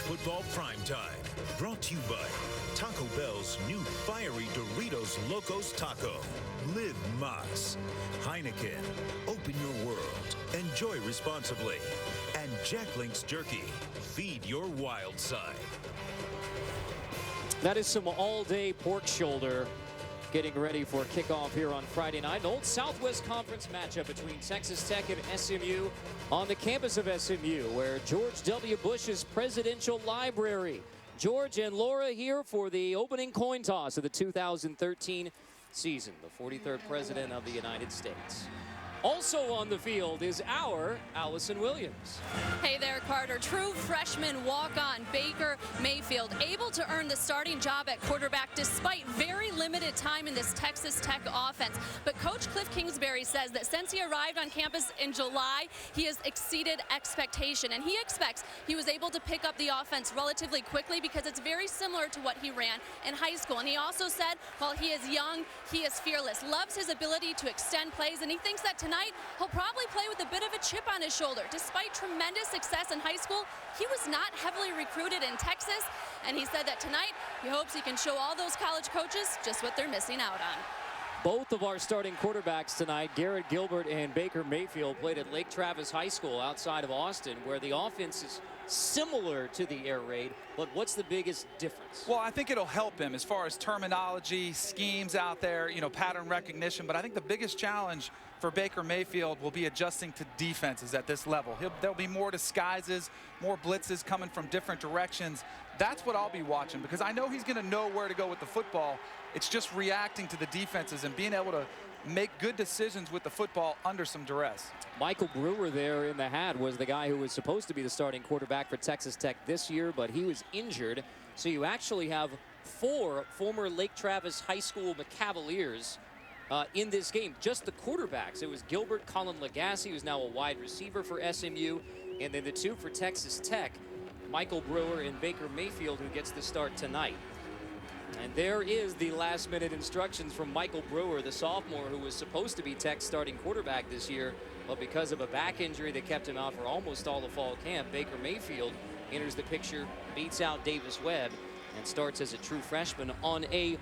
Football Primetime, brought to you by Taco Bell's new fiery Doritos Locos Taco. Live Más. Heineken. Open your world. Enjoy responsibly. And Jack Link's Jerky. Feed your wild side. That is some all-day pork shoulder getting ready for kickoff here on Friday night. An old Southwest Conference matchup between Texas Tech and SMU on the campus of SMU, where George W. Bush's presidential library. George and Laura here for the opening coin toss of the 2013 season, the 43rd president of the United States. Also on the field is our Allison Williams. Hey there, Carter. True freshman walk-on Baker Mayfield able to earn the starting job at quarterback despite very limited time in this Texas Tech offense. But Coach Cliff Kingsbury says that since he arrived on campus in July, he has exceeded expectation. And he expects he was able to pick up the offense relatively quickly because it's very similar to what he ran in high school. And he also said while he is young, he is fearless, loves his ability to extend plays, and he thinks that tonight he'll probably play with a bit of a chip on his shoulder. Despite tremendous success in high school, he was not heavily recruited in Texas, and he said that tonight he hopes he can show all those college coaches just what they're missing out on. Both of our starting quarterbacks tonight, Garrett Gilbert and Baker Mayfield, played at Lake Travis High School outside of Austin, where the offense is similar to the air raid, but what's the biggest difference? Well, I think it'll help him as far as terminology, schemes out there, pattern recognition, but I think the biggest challenge for Baker Mayfield will be adjusting to defenses at this level. There'll be more disguises, more blitzes coming from different directions. That's what I'll be watching, because I know he's going to know where to go with the football. It's just reacting to the defenses and being able to make good decisions with the football under some duress. Michael Brewer there in the hat was the guy who was supposed to be the starting quarterback for Texas Tech this year, but he was injured. So you actually have 4 former Lake Travis High School Cavaliers in this game, just the quarterbacks. It was Gilbert, Colin Lagasse, who's now a wide receiver for SMU, and then the 2 for Texas Tech, Michael Brewer and Baker Mayfield, who gets the start tonight. And there is the last-minute instructions from Michael Brewer, the sophomore who was supposed to be Tech's starting quarterback this year, but because of a back injury that kept him out for almost all the fall camp, Baker Mayfield enters the picture, beats out Davis Webb, and starts as a true freshman on a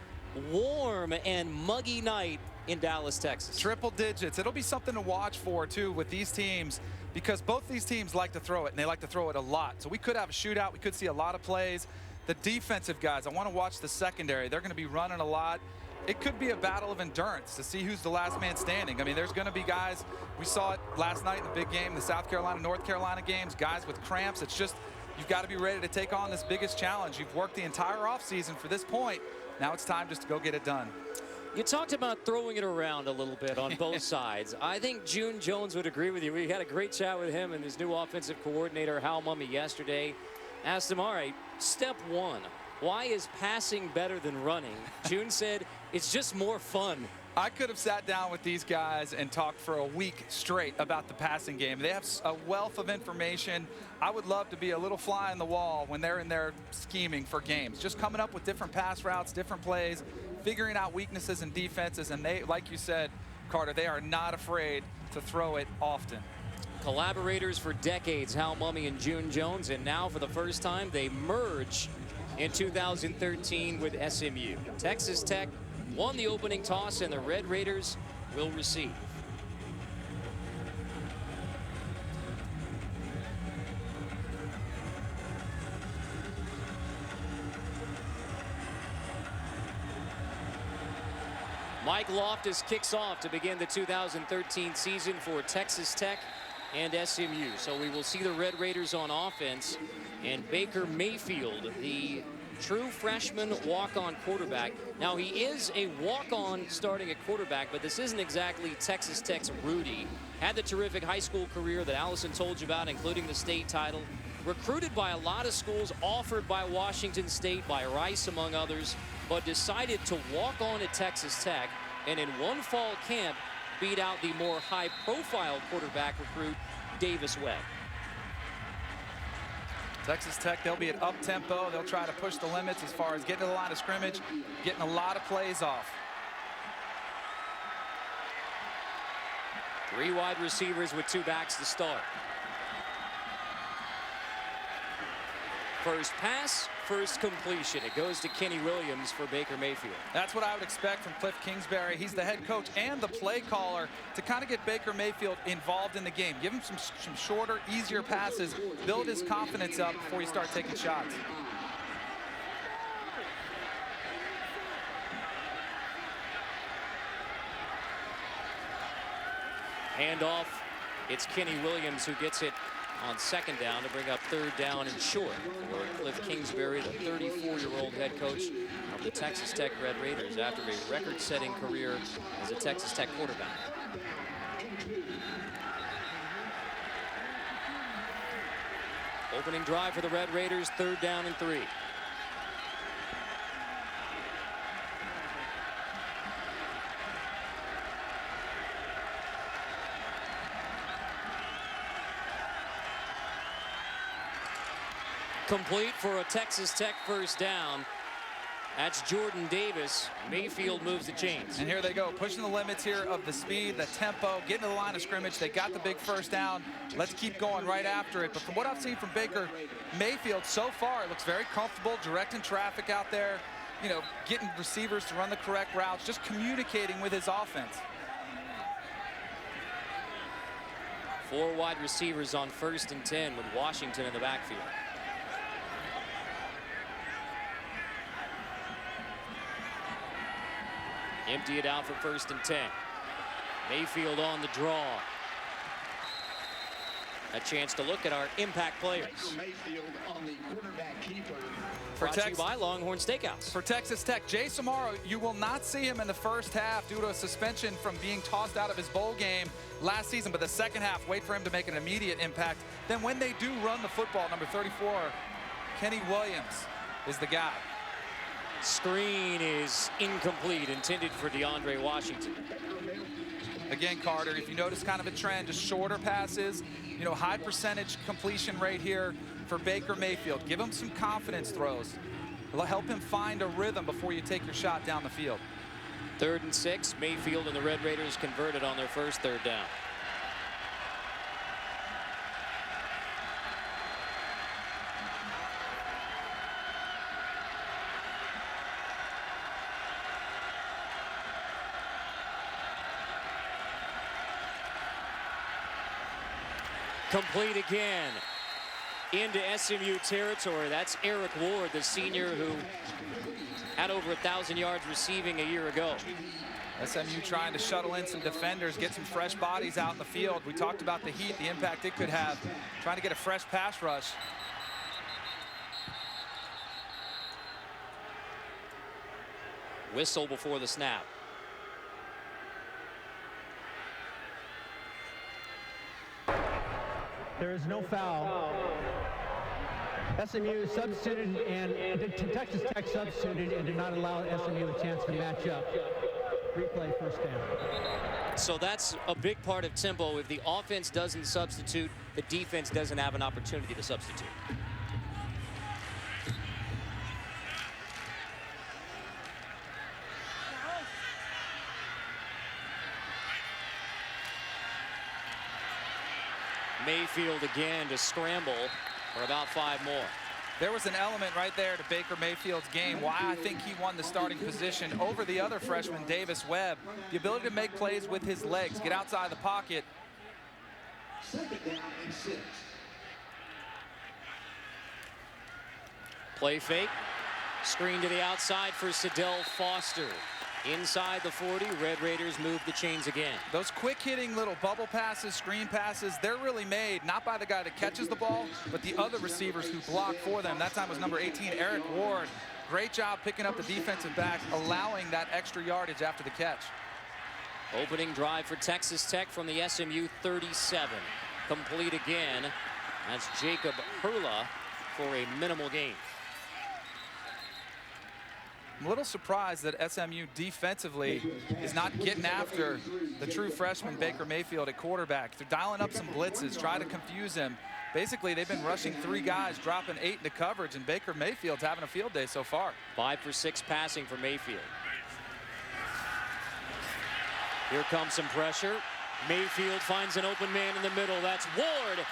warm and muggy night in Dallas, Texas. Triple digits. It'll be something to watch for, too, with these teams, because both these teams like to throw it, and they like to throw it a lot. So we could have a shootout. We could see a lot of plays. The defensive guys, I want to watch the secondary. They're going to be running a lot. It could be a battle of endurance to see who's the last man standing. I mean, there's going to be guys, we saw it last night in the big game, the South Carolina, North Carolina games, guys with cramps. It's just, you've got to be ready to take on this biggest challenge. You've worked the entire offseason for this point. Now it's time just to go get it done. You talked about throwing it around a little bit on both sides. I think June Jones would agree with you. We had a great chat with him and his new offensive coordinator, Hal Mumme, yesterday. Asked him, all right, step 1, why is passing better than running? June said, it's just more fun. I could have sat down with these guys and talked for a week straight about the passing game. They have a wealth of information. I would love to be a little fly on the wall when they're in there scheming for games, just coming up with different pass routes, different plays, figuring out weaknesses and defenses. And they, like you said, Carter, they are not afraid to throw it often. Collaborators for decades, Hal Mumme and June Jones, and now for the first time they merge in 2013 with SMU. Texas Tech won the opening toss, and the Red Raiders will receive. Mike Loftus kicks off to begin the 2013 season for Texas Tech and SMU. So we will see the Red Raiders on offense, and Baker Mayfield, the true freshman walk-on quarterback. Now, he is a walk-on starting at quarterback, but this isn't exactly Texas Tech's Rudy. Had the terrific high school career that Allison told you about, including the state title. Recruited by a lot of schools, offered by Washington State, by Rice, among others, but decided to walk on at Texas Tech, and in one fall camp, beat out the more high-profile quarterback recruit, Davis Webb. Texas Tech, they'll be at up-tempo. They'll try to push the limits as far as getting to the line of scrimmage, getting a lot of plays off. 3 wide receivers with 2 backs to start. First pass, first completion. It goes to Kenny Williams for Baker Mayfield. That's what I would expect from Cliff Kingsbury. He's the head coach and the play caller to kind of get Baker Mayfield involved in the game. Give him some shorter, easier passes. Build his confidence up before you start taking shots. Handoff. It's Kenny Williams who gets it on second down to bring up third down and short for Cliff Kingsbury, the 34-year-old head coach of the Texas Tech Red Raiders after a record-setting career as a Texas Tech quarterback. Opening drive for the Red Raiders, third down and 3. Complete for a Texas Tech first down. That's Jordan Davis. Mayfield moves the chains. And here they go, pushing the limits here of the speed, the tempo, getting to the line of scrimmage. They got the big first down. Let's keep going right after it. But from what I've seen from Baker Mayfield so far, it looks very comfortable directing traffic out there, you know, getting receivers to run the correct routes, just communicating with his offense. 4 wide receivers on 1st and 10 with Washington in the backfield. Empty it out for 1st and 10. Mayfield on the draw. A chance to look at our impact players. Brought to you by Longhorn Steakhouse. For Texas Tech, Jay Samaro, you will not see him in the first half due to a suspension from being tossed out of his bowl game last season. But the second half, wait for him to make an immediate impact. Then when they do run the football, number 34, Kenny Williams is the guy. Screen is incomplete, intended for DeAndre Washington. Again, Carter, if you notice kind of a trend, just shorter passes, you know, high percentage completion rate here for Baker Mayfield. Give him some confidence throws. Help him find a rhythm before you take your shot down the field. 3rd and 6. Mayfield and the Red Raiders converted on their first third down. Complete again into SMU territory. That's Eric Ward, the senior who had over 1,000 yards receiving a year ago. SMU trying to shuttle in some defenders, get some fresh bodies out in the field. We talked about the heat, the impact it could have, trying to get a fresh pass rush. Whistle before the snap. There is no foul. SMU substituted and Texas Tech substituted and did not allow SMU a chance to match up. Replay first down. So that's a big part of tempo. If the offense doesn't substitute, the defense doesn't have an opportunity to substitute. Mayfield again to scramble for about 5 more. There was an element right there to Baker Mayfield's game, why I think he won the starting position over the other freshman, Davis Webb. The ability to make plays with his legs, get outside the pocket. Play fake. Screen to the outside for Sidell Foster. Inside the 40, Red Raiders move the chains again. Those quick-hitting little bubble passes, screen passes, they're really made not by the guy that catches the ball, but the other receivers who block for them. That time was number 18, Eric Ward. Great job picking up the defensive back, allowing that extra yardage after the catch. Opening drive for Texas Tech from the SMU 37. Complete again. That's Jacob Hurla for a minimal gain. I'm a little surprised that SMU defensively is not getting after the true freshman Baker Mayfield at quarterback. They're dialing up some blitzes, trying to confuse him. Basically, they've been rushing 3 guys, dropping 8 into coverage, and Baker Mayfield's having a field day so far. 5 for 6 passing for Mayfield. Here comes some pressure. Mayfield finds an open man in the middle. That's Ward.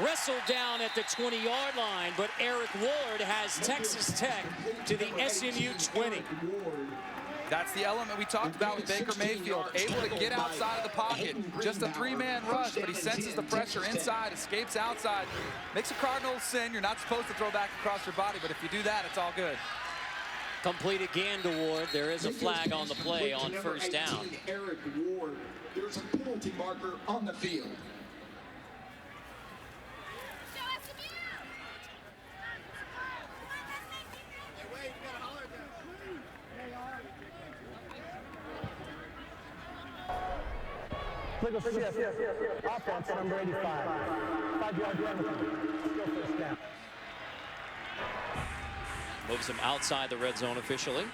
wrestled down at the 20-yard line, but Eric Ward has Texas Tech to the SMU 20. That's the element we talked about with Baker Mayfield, able to get outside of the pocket. Just a three-man rush, but he senses the pressure inside, escapes outside. Makes a Cardinal sin. You're not supposed to throw back across your body, but if you do that, it's all good. Complete again to Ward. There is a flag on the play on first down. Eric Ward. There's a penalty marker on the field. Offense, number 85. 5-yard penalty. Still first down. Moves him outside the red zone officially.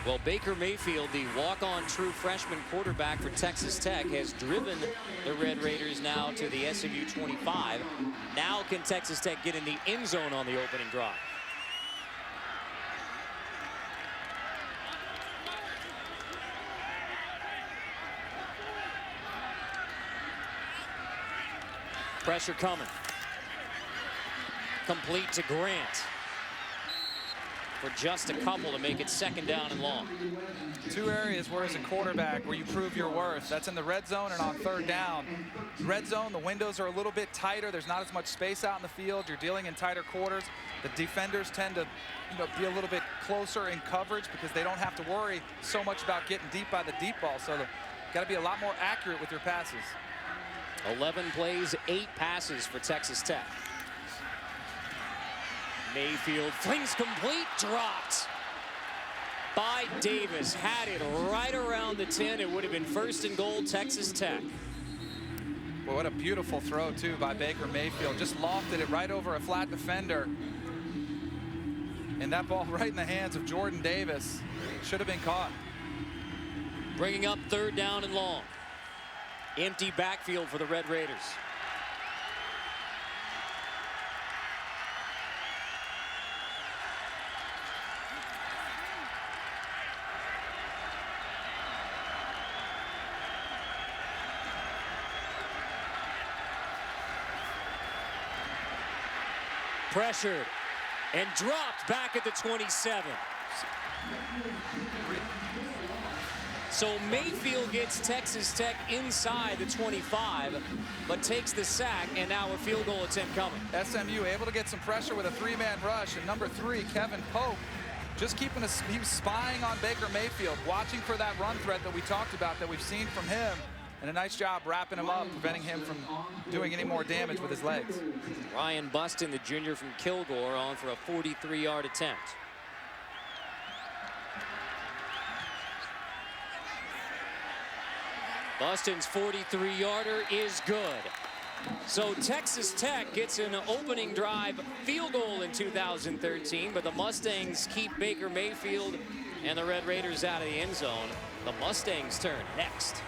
Well, Baker Mayfield, the walk-on true freshman quarterback for Texas Tech, has driven the Red Raiders now to the SMU 25. Now can Texas Tech get in the end zone on the opening drive? Pressure coming. Complete to Grant for just a couple to make it second down and long. Two areas where as a quarterback where you prove your worth. That's in the red zone and on third down. Red zone, the windows are a little bit tighter. There's not as much space out in the field. You're dealing in tighter quarters. The defenders tend to be a little bit closer in coverage because they don't have to worry so much about getting deep by the deep ball. So got to be a lot more accurate with your passes. 11 plays, 8 passes for Texas Tech. Mayfield flings complete, dropped by Davis. Had it right around the 10. It would have been first and goal, Texas Tech. Well, what a beautiful throw, too, by Baker Mayfield. Just lofted it right over a flat defender. And that ball right in the hands of Jordan Davis. Should have been caught. Bringing up third down and long. Empty backfield for the Red Raiders. Pressured and dropped back at the 27. So Mayfield gets Texas Tech inside the 25, but takes the sack, and now a field goal attempt coming. SMU able to get some pressure with a three-man rush, and number 3, Kevin Pope, just keeping he was spying on Baker Mayfield, watching for that run threat that we talked about that we've seen from him, and a nice job wrapping him up, preventing him from doing any more damage with his legs. Ryan Buston, the junior from Kilgore, on for a 43-yard attempt. Buston's 43-yarder is good. So Texas Tech gets an opening drive field goal in 2013, but the Mustangs keep Baker Mayfield and the Red Raiders out of the end zone. The Mustangs turn next.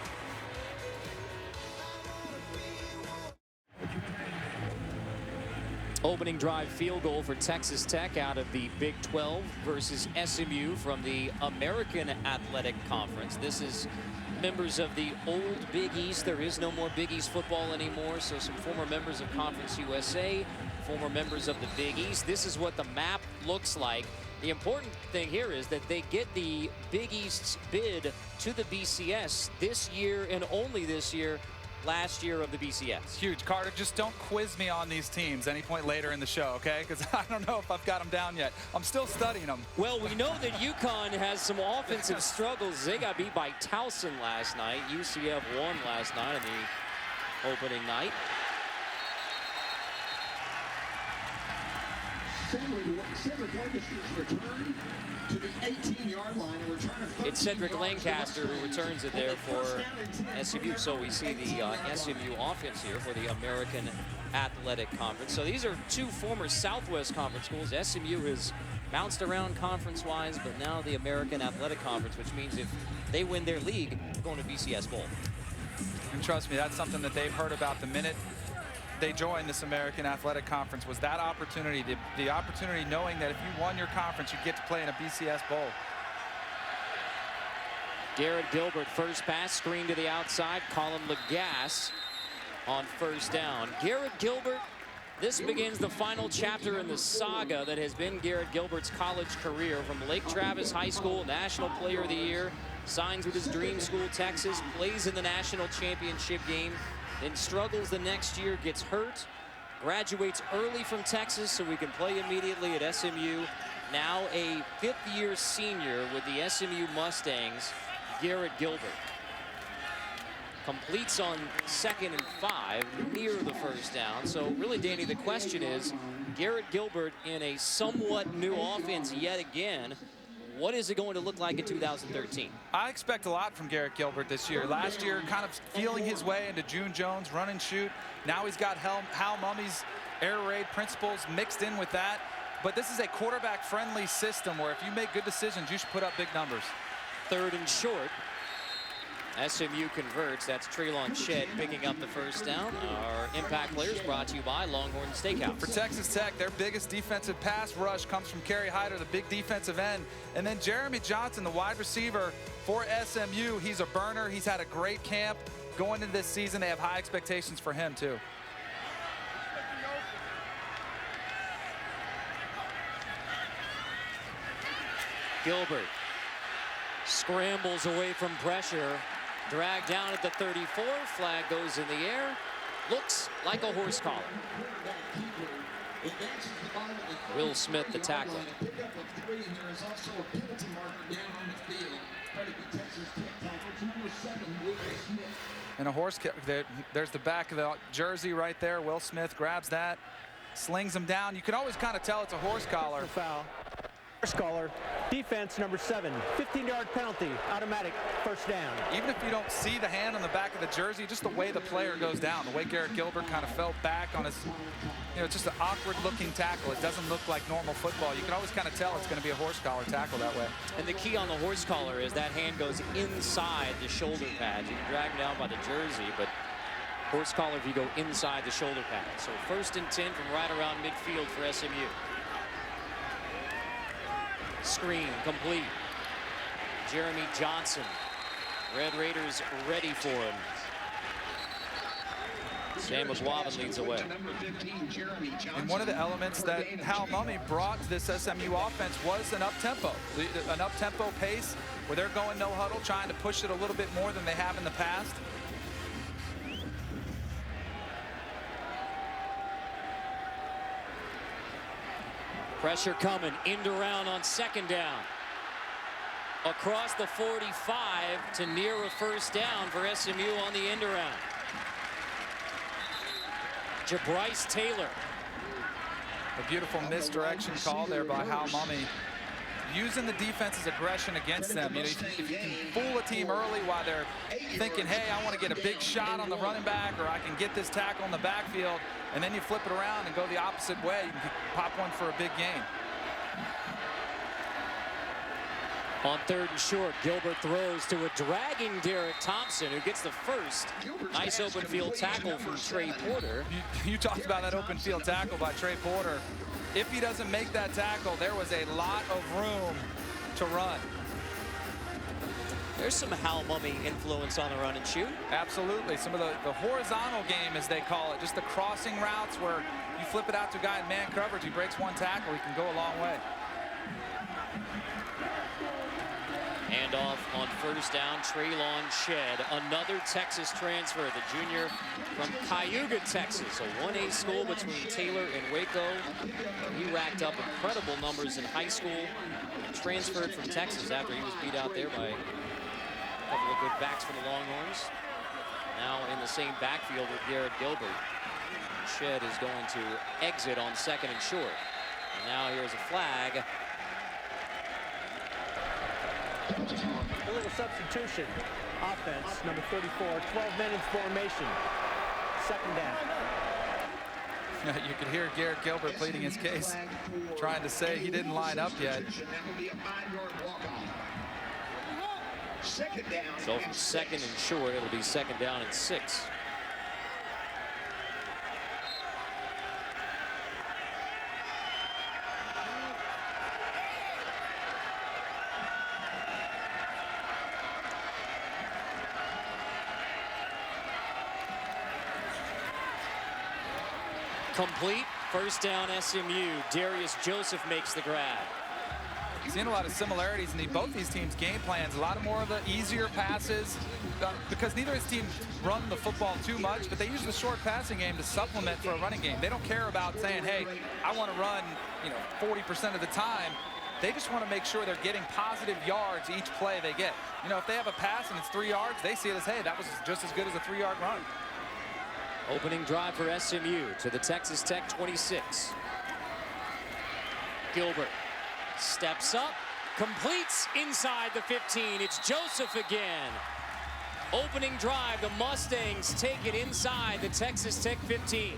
Opening drive field goal for Texas Tech out of the Big 12 versus SMU from the American Athletic Conference. This is members of the old Big East. There is no more Big East football anymore, so some former members of Conference USA, former members of the Big East. This is what the map looks like. The important thing here is that they get the Big East's bid to the BCS this year and only this year. Last year of the BCS. Huge. Carter, just don't quiz me on these teams any point later in the show, okay? Because I don't know if I've got them down yet. I'm still studying them. Well, we know that UConn has some offensive struggles. They got beat by Towson last night. UCF won last night in the opening night. Cedric Lancaster's return to the 18-yard line. And we're trying to it's Cedric Lancaster who returns it there for SMU. So we see the SMU offense here for the American Athletic Conference. So these are two former Southwest Conference schools. SMU has bounced around conference-wise, but now the American Athletic Conference, which means if they win their league, they're going to BCS Bowl. And trust me, that's something that they've heard about the minute they joined this American Athletic Conference, was that opportunity, the opportunity knowing that if you won your conference, you'd get to play in a BCS Bowl. Garrett Gilbert, first pass, screen to the outside. Colin Lagasse on first down. Garrett Gilbert, this begins the final chapter in the saga that has been Garrett Gilbert's college career. From Lake Travis High School, National Player of the Year, signs with his dream school, Texas, plays in the national championship game, then struggles the next year, gets hurt, graduates early from Texas so he can play immediately at SMU. Now a fifth-year senior with the SMU Mustangs, Garrett Gilbert. Completes on 2nd and 5, near the first down. So really, Danny, the question is, Garrett Gilbert in a somewhat new offense yet again, what is it going to look like in 2013? I expect a lot from Garrett Gilbert this year. Last year, kind of feeling his way into June Jones, run and shoot. Now he's got Hal Mummy's air raid principles mixed in with that. But this is a quarterback-friendly system where if you make good decisions, you should put up big numbers. 3rd and short. SMU converts. That's Treylon Shedd picking up the first down. Our impact players brought to you by Longhorn Steakhouse. For Texas Tech, their biggest defensive pass rush comes from Kerry Hyder, the big defensive end. And then Jeremy Johnson, the wide receiver for SMU. He's a burner. He's had a great camp going into this season. They have high expectations for him, too. Gilbert scrambles away from pressure. Dragged down at the 34. Flag goes in the air. Looks like a horse collar. Will Smith, the tackler. And a horse, there's the back of the jersey right there. Will Smith grabs that, slings him down. You can always kind of tell it's a horse collar. Foul. Horse collar. Defense number 7. 15-yard penalty. Automatic first down. Even if you don't see the hand on the back of the jersey, just the way the player goes down, the way Garrett Gilbert kind of fell back on his, it's just an awkward-looking tackle. It doesn't look like normal football. You can always kind of tell it's going to be a horse collar tackle that way. And the key on the horse collar is that hand goes inside the shoulder pad. You can drag him down by the jersey, but horse collar if you go inside the shoulder pad. So 1st and 10 from right around midfield for SMU. Screen complete. Jeremy Johnson. Red Raiders ready for him. Sam McWavin leads away. And one of the elements that Hal Mummy brought to this SMU offense was an up-tempo. An up-tempo pace where they're going no huddle, trying to push it a little bit more than they have in the past. Pressure coming, end around on 2nd down. Across the 45 to near a first down for SMU on the end around. Jabryce Taylor. A beautiful misdirection call there by Hal Mummy. Using the defense's aggression against them. If you can fool a team early while they're thinking, hey, I want to get a big shot on the running back, or I can get this tackle in the backfield, and then you flip it around and go the opposite way, you can pop one for a big gain. On 3rd and short, Gilbert throws to a dragging Derek Thompson, who gets the first nice open field tackle from Trey Porter. You talked about that open field tackle by Trey Porter. If he doesn't make that tackle, there was a lot of room to run. There's some Hal Mummy influence on the run and shoot. Absolutely. Some of the horizontal game, as they call it, just the crossing routes where you flip it out to a guy in man coverage, he breaks one tackle, he can go a long way. Handoff on 1st down, Treylon Shedd, another Texas transfer, the junior from Cayuga, Texas, a 1A school between Taylor and Waco. He racked up incredible numbers in high school and transferred from Texas after he was beat out there by a couple of good backs from the Longhorns. Now in the same backfield with Garrett Gilbert. Shedd is going to exit on 2nd and short. And now here's a flag. A little substitution. Offense, number 34, 12 men in formation. 2nd down. You could hear Garrett Gilbert pleading his case, trying to say he didn't line up yet. So from 2nd and short, it'll be 2nd down and 6. Complete. First down SMU. Darius Joseph makes the grab. Seeing a lot of similarities in both these teams' game plans. A lot of more of the easier passes because neither of these teams run the football too much, but they use the short passing game to supplement for a running game. They don't care about saying, hey, I want to run 40% of the time. They just want to make sure they're getting positive yards each play they get. If they have a pass and it's 3 yards, they see it as, hey, that was just as good as a 3-yard run. Opening drive for SMU to the Texas Tech 26. Gilbert steps up, completes inside the 15. It's Joseph again. Opening drive, the Mustangs take it inside the Texas Tech 15.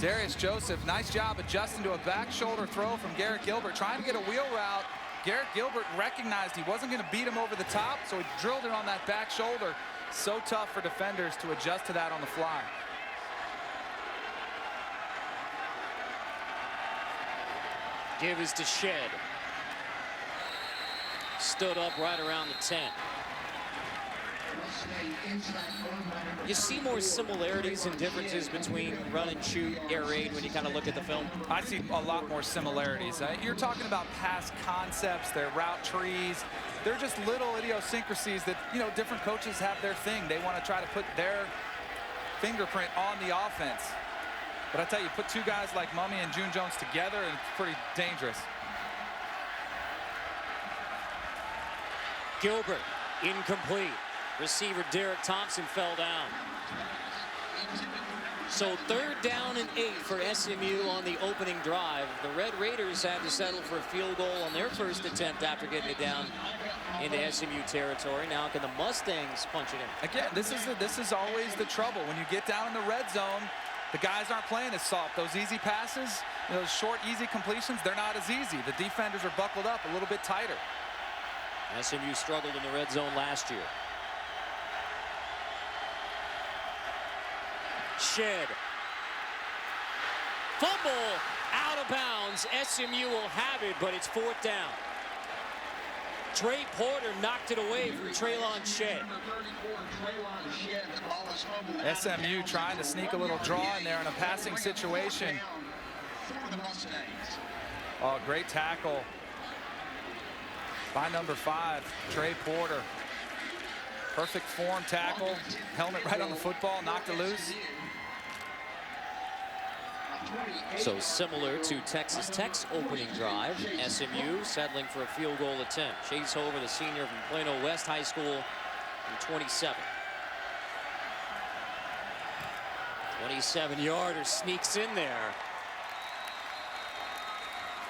Darius Joseph, nice job adjusting to a back shoulder throw from Garrett Gilbert, trying to get a wheel route. Garrett Gilbert recognized he wasn't going to beat him over the top, so he drilled it on that back shoulder. So tough for defenders to adjust to that on the fly. Give is to Shed. Stood up right around the 10. You see more similarities and differences between run and shoot, air raid when you kind of look at the film? I see a lot more similarities. You're talking about pass concepts, their route trees. They're just little idiosyncrasies that, different coaches have their thing. They want to try to put their fingerprint on the offense. But I tell you, put two guys like Mummy and June Jones together, and it's pretty dangerous. Gilbert, incomplete. Receiver Derek Thompson fell down. So 3rd down and 8 for SMU on the opening drive. The Red Raiders had to settle for a field goal on their first attempt after getting it down into SMU territory. Now can the Mustangs punch it in? Again, this is always the trouble. When you get down in the red zone, the guys aren't playing as soft. Those easy passes, those short, easy completions, they're not as easy. The defenders are buckled up a little bit tighter. SMU struggled in the red zone last year. Shed. Fumble out of bounds. SMU will have it, but it's 4th down. Trey Porter knocked it away from Traylon Shed. SMU trying to sneak a little draw in there in a passing situation. Oh, great tackle by number 5, Trey Porter. Perfect form tackle. Helmet right on the football, knocked it loose. So similar to Texas Tech's opening drive, SMU settling for a field goal attempt. Chase Hover, the senior from Plano West High School, from 27. 27-yarder sneaks in there.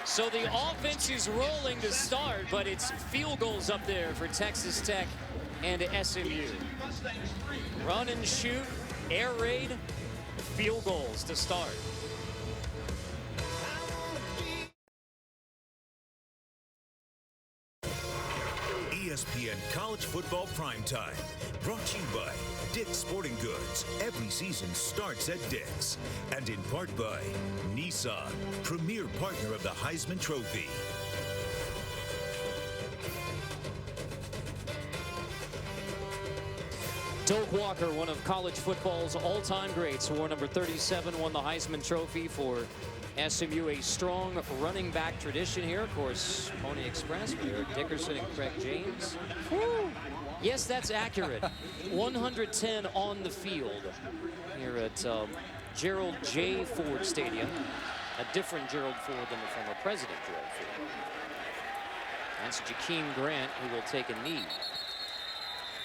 So the offense is rolling to start, but it's field goals up there for Texas Tech and SMU. Run and shoot, air raid, field goals to start. ESPN College Football Primetime, brought to you by Dick's Sporting Goods. Every season starts at Dick's. And in part by Nissan, premier partner of the Heisman Trophy. Doak Walker, one of college football's all-time greats, wore number 37, won the Heisman Trophy for SMU. A strong running back tradition here. Of course, Pony Express with Eric Dickerson and Craig James. Woo! Yes, that's accurate. 110 on the field here at Gerald J. Ford Stadium. A different Gerald Ford than the former president, Gerald Ford. That's Jakeem Grant, who will take a knee.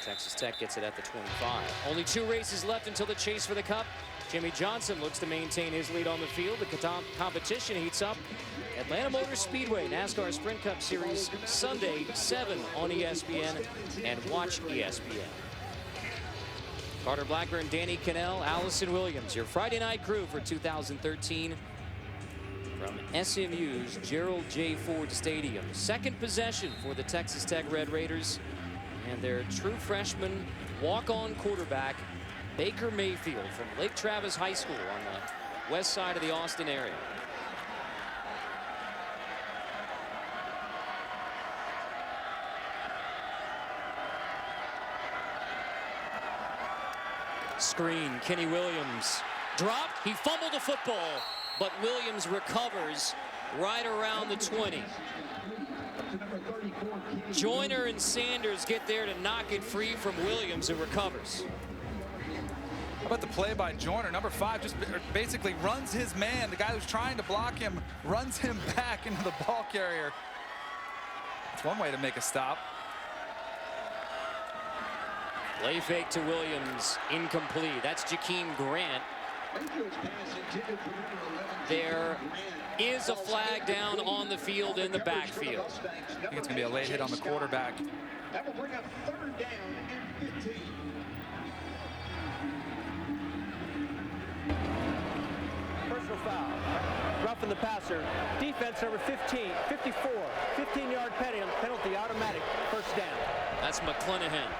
Texas Tech gets it at the 25. Only 2 races left until the chase for the cup. Jimmy Johnson looks to maintain his lead on the field. The competition heats up. Atlanta Motor Speedway NASCAR Sprint Cup Series Sunday 7 on ESPN and watch ESPN. Carter Blackburn, Danny Cannell, Allison Williams, your Friday night crew for 2013 from SMU's Gerald J. Ford Stadium. Second possession for the Texas Tech Red Raiders and their true freshman walk-on quarterback Baker Mayfield from Lake Travis High School on the west side of the Austin area. Screen, Kenny Williams. Dropped, he fumbled the football, but Williams recovers right around the 20. Joyner and Sanders get there to knock it free from Williams, who recovers. How about the play by Joyner? Number 5 just basically runs his man. The guy who's trying to block him runs him back into the ball carrier. That's one way to make a stop. Play fake to Williams, incomplete. That's Jakeem Grant. There is a flag down on the field in the backfield. I think it's going to be a late hit on the quarterback. That will bring up 3rd down and 15. Personal foul. Roughing the passer. Defense number 15, 54. 15-yard penalty, automatic. First down. That's McClanahan.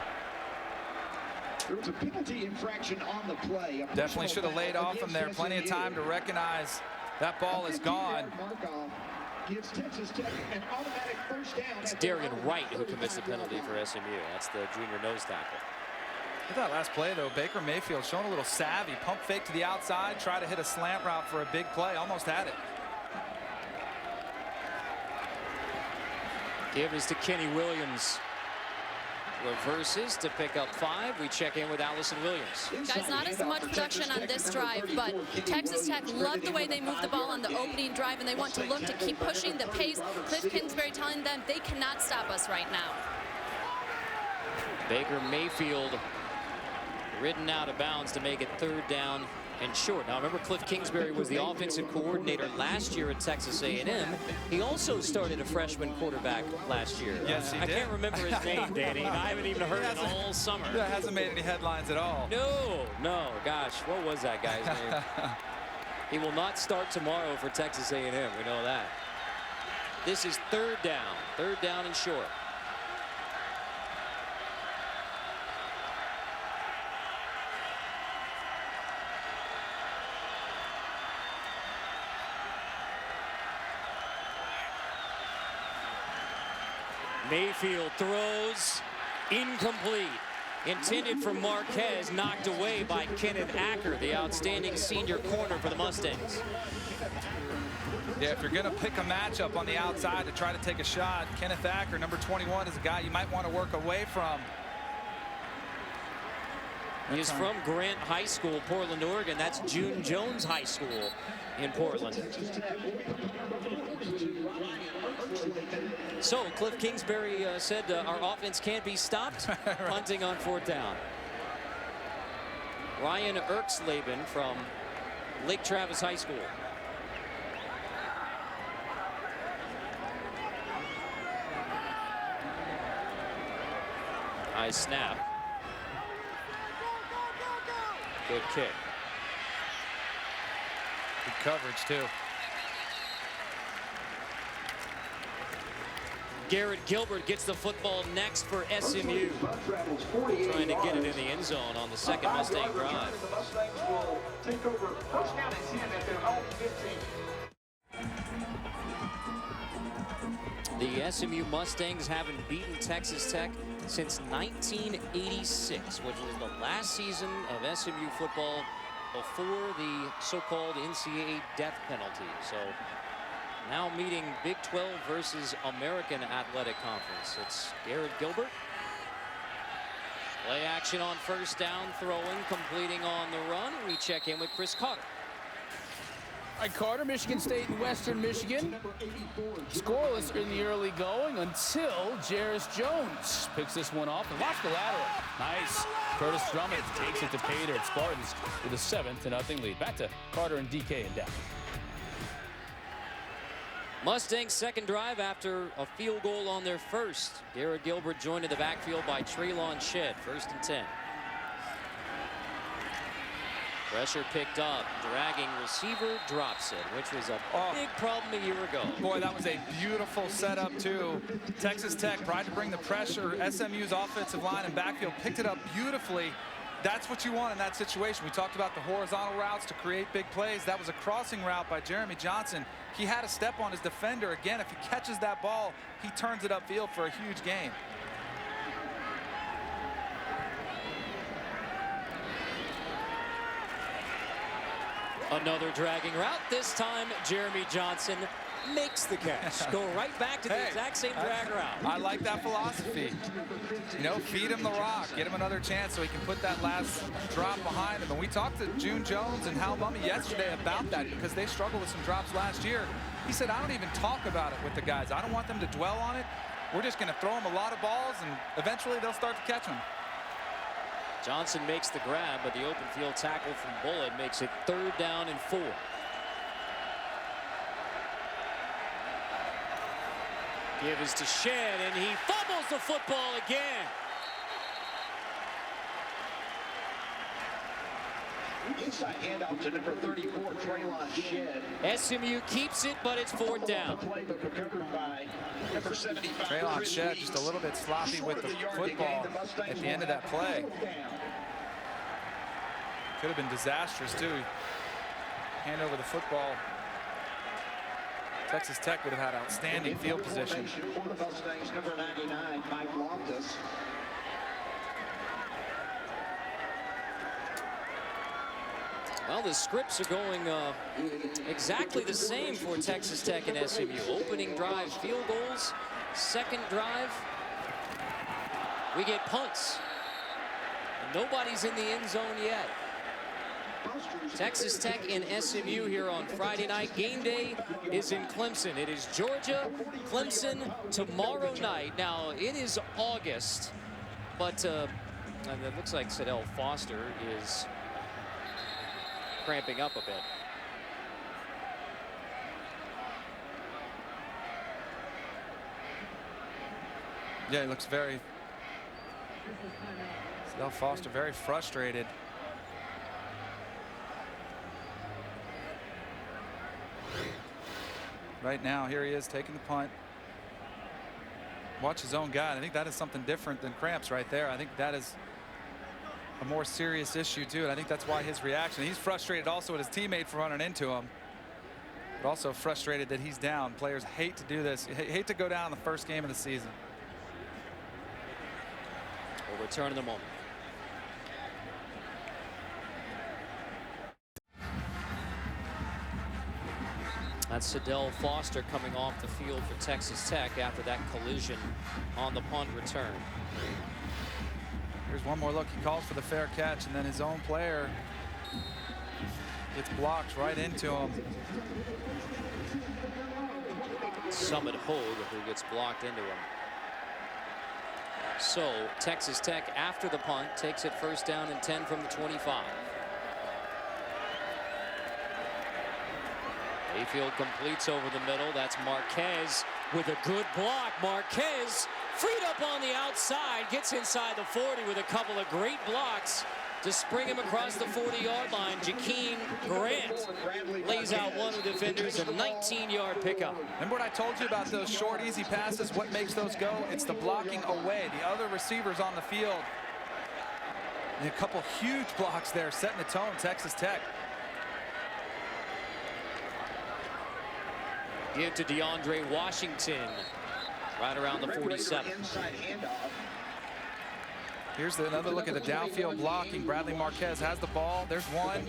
There was a penalty infraction on the play. Definitely should have laid off him there. Plenty of time to recognize that ball is gone. Gives Texas Tech an automatic first down. It's Darian Wright who commits the penalty for SMU. That's the junior nose tackle. At that last play, though, Baker Mayfield showing a little savvy. Pump fake to the outside, try to hit a slant route for a big play. Almost had it. Give is to Kenny Williams. Reverses to pick up 5. We check in with Allison Williams. Guys, not as much production on this drive, but Texas Tech loved the way they moved the ball on the opening drive, and they want to look to keep pushing the pace. Cliff Kingsbury telling them they cannot stop us right now. Baker Mayfield ridden out of bounds to make it 3rd down and short. Now, remember, Cliff Kingsbury was the offensive coordinator last year at Texas A&M. He also started a freshman quarterback last year. Yes, he did. I can't remember his name, Danny. I haven't even heard it all summer. Yeah, hasn't made any headlines at all. No, gosh, what was that guy's name? He will not start tomorrow for Texas A&M. We know that. This is 3rd down and short. Mayfield throws, incomplete. Intended for Marquez, knocked away by Kenneth Acker, the outstanding senior corner for the Mustangs. Yeah, if you're going to pick a matchup on the outside to try to take a shot, Kenneth Acker, number 21, is a guy you might want to work away from. He is from Grant High School, Portland, Oregon. That's June Jones High School in Portland. So Cliff Kingsbury said our offense can't be stopped. Punting on 4th down. Ryan Erksleben from Lake Travis High School. High snap. Good kick. Good coverage, too. Garrett Gilbert gets the football next for SMU. Trying to get it in the end zone on the second Mustang drive. The Mustangs will take over 1st down and 10 at their own 15. The SMU Mustangs haven't beaten Texas Tech since 1986, which was the last season of SMU football before the so-called NCAA death penalty. So now meeting Big 12 versus American Athletic Conference. It's Garrett Gilbert. Play action on 1st down, throwing, completing on the run. We check in with Chris Carter. All right, Carter, Michigan State and Western Michigan. Scoreless in the early going until Jarris Jones picks this one off and watch the lateral. Nice. Curtis Drummond takes it to Pater at Spartans with a 7-0 lead. Back to Carter and DK and down. Mustangs' second drive after a field goal on their first. Garrett Gilbert joined in the backfield by Traylon Shedd. 1st and 10. Pressure picked up, dragging receiver, drops it, which was a big problem a year ago. Boy, that was a beautiful setup, too. Texas Tech tried to bring the pressure. SMU's offensive line and backfield picked it up beautifully. That's what you want in that situation. We talked about the horizontal routes to create big plays. That was a crossing route by Jeremy Johnson. He had a step on his defender. Again, if he catches that ball, he turns it upfield for a huge gain. Another dragging route. This time, Jeremy Johnson makes the catch. Go right back to the exact same drag route. I like that philosophy. You know, feed him the rock, get him another chance so he can put that last drop behind him. And we talked to June Jones and Hal Mummy yesterday about that because they struggled with some drops last year. He said, I don't even talk about it with the guys. I don't want them to dwell on it. We're just going to throw them a lot of balls, and eventually they'll start to catch them. Johnson makes the grab, but the open field tackle from Bullitt makes it 3rd down and 4. Give is to Shed, and he fumbles the football again. Inside handout to number 34, Traylon Shed. SMU keeps it, but it's 4th down. Traylon Shed just a little bit sloppy with the football at the end of that play. Could have been disastrous, too. Hand over the football. Texas Tech would have had outstanding field position. For the Mustangs, number 99, Mike Loftus. Well, the scripts are going exactly the same for Texas Tech and SMU. Opening drive, field goals. Second drive, we get punts. And nobody's in the end zone yet. Texas Tech and SMU here on Friday night. Game day is in Clemson. It is Georgia, Clemson tomorrow night. Now, it is August, but it looks like Sadell Foster is cramping up a bit. Yeah, he looks very... Sadell Foster very frustrated. Right now, here he is taking the punt. Watch his own guy. I think that is something different than cramps right there. I think that is a more serious issue too, and I think that's why his reaction. He's frustrated also with his teammate for running into him, but also frustrated that he's down. Players hate to do this. Hate to go down in the first game of the season. We'll return in a moment. That's Sadell Foster coming off the field for Texas Tech after that collision on the punt return. Here's one more look. He calls for the fair catch, and then his own player gets blocked right into him. Summit Hogue, who gets blocked into him. So Texas Tech, after the punt, takes it 1st down and 10 from the 25. Mayfield completes over the middle. That's Marquez with a good block. Marquez freed up on the outside, gets inside the 40 with a couple of great blocks to spring him across the 40-yard line. Jakeem Grant lays out one of the defenders, a 19-yard pickup. Remember what I told you about those short, easy passes? What makes those go? It's the blocking away. The other receivers on the field. And a couple huge blocks there, setting the tone, Texas Tech. Give to DeAndre Washington, right around the 47. Here's another look at the downfield blocking. Bradley Marquez has the ball. There's one.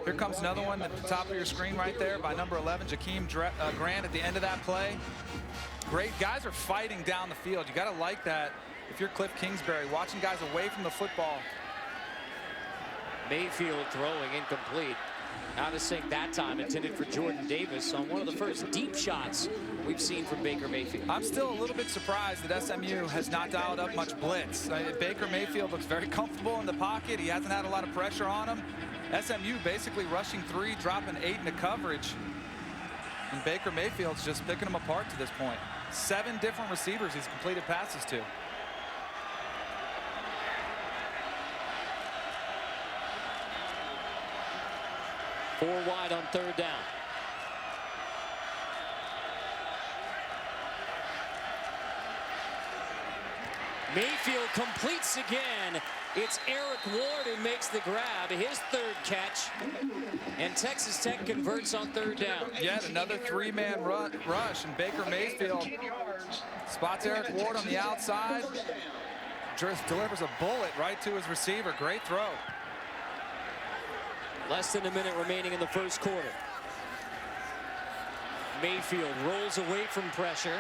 Here comes another one at the top of your screen right there by number 11, Jakeem Grant at the end of that play. Great. Guys are fighting down the field. You got to like that if you're Cliff Kingsbury, watching guys away from the football. Mayfield throwing incomplete. Out of sync that time, intended for Jordan Davis on one of the first deep shots we've seen from Baker Mayfield. I'm still a little bit surprised that SMU has not dialed up much blitz. Baker Mayfield looks very comfortable in the pocket. He hasn't had a lot of pressure on him. SMU basically rushing 3, dropping 8 into coverage. And Baker Mayfield's just picking them apart to this point. 7 different receivers he's completed passes to. Four wide on 3rd down. Mayfield completes again. It's Eric Ward who makes the grab, his 3rd catch. And Texas Tech converts on 3rd down. Yet another 3-man rush, and Baker Mayfield spots Eric Ward on the outside. Delivers a bullet right to his receiver. Great throw. Less than a minute remaining in the first quarter. Mayfield rolls away from pressure.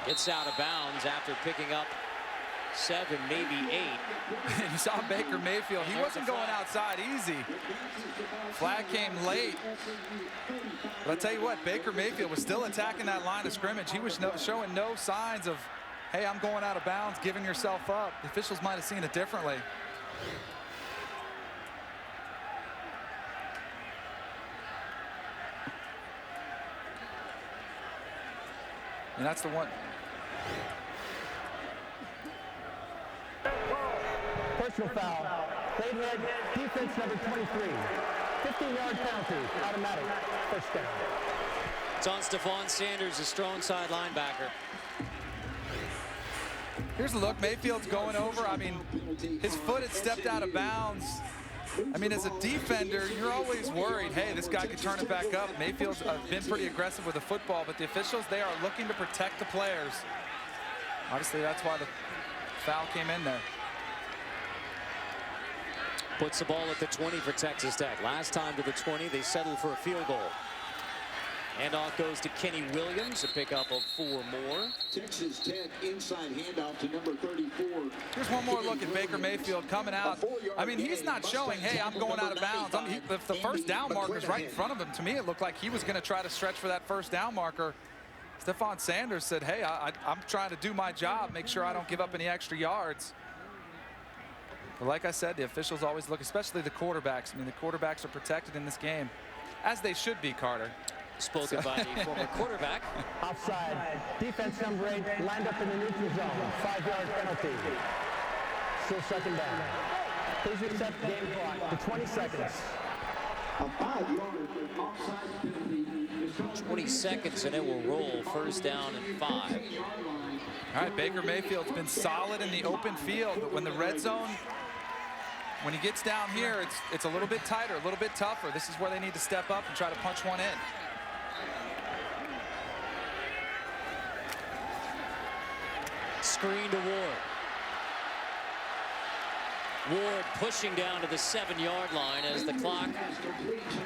Gets out of bounds after picking up 7, maybe 8. You saw Baker Mayfield. He wasn't going outside easy. Flag came late. But I'll tell you what, Baker Mayfield was still attacking that line of scrimmage. He was showing no signs of, hey, I'm going out of bounds, giving yourself up. The officials might have seen it differently. And that's the one. Personal foul. Played head, defense number 23. 15-yard penalty, automatic, first down. It's on Stephon Sanders, a strong side linebacker. Here's a look. Mayfield's going over. I mean, his foot had stepped out of bounds. I mean, as a defender, you're always worried, hey, this guy could turn it back up. Mayfield's been pretty aggressive with the football, but the officials, they are looking to protect the players. Obviously, that's why the foul came in there. Puts the ball at the 20 for Texas Tech. Last time to the 20, they settled for a field goal. Handoff goes to Kenny Williams, a pickup of 4 more. Texas Tech inside handoff to number 34. Here's one more look at Baker Mayfield coming out. I mean, he's not showing, hey, I'm going out of bounds. The first down marker's right in front of him. To me, it looked like he was going to try to stretch for that first down marker. Stephon Sanders said, hey, I'm trying to do my job, make sure I don't give up any extra yards. But like I said, the officials always look, especially the quarterbacks. I mean, the quarterbacks are protected in this game, as they should be, Carter. Spoken by the former quarterback. Offside. Defense number 8 lined up in the neutral zone. 5-yard penalty. Still second down. Please accept game clock to 20 seconds. A 5-yard offside penalty. 20 seconds and it will roll. First down and 5. All right, Baker Mayfield's been solid in the open field, but when the red zone, when he gets down here, it's a little bit tighter, a little bit tougher. This is where they need to step up and try to punch one in. Screen to Ward. Ward pushing down to the 7-yard line as the clock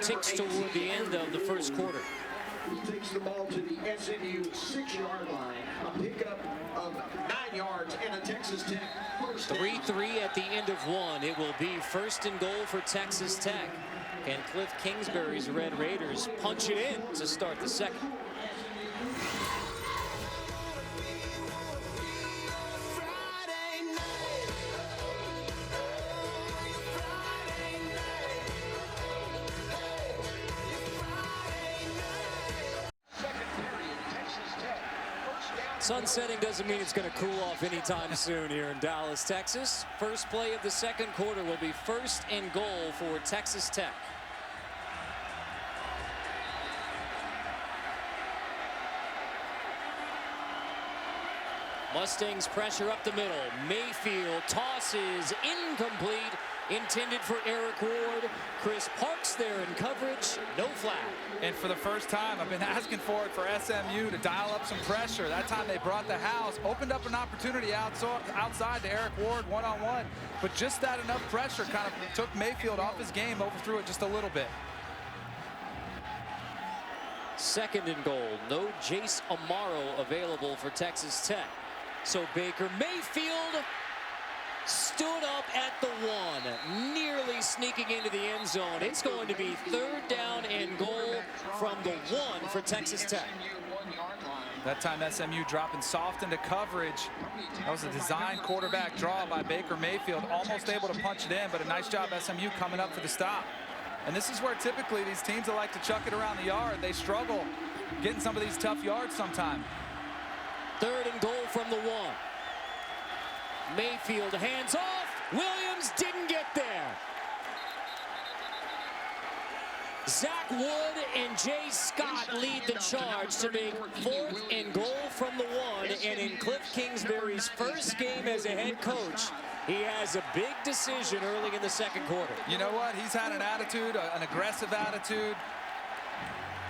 ticks toward the end of the first quarter. He takes the ball to the SMU 6-yard line. A pickup of 9 yards and a Texas Tech first down. 3-3 at the end of 1. It will be first and goal for Texas Tech. Can Cliff Kingsbury's Red Raiders punch it in to start the second? Sunsetting doesn't mean it's going to cool off anytime soon here in Dallas, Texas. First play of the second quarter will be first and goal for Texas Tech. Mustangs pressure up the middle. Mayfield tosses incomplete, intended for Eric Ward. Chris Parks there in coverage, no flag. And for the first time, I've been asking for it for SMU to dial up some pressure. That time they brought the house, opened up an opportunity outside to Eric Ward one-on-one. But just that enough pressure kind of took Mayfield off his game, overthrew it just a little bit. Second and goal, no Jace Amaro available for Texas Tech. So Baker Mayfield stood up at the 1, nearly sneaking into the end zone. It's going to be third down and goal from the 1 for Texas Tech. That time SMU dropping soft into coverage. That was a design quarterback draw by Baker Mayfield, almost able to punch it in, but a nice job SMU coming up for the stop. And this is where typically these teams that like to chuck it around the yard, they struggle getting some of these tough yards sometime. Third and goal from the 1. Mayfield hands off. Williams didn't get there. Zach Wood and Jay Scott lead the charge to make fourth and goal from the 1. And in Cliff Kingsbury's first game as a head coach, he has a big decision early in the second quarter. You know what? He's had an attitude, an aggressive attitude,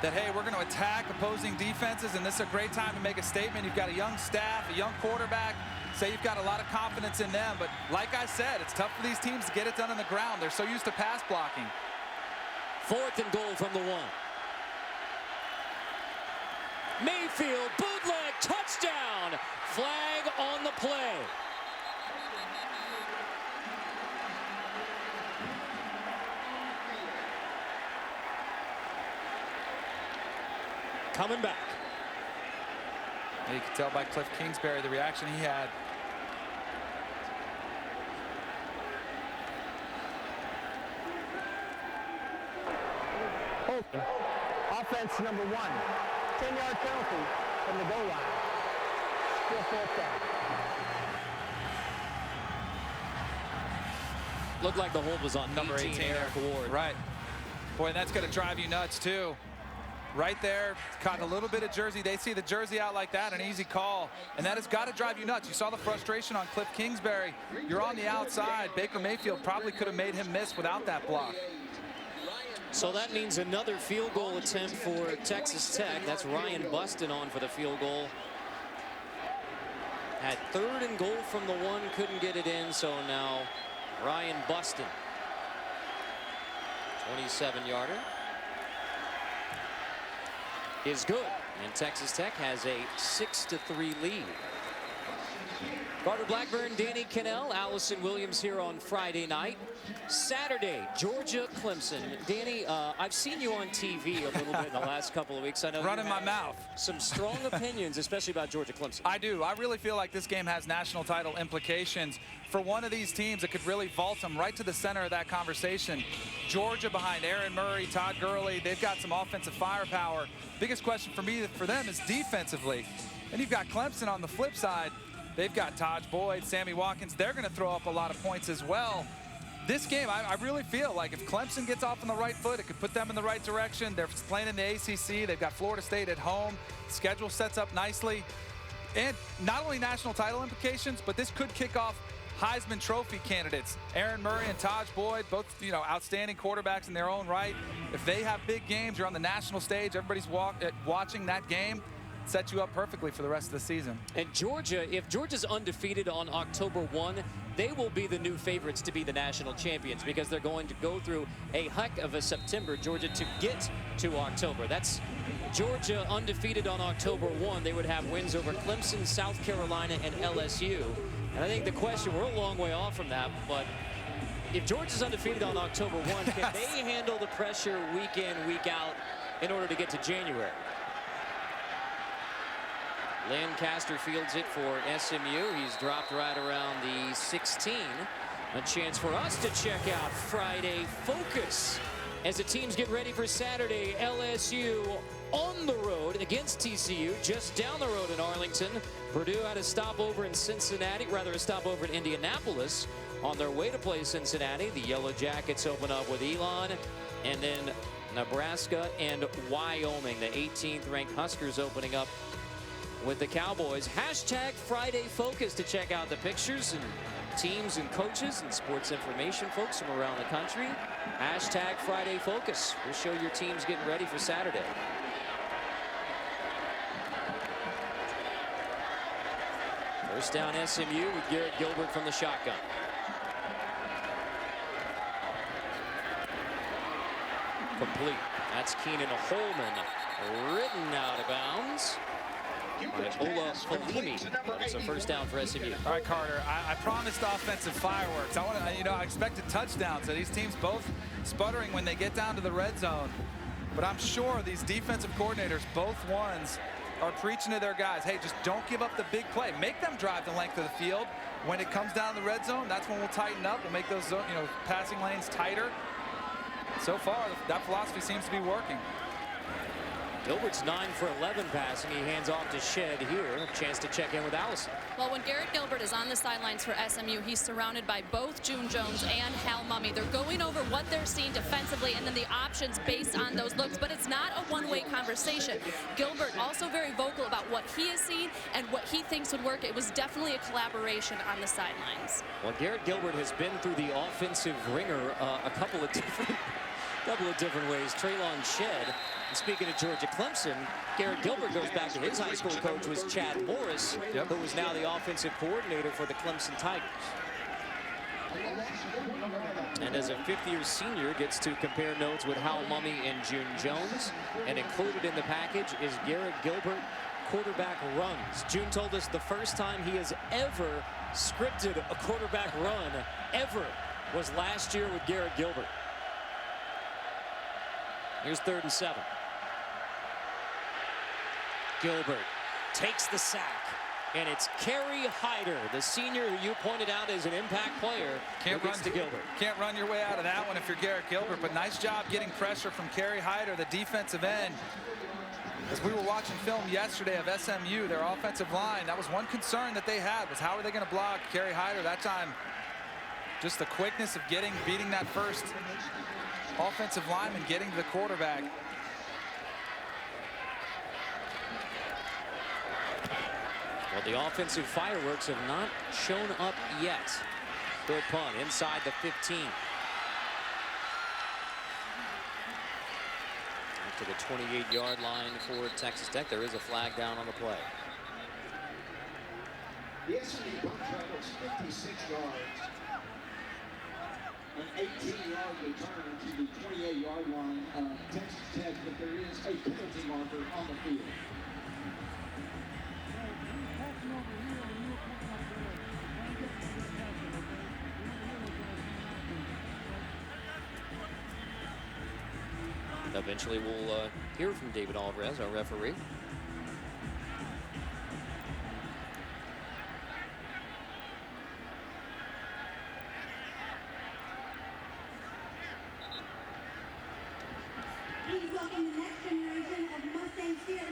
that, hey, we're going to attack opposing defenses, and this is a great time to make a statement. You've got a young staff, a young quarterback. say you've got a lot of confidence in them, but like I said, it's tough for these teams to get it done on the ground. They're so used to pass blocking. 4th and goal from the 1. Mayfield, bootleg, touchdown. Flag on the play. Coming back. You can tell by Cliff Kingsbury the reaction he had. Offense number 1. 10-yard penalty from the goal line. Still 4th down. Looked like the hold was on number 18, Eric Ward. Right. Boy, that's going to drive you nuts, too. Right there, caught a little bit of jersey. They see the jersey out like that, an easy call. And that has got to drive you nuts. You saw the frustration on Cliff Kingsbury. You're on the outside. Baker Mayfield probably could have made him miss without that block. So that means another field goal attempt for Texas Tech. That's Ryan Buston on for the field goal. Had 3rd and goal from the 1, couldn't get it in, so now Ryan Buston. 27-yarder. Is good, and Texas Tech has a 6-3 lead. Carter Blackburn, Danny Cannell, Allison Williams here on Friday night. Saturday, Georgia, Clemson. Danny, I've seen you on TV a little bit in the last couple of weeks. I know running my mouth. Some strong opinions, especially about Georgia, Clemson. I do. I really feel like this game has national title implications. For one of these teams, it could really vault them right to the center of that conversation. Georgia behind Aaron Murray, Todd Gurley. They've got some offensive firepower. Biggest question for them is defensively. And you've got Clemson on the flip side. They've got Taj Boyd, Sammy Watkins. They're going to throw up a lot of points as well. This game, I really feel like if Clemson gets off on the right foot, it could put them in the right direction. They're playing in the ACC. They've got Florida State at home. Schedule sets up nicely. And not only national title implications, but this could kick off Heisman Trophy candidates. Aaron Murray and Taj Boyd, both outstanding quarterbacks in their own right. If they have big games, you're on the national stage, everybody's watching that game. Set you up perfectly for the rest of the season. And Georgia, if Georgia's undefeated on October 1, they will be the new favorites to be the national champions because they're going to go through a heck of a September, Georgia, to get to October. That's Georgia undefeated on October 1. They would have wins over Clemson, South Carolina, and LSU. And I think the question, we're a long way off from that, but if Georgia's undefeated on October 1, can they handle the pressure week in, week out in order to get to January? Lancaster fields it for SMU. He's dropped right around the 16. A chance for us to check out Friday Focus as the teams get ready for Saturday. LSU on the road against TCU, just down the road in Arlington. Purdue had a stopover in Cincinnati, rather a stopover in Indianapolis on their way to play Cincinnati. The Yellow Jackets open up with Elon, and then Nebraska and Wyoming. The 18th ranked Huskers opening up with the Cowboys. Hashtag Friday Focus to check out the pictures and teams and coaches and sports information folks from around the country. Hashtag Friday Focus. We'll show your teams getting ready for Saturday. First down SMU with Garrett Gilbert from the shotgun. Complete. That's Keenan Holman ridden out of bounds. Ola Falimi. It's a first down for SMU. All right, Carter, I promised offensive fireworks. I expected touchdowns. So these teams both sputtering when they get down to the red zone. But I'm sure these defensive coordinators, both ones, are preaching to their guys, hey, just don't give up the big play. Make them drive the length of the field. When it comes down to the red zone, that's when we'll tighten up. We'll make those passing lanes tighter. So far, that philosophy seems to be working. Gilbert's 9 for 11 passing. He hands off to Shed here. A chance to check in with Allison. Well, when Garrett Gilbert is on the sidelines for SMU, he's surrounded by both June Jones and Hal Mummy. They're going over what they're seeing defensively and then the options based on those looks, but it's not a one-way conversation. Gilbert also very vocal about what he has seen and what he thinks would work. It was definitely a collaboration on the sidelines. Well, Garrett Gilbert has been through the offensive ringer a couple of different ways. Traylon Shed And speaking of Georgia Clemson, Garrett Gilbert goes back to his high school coach was Chad Morris, who is now the offensive coordinator for the Clemson Tigers. And as a fifth-year senior, gets to compare notes with Hal Mummy and June Jones. And included in the package is Garrett Gilbert quarterback runs. June told us the first time he has ever scripted a quarterback run ever was last year with Garrett Gilbert. Here's 3rd and 7. Gilbert takes the sack. And it's Kerry Hyder, the senior who you pointed out as an impact player, can't run to Gilbert. Can't run your way out of that one if you're Garrett Gilbert, but nice job getting pressure from Kerry Hyder, the defensive end. As we were watching film yesterday of SMU, their offensive line, that was one concern that they had, was how are they going to block Kerry Hyder that time. Just the quickness of beating that first offensive lineman, getting to the quarterback. Well, the offensive fireworks have not shown up yet. Good punt inside the 15. To the 28-yard line for Texas Tech. There is a flag down on the play. The SMU punt travels 56 yards. An 18-yard return to the 28-yard line of Texas Tech, but there is a penalty marker on the field. Eventually we'll hear from David Alvarez, our referee.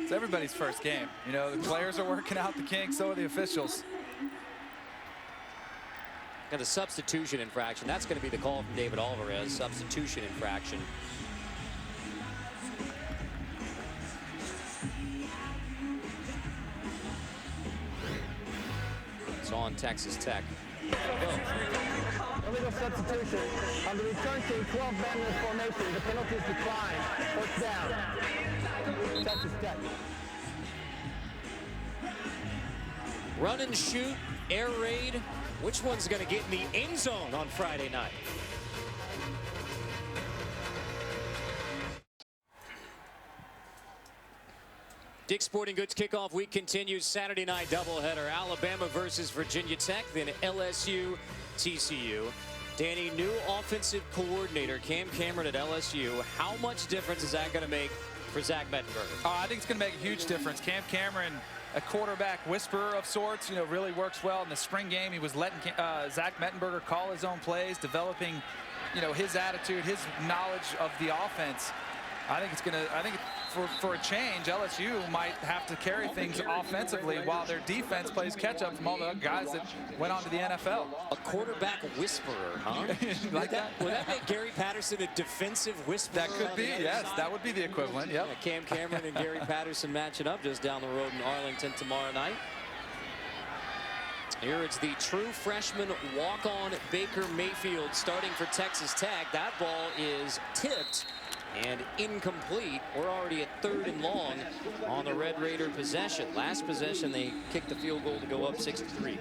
It's everybody's first game. You know, the players are working out the kinks, so are the officials. Got a substitution infraction. That's going to be the call from David Alvarez. Substitution infraction. It's on Texas Tech. Illegal substitution. On the return team, 12 men in formation. The penalties decline. First down. Texas Tech. Run and shoot, air raid. Which one's going to get in the end zone on Friday night? Dick's Sporting Goods kickoff week continues. Saturday night doubleheader. Alabama versus Virginia Tech, then LSU, TCU. Danny, new offensive coordinator Cam Cameron at LSU. How much difference is that going to make for Zach Mettenberger? I think it's going to make a huge difference. Cam Cameron, a quarterback whisperer of sorts, you know, really works well in the spring game. He was letting Zach Mettenberger call his own plays, developing, you know, his attitude, his knowledge of the offense. I think it's going to, for a change, LSU might have to carry things offensively while their defense plays catch up from all the guys that went on to the NFL. A quarterback whisperer, huh? Like that? Would that make Gary Patterson a defensive whisperer? That could be, yes. That would be the equivalent, yep. Yeah, Cam Cameron and Gary Patterson matching up just down the road in Arlington tomorrow night. Here it's the true freshman walk-on Baker Mayfield starting for Texas Tech. That ball is tipped and incomplete. We're already at 3rd and long on the Red Raider possession. Last possession, they kicked the field goal to go up 6-3.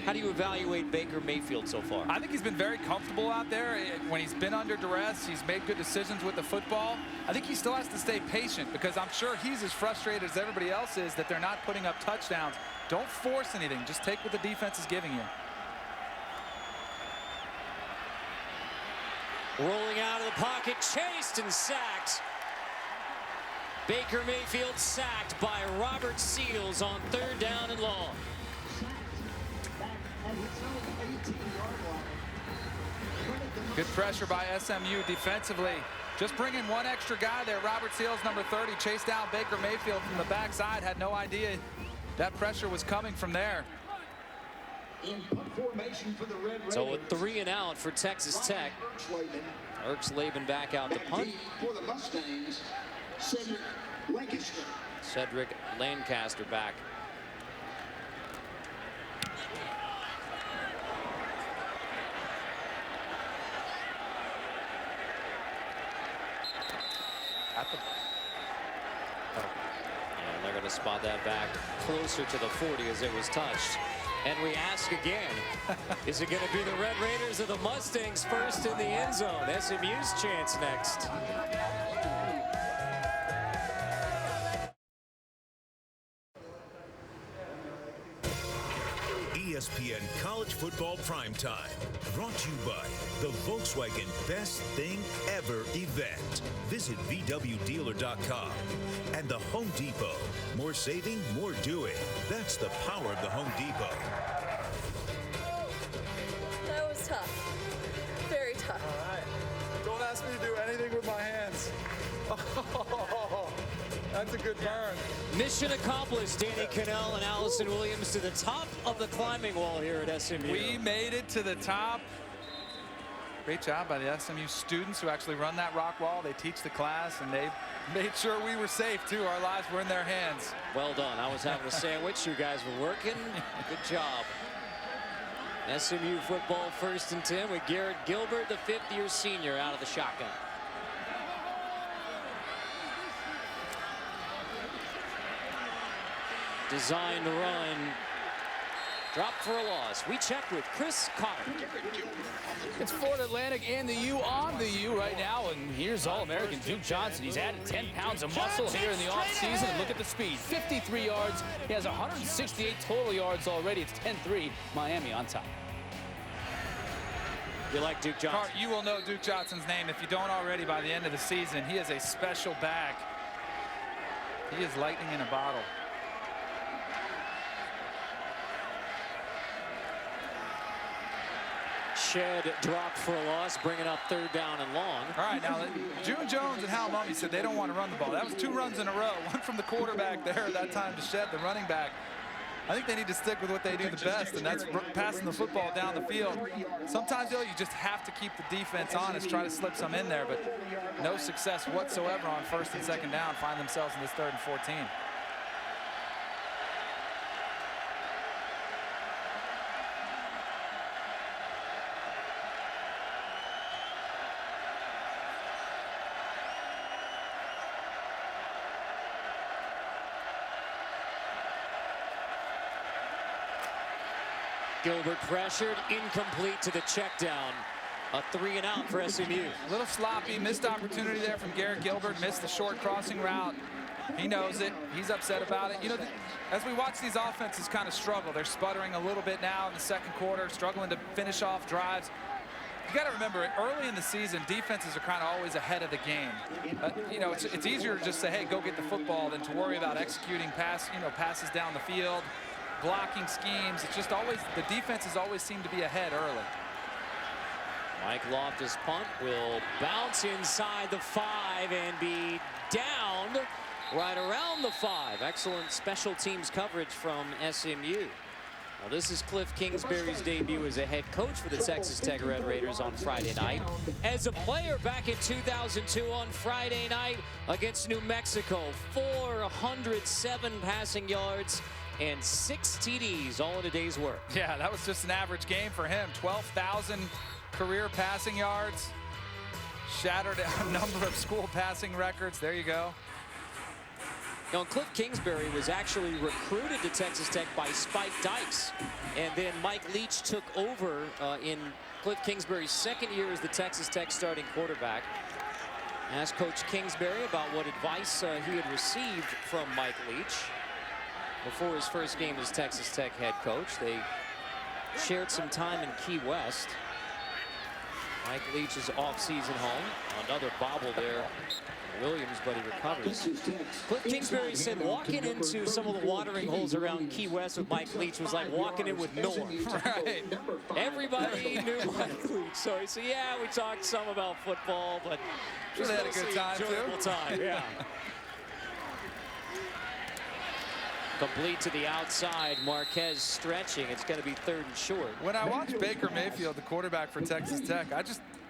How do you evaluate Baker Mayfield so far? I think he's been very comfortable out there. When he's been under duress, he's made good decisions with the football. I think he still has to stay patient because I'm sure he's as frustrated as everybody else is that they're not putting up touchdowns. Don't force anything. Just take what the defense is giving you. Rolling out of the pocket, chased and sacked. Baker Mayfield sacked by Robert Seals on 3rd down and long. Good pressure by SMU defensively. Just bring in one extra guy there. Robert Seals, number 30, chased down Baker Mayfield from the backside. Had no idea that pressure was coming from there. In punt formation for the Red Raiders. So a 3 and out for Texas Tech. Erxleben back out to punt. For the Mustangs, Cedric Lancaster. Cedric Lancaster back. spot that back closer to the 40 as it was touched. And we ask again, is it going to be the Red Raiders or the Mustangs first in the end zone? SMU's chance next. ESPN College Football Primetime, brought to you by the Volkswagen Best Thing Ever event. Visit VWDealer.com and the Home Depot. More saving, more doing. That's the power of the Home Depot. That was tough. Very tough. All right. Don't ask me to do anything with my hands. Oh, that's a good burn. Mission accomplished. Danny Cannell and Allison Williams to the top of the climbing wall here at SMU. We made it to the top. Great job by the SMU students who actually run that rock wall. They teach the class, and they made sure we were safe, too. Our lives were in their hands. Well done. I was having a sandwich. You guys were working. Good job. SMU football 1st and 10 with Garrett Gilbert, the 5th-year senior, out of the shotgun. Designed to run. Dropped for a loss. We checked with Chris Cotter. It's Florida Atlantic and the U on the U right now. And here's All-American Duke Johnson. He's added 10 pounds of muscle here in the offseason. And look at the speed. 53 yards. He has 168 total yards already. It's 10-3. Miami on top. You like Duke Johnson? Cart, you will know Duke Johnson's name if you don't already by the end of the season. He is a special back. He is lightning in a bottle. Shed dropped for a loss, bringing up 3rd down and long. All right, now June Jones and Hal Mummy said they don't want to run the ball. That was 2 runs in a row. One from the quarterback there at that time to Shed, the running back. I think they need to stick with what they do the best, and that's passing the football down the field. Sometimes, though, you just have to keep the defense honest, try to slip some in there, but no success whatsoever on 1st and 2nd down. Find themselves in this 3rd and 14. Gilbert pressured, incomplete to the check down. A 3-and-out for SMU. A little sloppy, missed opportunity there from Garrett Gilbert, missed the short crossing route. He knows it. He's upset about it. You know, as we watch these offenses kind of struggle, they're sputtering a little bit now in the 2nd quarter, struggling to finish off drives. You got to remember, early in the season, defenses are kind of always ahead of the game. You know, it's easier to just say, hey, go get the football than to worry about executing passes down the field, blocking schemes. It's just always, the defenses always seem to be ahead early. Mike Loftus' punt will bounce inside the 5 and be downed right around the 5. Excellent special teams coverage from SMU. Well, this is Cliff Kingsbury's debut as a head coach for the Texas Tech Red Raiders on Friday night. As a player back in 2002 on Friday night against New Mexico, 407 passing yards and 6 TDs, all in a day's work. Yeah, that was just an average game for him. 12,000 career passing yards. Shattered a number of school passing records. There you go. Now, Cliff Kingsbury was actually recruited to Texas Tech by Spike Dykes. And then Mike Leach took over in Cliff Kingsbury's 2nd year as the Texas Tech starting quarterback. Asked Coach Kingsbury about what advice he had received from Mike Leach before his first game as Texas Tech head coach. They shared some time in Key West. Mike Leach's off-season home. Another bobble there. Williams, but he recovers. Cliff Kingsbury said walking into some of the watering holes around Key West with Mike Leach was like walking in with Norm. Right. Everybody knew Mike Leach. So he said, yeah, we talked some about football, but Sure, they had a good time, enjoyable too. time, yeah. Complete to the outside. Marquez stretching. It's going to be 3rd and short. When I watch Baker Mayfield, the quarterback for Texas Tech,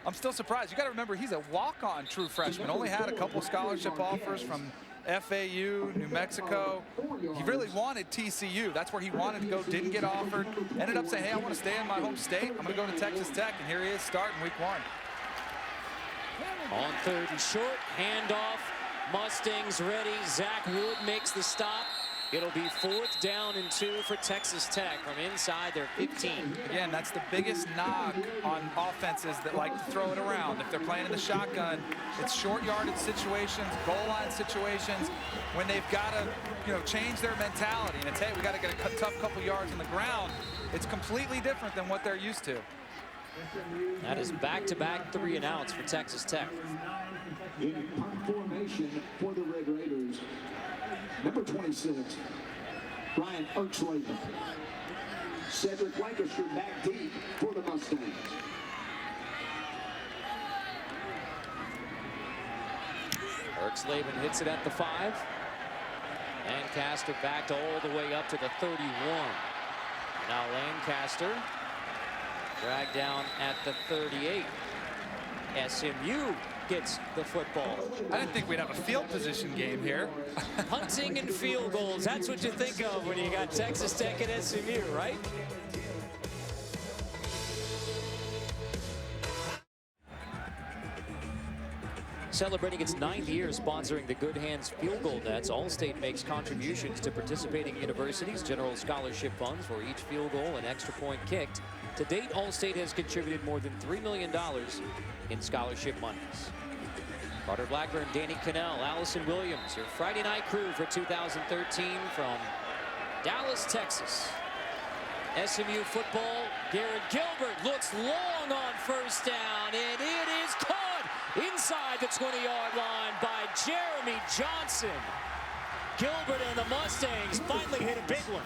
I'm still surprised. You got to remember, he's a walk-on true freshman. Only had a couple scholarship offers from FAU, New Mexico. He really wanted TCU. That's where he wanted to go, didn't get offered. Ended up saying, hey, I want to stay in my home state. I'm going to go to Texas Tech, and here he is starting week 1. On 3rd and short, handoff. Mustangs ready. Zach Wood makes the stop. It'll be 4th down and 2 for Texas Tech from inside their 15. Again, that's the biggest knock on offenses that like to throw it around. If they're playing in the shotgun, it's short yardage situations, goal line situations, when they've got to, change their mentality. And it's, hey, we got to get a tough couple yards on the ground. It's completely different than what they're used to. That is back-to-back 3 and outs for Texas Tech. In punt formation for the Red Raiders, number 26, Brian Erxlaven. Cedric Lancaster back deep for the Mustangs. Erxlaven hits it at the 5. Lancaster backed all the way up to the 31. Now Lancaster dragged down at the 38. SMU gets the football. I didn't think we'd have a field position game here. Punting and field goals, that's what you think of when you got Texas Tech and SMU, right? Celebrating its 9th year sponsoring the Good Hands Field Goal Nets, Allstate makes contributions to participating universities' general scholarship funds for each field goal and extra point kicked. To date, Allstate has contributed more than $3 million in scholarship monies. Carter Blackburn, Danny Cannell, Allison Williams, your Friday night crew for 2013 from Dallas, Texas. SMU football, Garrett Gilbert looks long on first down, and it is caught inside the 20-yard line by Jeremy Johnson. Gilbert and the Mustangs finally hit a big one.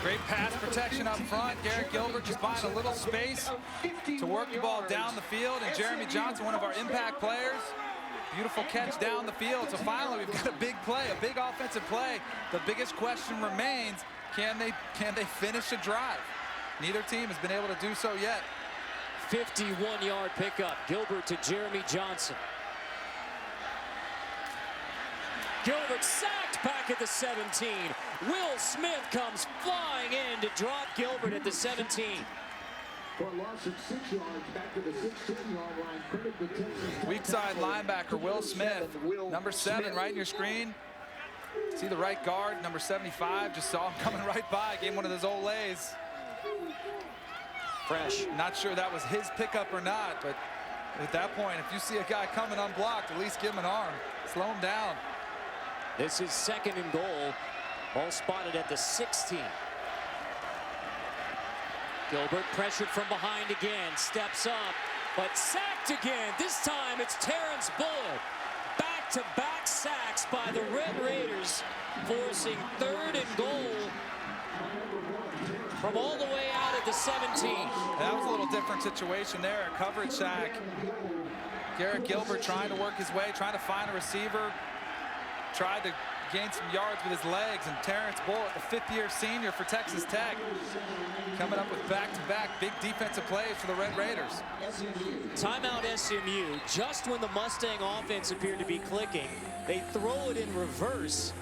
Great pass protection up front. Garrett Gilbert just buying a little space to work the ball down the field. And Jeremy Johnson, one of our impact players, beautiful catch down the field. So finally, we've got a big play, a big offensive play. The biggest question remains, can they finish a drive? Neither team has been able to do so yet. 51-yard pickup. Gilbert to Jeremy Johnson. Gilbert sacked back at the 17. Will Smith comes flying in to drop Gilbert at the 17. For a loss of 6 yards back to the 16-yard line. Credit to Texas. Weak side linebacker Will Smith, number 7, right in your screen. See the right guard, number 75. Just saw him coming right by. Gave him one of those old lays. Fresh. Not sure that was his pickup or not, but at that point, if you see a guy coming unblocked, at least give him an arm. Slow him down. This is 2nd and goal. Ball spotted at the 16. Gilbert pressured from behind again. Steps up, but sacked again. This time it's Terrence Bullock. Back-to-back sacks by the Red Raiders, forcing 3rd and goal from all the way out at the 17. That was a little different situation there. A coverage sack. Garrett Gilbert trying to work his way, trying to find a receiver. Tried to gain some yards with his legs, and Terrence Bullock, the 5th-year senior for Texas Tech, coming up with back-to-back big defensive plays for the Red Raiders. Timeout SMU. Just when the Mustang offense appeared to be clicking, they throw it in reverse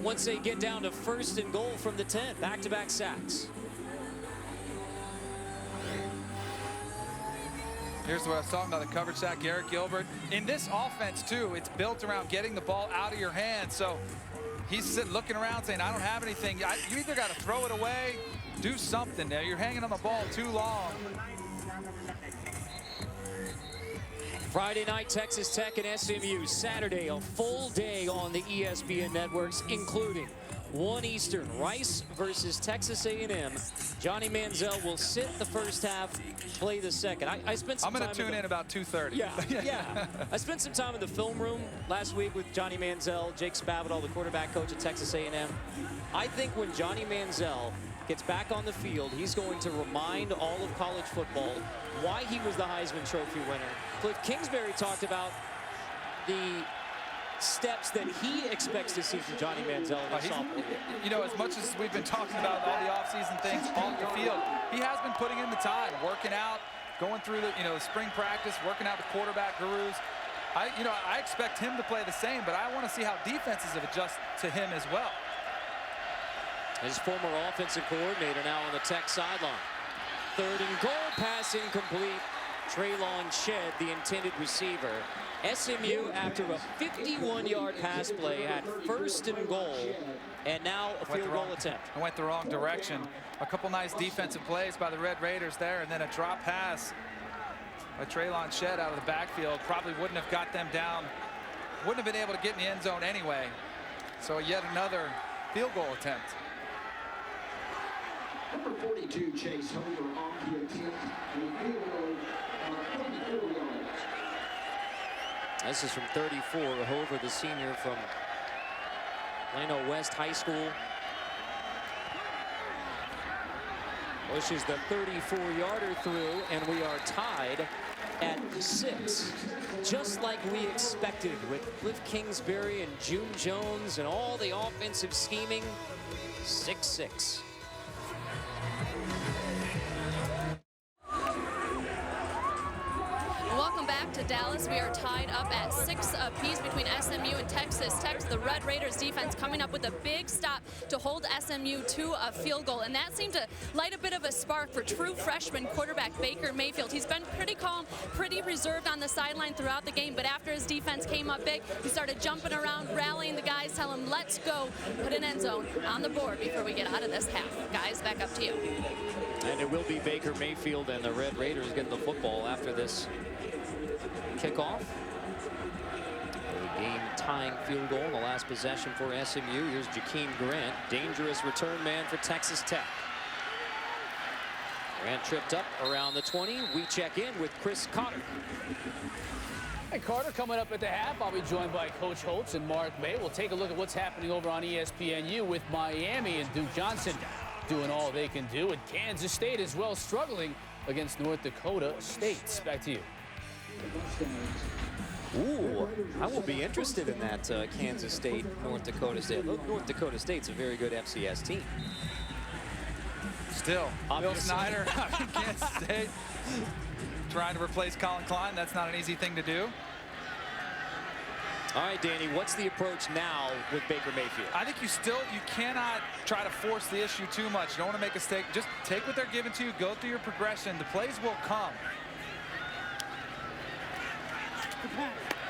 once they get down to 1st and goal from the 10. Back-to-back sacks. Here's what I was talking about, the coverage sack, Garrett Gilbert. In this offense, too, it's built around getting the ball out of your hands. So he's sitting, looking around saying, I don't have anything. You either got to throw it away, do something there. You're hanging on the ball too long. Friday night, Texas Tech and SMU. Saturday, a full day on the ESPN networks, including 1 Eastern, Rice versus Texas A&M. Johnny Manziel will sit the first half, play the second. I spent some I'm time. going to tune in about 2:30. Yeah. I spent some time in the film room last week with Johnny Manziel, Jake Spavital, the quarterback coach at Texas A&M. I think when Johnny Manziel gets back on the field, he's going to remind all of college football why he was the Heisman Trophy winner. Cliff Kingsbury talked about the steps that he expects to see from Johnny Manziel in the sophomore year. You know, as much as we've been talking about all the offseason things off the field, he has been putting in the time, working out, going through the spring practice, working out with quarterback gurus. I expect him to play the same, but I want to see how defenses have adjusted to him as well. His former offensive coordinator now on the Tech sideline. 3rd and goal, pass incomplete. Traylon Shed, the intended receiver. SMU, after a 51-yard pass play, had 1st and goal, and now a field goal attempt. It went the wrong direction. A couple nice defensive plays by the Red Raiders there, and then a drop pass by Traylon Shed out of the backfield. Probably wouldn't have got them down, wouldn't have been able to get in the end zone anyway. So yet another field goal attempt. Number 42, Chase Homer on the attempt. And a field goal, 24 yards. This is from 34, Hover, the senior from Plano West High School. Pushes the 34-yarder through, and we are tied at 6. Just like we expected with Cliff Kingsbury and June Jones and all the offensive scheming. 6-6. Welcome back to Dallas. We are tied up at 6 apiece between SMU and Texas Tech. The Red Raiders defense coming up with a big stop to hold SMU to a field goal, and that seemed to light a bit of a spark for true freshman quarterback Baker Mayfield. He's been pretty calm, pretty reserved on the sideline throughout the game, but after his defense came up big, he started jumping around, rallying the guys, tell him, let's go, put an end zone on the board before we get out of this half. Guys, back up to you. And it will be Baker Mayfield and the Red Raiders getting the football after this kickoff. A game-tying field goal in the last possession for SMU. Here's Jakeem Grant, dangerous return man for Texas Tech. Grant tripped up around the 20. We check in with Chris Cotter. Hey, Carter, coming up at the half, I'll be joined by Coach Holtz and Mark May. We'll take a look at what's happening over on ESPNU with Miami and Duke Johnson doing all they can do, and Kansas State as well struggling against North Dakota State. Back to you. Ooh, I will be interested in that Kansas State, North Dakota State. Look, North Dakota State's a very good FCS team. Still, Bill Snyder, Kansas State, trying to replace Colin Klein. That's not an easy thing to do. All right, Danny, what's the approach now with Baker Mayfield? I think you cannot try to force the issue too much. You don't want to make a mistake. Just take what they're giving to you, go through your progression. The plays will come.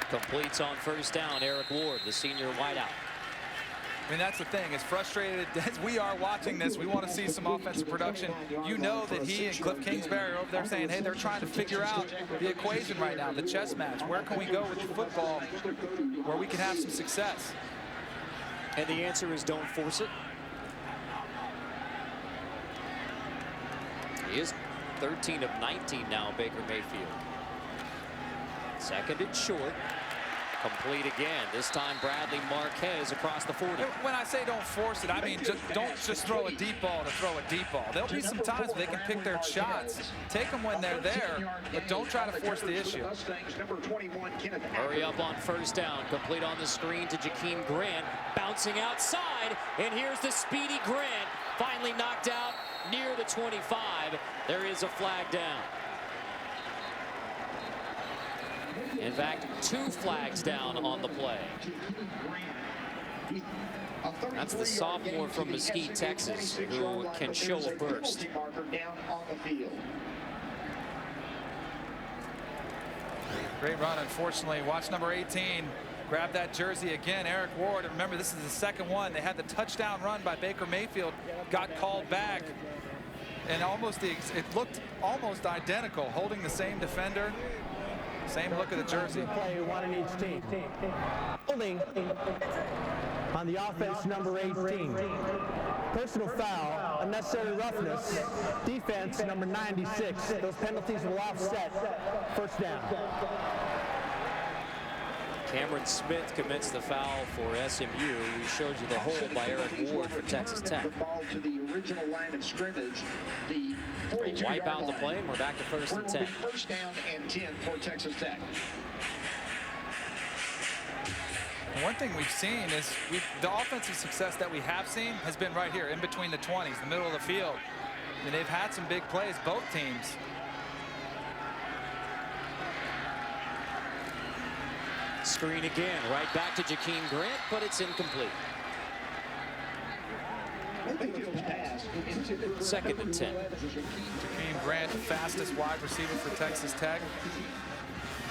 Completes on 1st down, Eric Ward, the senior wideout. I mean, that's the thing. As frustrated as we are watching this, we want to see some offensive production. You know that he and Cliff Kingsbury are over there saying, hey, they're trying to figure out the equation right now, the chess match. Where can we go with the football where we can have some success? And the answer is don't force it. He is 13 of 19 now, Baker Mayfield. 2nd and short. Complete again. This time Bradley Marquez across the 40. When I say don't force it, I mean don't just throw a deep ball to throw a deep ball. There'll be some times they can pick their shots. Take them when they're there, but don't try to force the issue. Hurry up on 1st down. Complete on the screen to Jakeem Grant. Bouncing outside, and here's the speedy Grant. Finally knocked out near the 25. There is a flag down. In fact, 2 flags down on the play. That's the sophomore from Mesquite, Texas, who can show a burst. Great run, unfortunately. Watch number 18. Grab that jersey again, Eric Ward. Remember, this is the 2nd one. They had the touchdown run by Baker Mayfield, got called back. And it looked almost identical, holding the same defender. Same look of the jersey. Play one in each team. Holding on the offense, number 18. Personal foul, unnecessary roughness. Defense, number 96. Those penalties will offset 1st down. Cameron Smith commits the foul for SMU. He showed you the hold by Eric Ward for Texas Tech. They wipe out the play, and we're back to 1st and 10. 1st down and 10 for Texas Tech. One thing we've seen is the offensive success that we have seen has been right here in between the 20s, the middle of the field. And they've had some big plays, both teams. Screen again, right back to Jakeem Grant, but it's incomplete. 2nd and 10. Jakeem Grant, the fastest wide receiver for Texas Tech.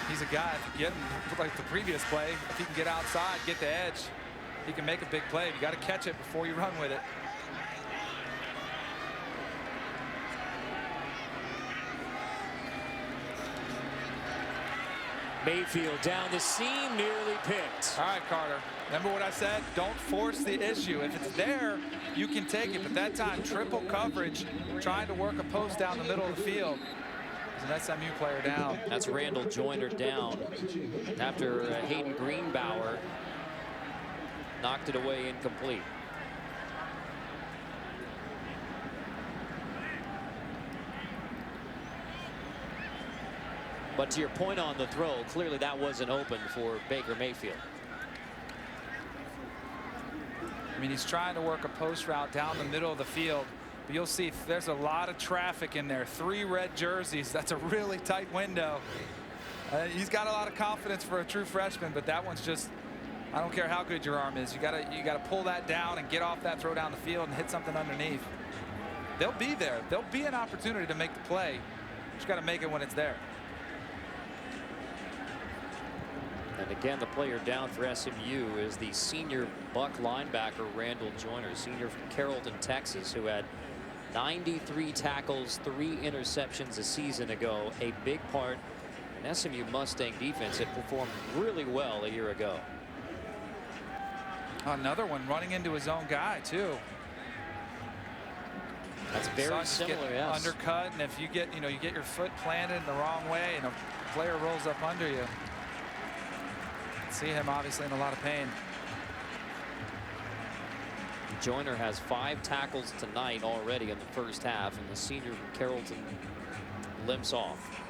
He's a guy, if you get him, like the previous play, if he can get outside, get the edge, he can make a big play. You got to catch it before you run with it. Mayfield down the seam, nearly picked. All right, Carter. Remember what I said? Don't force the issue. If it's there, you can take it. But that time, triple coverage, trying to work a post down the middle of the field. There's an SMU player down. That's Randall Joyner down after Hayden Greenbauer knocked it away incomplete. But to your point on the throw, clearly that wasn't open for Baker Mayfield. I mean, he's trying to work a post route down the middle of the field. But you'll see there's a lot of traffic in there. 3 red jerseys. That's a really tight window. He's got a lot of confidence for a true freshman, but that one's just, I don't care how good your arm is. You gotta pull that down and get off that throw down the field and hit something underneath. They'll be there. There'll be an opportunity to make the play. Just got to make it when it's there. And again, the player down for SMU is the senior Buck linebacker, Randall Joyner, senior from Carrollton, Texas, who had 93 tackles, 3 interceptions a season ago. A big part in SMU Mustang defense that performed really well a year ago. Another one running into his own guy, too. That's very similar, yes. Undercut, and if you get, you get your foot planted in the wrong way and a player rolls up under you. See him obviously in a lot of pain. Joyner has 5 tackles tonight already in the first half, and the senior from Carrollton limps off.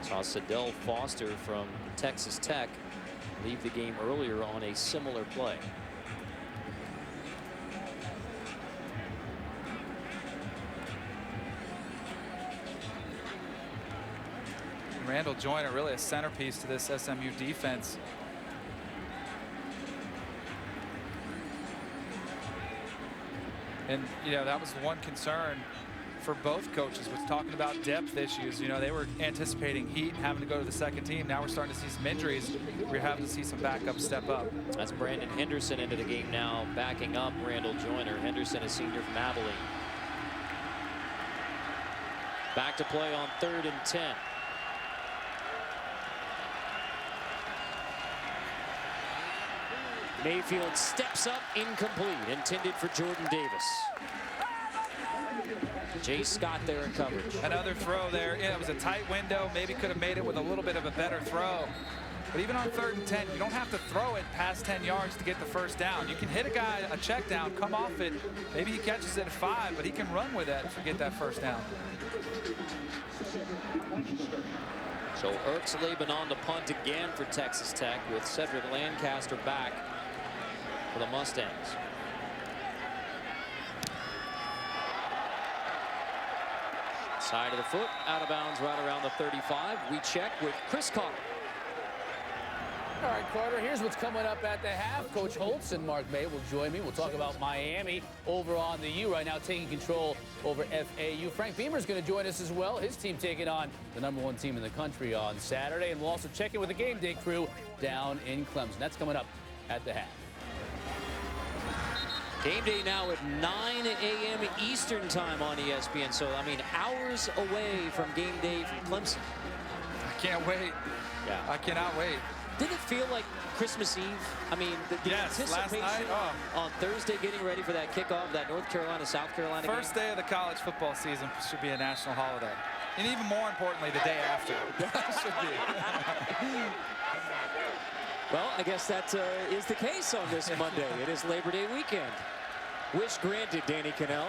Saw Sadell Foster from Texas Tech leave the game earlier on a similar play. Randall Joyner really a centerpiece to this SMU defense. And that was the one concern for both coaches, was talking about depth issues. They were anticipating Heat having to go to the second team. Now we're starting to see some injuries. We're having to see some backups step up. That's Brandon Henderson into the game now, backing up Randall Joyner. Henderson, a senior from Abilene. Back to play on 3rd and 10. Mayfield steps up, incomplete, intended for Jordan Davis. Jay Scott there in coverage. Another throw there. Yeah, it was a tight window. Maybe could have made it with a little bit of a better throw. But even on 3rd and 10, you don't have to throw it past 10 yards to get the first down. You can hit a guy, a check down, come off it. Maybe he catches it at 5, but he can run with it to get that first down. So Erxleben on the punt again for Texas Tech, with Cedric Lancaster back for the Mustangs. Side of the foot, out of bounds right around the 35. We check with Chris Carter. All right, Carter, here's what's coming up at the half. Coach Holtz and Mark May will join me. We'll talk about Miami over on the U right now, taking control over FAU. Frank Beamer's going to join us as well. His team taking on the #1 team in the country on Saturday. And we'll also check in with the game day crew down in Clemson. That's coming up at the half. Game day now at 9 a.m. Eastern time on ESPN. So, I mean, hours away from game day from Clemson. I can't wait. Yeah. I cannot wait. Didn't it feel like Christmas Eve? I mean, the yes, anticipation last night, on Thursday, getting ready for that kickoff, that North Carolina-South Carolina game. First day of the college football season should be a national holiday. And even more importantly, the day after. Should be. Well, I guess that is the case on this Monday. It is Labor Day weekend. Wish granted, Danny Cannell.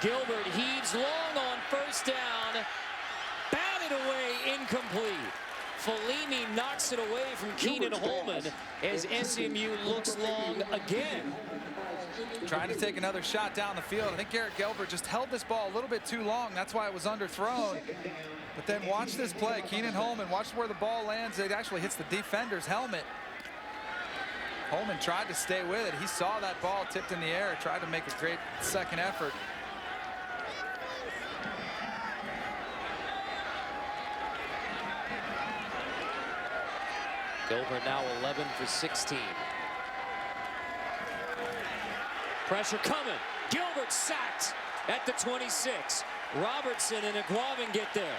Gilbert heaves long on first down. Batted away, incomplete. Fellini knocks it away from Keenan Holman as SMU looks long again. Trying to take another shot down the field. I think Garrett Gilbert just held this ball a little bit too long. That's why it was underthrown. But then watch this play. Keenan Holman, watch where the ball lands. It actually hits the defender's helmet. Holman tried to stay with it. He saw that ball tipped in the air, tried to make a great second effort. Gilbert now 11 for 16. Pressure coming. Gilbert sacked at the 26. Robertson and Aguavin get there.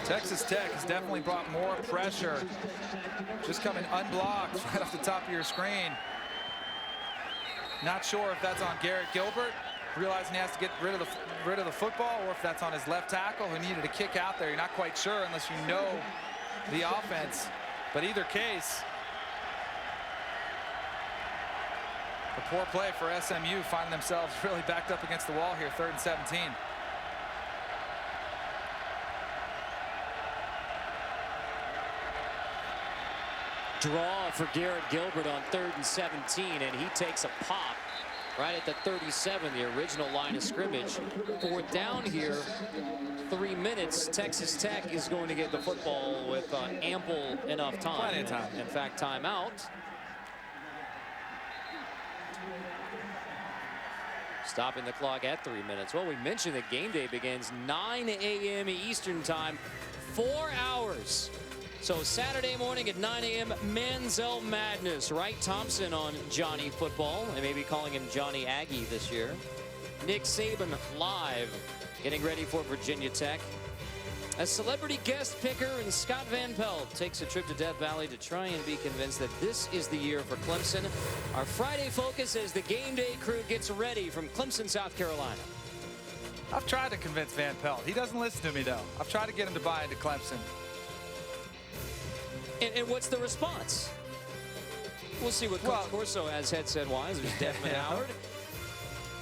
Texas Tech has definitely brought more pressure. Just coming unblocked right off the top of your screen. Not sure if that's on Garrett Gilbert, realizing he has to get rid of the football, or if that's on his left tackle who needed a kick out there. You're not quite sure unless you know the offense. But either case, a poor play for SMU, finding themselves really backed up against the wall here, 3rd and 17. Draw for Garrett Gilbert on 3rd and 17, and he takes a pop right at the 37, the original line of scrimmage. 4th down here, 3 minutes. Texas Tech is going to get the football with ample enough time. Plenty of time. In fact, timeout. Stopping the clock at 3 minutes. Well, we mentioned that game day begins 9 a.m. Eastern time, 4 hours. So Saturday morning at 9 a.m. Manziel Madness. Wright Thompson on Johnny Football. They may be calling him Johnny Aggie this year. Nick Saban live, getting ready for Virginia Tech. A celebrity guest picker, and Scott Van Pelt takes a trip to Death Valley to try and be convinced that this is the year for Clemson. Our Friday focus as the game day crew gets ready from Clemson, South Carolina. I've tried to convince Van Pelt. He doesn't listen to me, though. I've tried to get him to buy into Clemson. And what's the response? We'll see what Coach Corso has headset-wise. There's Desmond Howard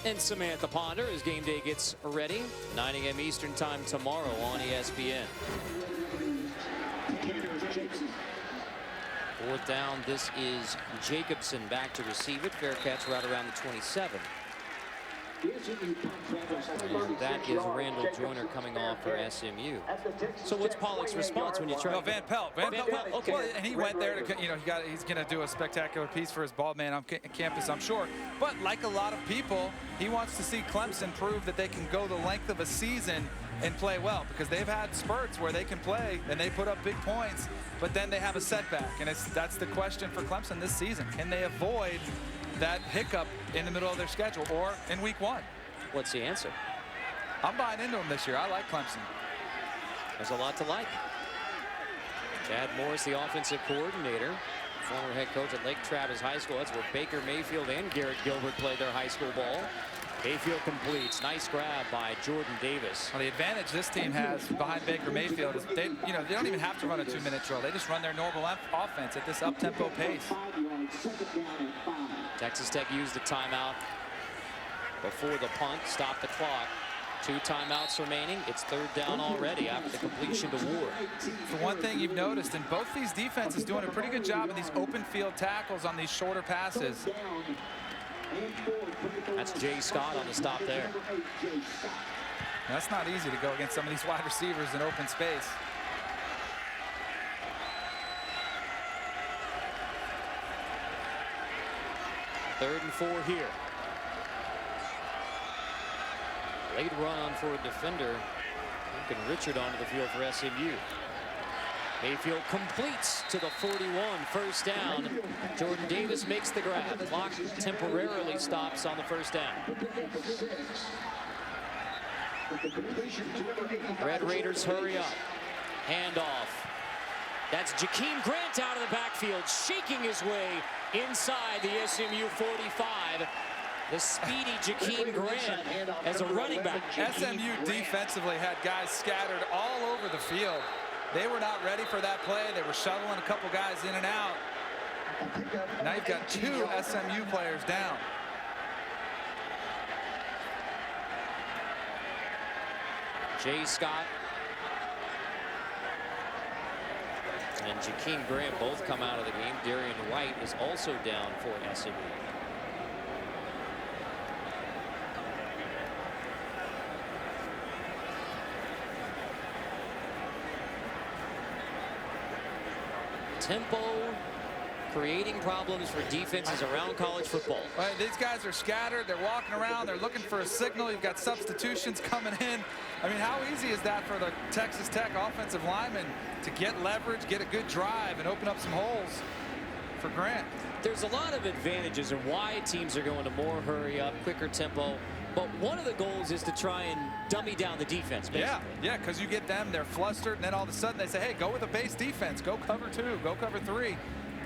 and Samantha Ponder as game day gets ready. 9 a.m. Eastern time tomorrow on ESPN. 4th down. This is Jacobson back to receive it. Fair catch right around the 27. And that is Randall Joyner coming off for SMU. So what's Pollock's response when you try? No, Van Pelt. Van Pelt. Okay. Well, and he went there to, he's going to do a spectacular piece for his bald man on campus, I'm sure. But like a lot of people, he wants to see Clemson prove that they can go the length of a season and play well, because they've had spurts where they can play and they put up big points, but then they have a setback, and that's the question for Clemson this season. Can they avoid that hiccup in the middle of their schedule or in week 1? What's the answer? I'm buying into them this year. I like Clemson. There's a lot to like. Chad Morris, the offensive coordinator, former head coach at Lake Travis High School. That's where Baker Mayfield and Garrett Gilbert played their high school ball. Mayfield completes. Nice grab by Jordan Davis. Well, the advantage this team has behind Baker Mayfield is they don't even have to run a 2-minute drill. They just run their normal offense at this up-tempo pace. Texas Tech used the timeout before the punt. Stop the clock. 2 timeouts remaining. It's 3rd down already after the completion to Ward. The one thing you've noticed, and both these defenses doing a pretty good job of these open field tackles on these shorter passes. That's Jay Scott on the stop there. That's not easy to go against some of these wide receivers in open space. Third and 4 here. Late run for a defender. Lincoln Richard onto the field for SMU. Mayfield completes to the 41, 1st down. Jordan Davis makes the grab. Clock temporarily stops on the 1st down. Red Raiders hurry up. Handoff. That's Jakeem Grant out of the backfield, shaking his way inside the SMU 45. The speedy Jakeem Grant as a running back. SMU defensively had guys scattered all over the field. They were not ready for that play. They were shuttling a couple guys in and out. Now you've got 2 SMU players down. Jay Scott and Jakeem Graham both come out of the game. Darian Wright is also down for SMU. Tempo creating problems for defenses around college football. Well, these guys are scattered. They're walking around. They're looking for a signal. You've got substitutions coming in. I mean, how easy is that for the Texas Tech offensive linemen to get leverage, get a good drive, and open up some holes for Grant? There's a lot of advantages in why teams are going to more hurry up, quicker tempo. But one of the goals is to try and dummy down the defense, basically. Yeah, because you get them, they're flustered, and then all of a sudden they say, hey, go with a base defense. Go cover 2, go cover 3.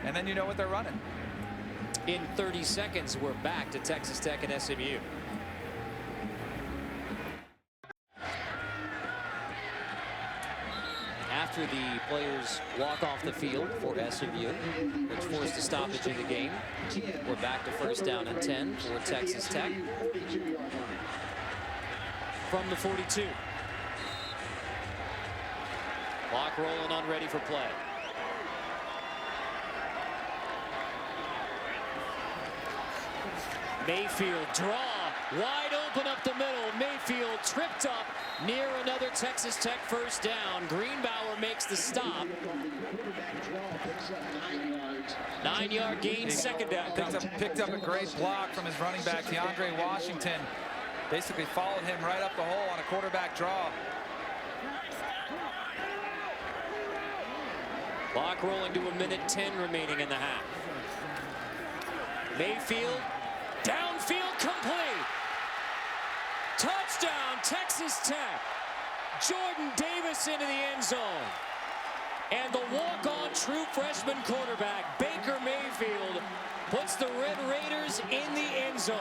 And then you know what they're running. In 30 seconds, we're back to Texas Tech and SMU. After the players walk off the field for SMU, which forced a stoppage in the game, we're back to first down and 10 for Texas Tech. From the 42. Clock rolling on, ready for play. Mayfield draw, wide open up the middle. Mayfield tripped up near another Texas Tech first down. Greenbauer makes the stop. 9-yard gain, second down. Picked up a great block from his running back, DeAndre Washington. Basically followed him right up the hole on a quarterback draw. Clock rolling to 1:10 remaining in the half. Mayfield, downfield complete. Touchdown, Texas Tech. Jordan Davis into the end zone. And the walk-on true freshman quarterback, Baker Mayfield, puts the Red Raiders in the end zone.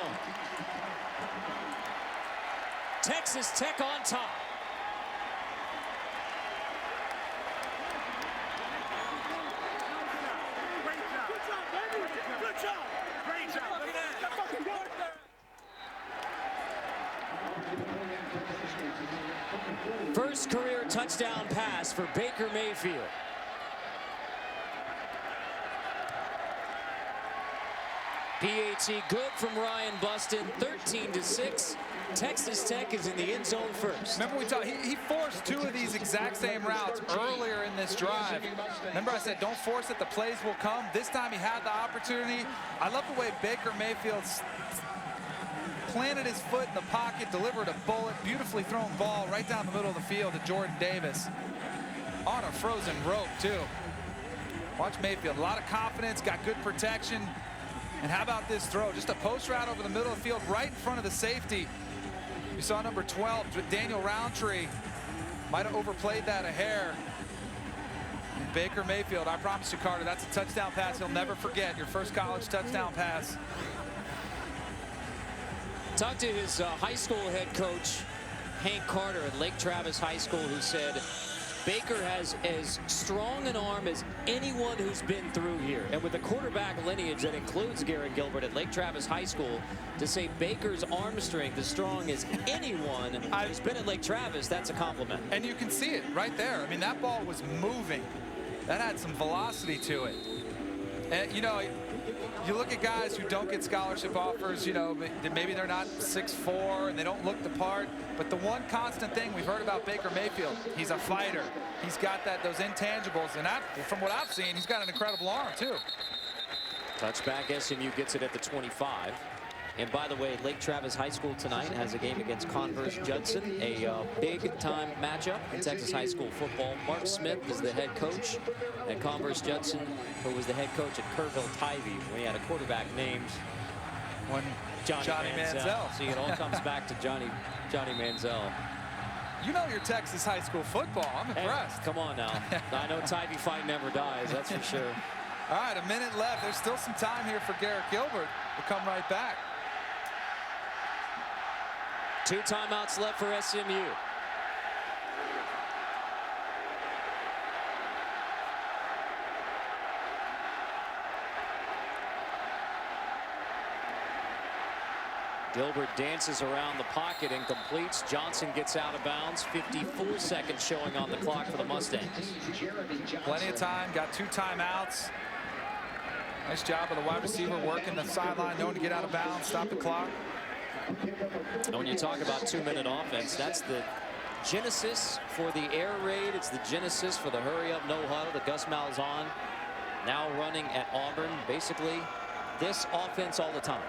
Texas Tech on top. First career touchdown pass for Baker Mayfield. PAT good from Ryan Buston, 13-6. Texas Tech is in the end zone first. Remember we talked, he forced 2 of these exact same routes earlier in this drive. Remember I said don't force it, the plays will come. This time he had the opportunity. I love the way Baker Mayfield planted his foot in the pocket, delivered a bullet, beautifully thrown ball right down the middle of the field to Jordan Davis. On a frozen rope too. Watch Mayfield, a lot of confidence, got good protection. And how about this throw? Just a post route over the middle of the field right in front of the safety. You saw number 12, Daniel Roundtree, might have overplayed that a hair. And Baker Mayfield, I promise you, Carter, that's a touchdown pass he'll never forget. Your first college touchdown pass. Talked to his high school head coach, Hank Carter at Lake Travis High School, who said Baker has as strong an arm as anyone who's been through here. And with a quarterback lineage that includes Garrett Gilbert at Lake Travis High School, to say Baker's arm strength as strong as anyone who's been at Lake Travis, that's a compliment. And you can see it right there. I mean, that ball was moving. That had some velocity to it. And, you know, you look at guys who don't get scholarship offers, you know, maybe they're not 6'4" and they don't look the part. But the one constant thing we've heard about Baker Mayfield, he's a fighter. He's got those intangibles. And that, from what I've seen, he's got an incredible arm, too. Touchback, SMU gets it at the 25. And by the way, Lake Travis High School tonight has a game against Converse Judson, a big-time matchup in Texas high school football. Mark Smith is the head coach at Converse Judson, who was the head coach at Kerrville Tivy when he had a quarterback named Johnny Manziel. See, it all comes back to Johnny Manziel. You know your Texas high school football. I'm impressed. Hey, come on now. I know Tivy fight never dies, that's for sure. All right, a minute left. There's still some time here for Garrett Gilbert. We'll come right back. 2 timeouts left for SMU. Gilbert dances around the pocket and completes. Johnson gets out of bounds. 54 seconds showing on the clock for the Mustangs. Plenty of time, got 2 timeouts. Nice job of the wide receiver working the sideline, knowing to get out of bounds, stop the clock. And when you talk about 2-minute offense, that's the genesis for the air raid. It's the genesis for the hurry up, no huddle that Gus Malzahn now running at Auburn. Basically, this offense all the time.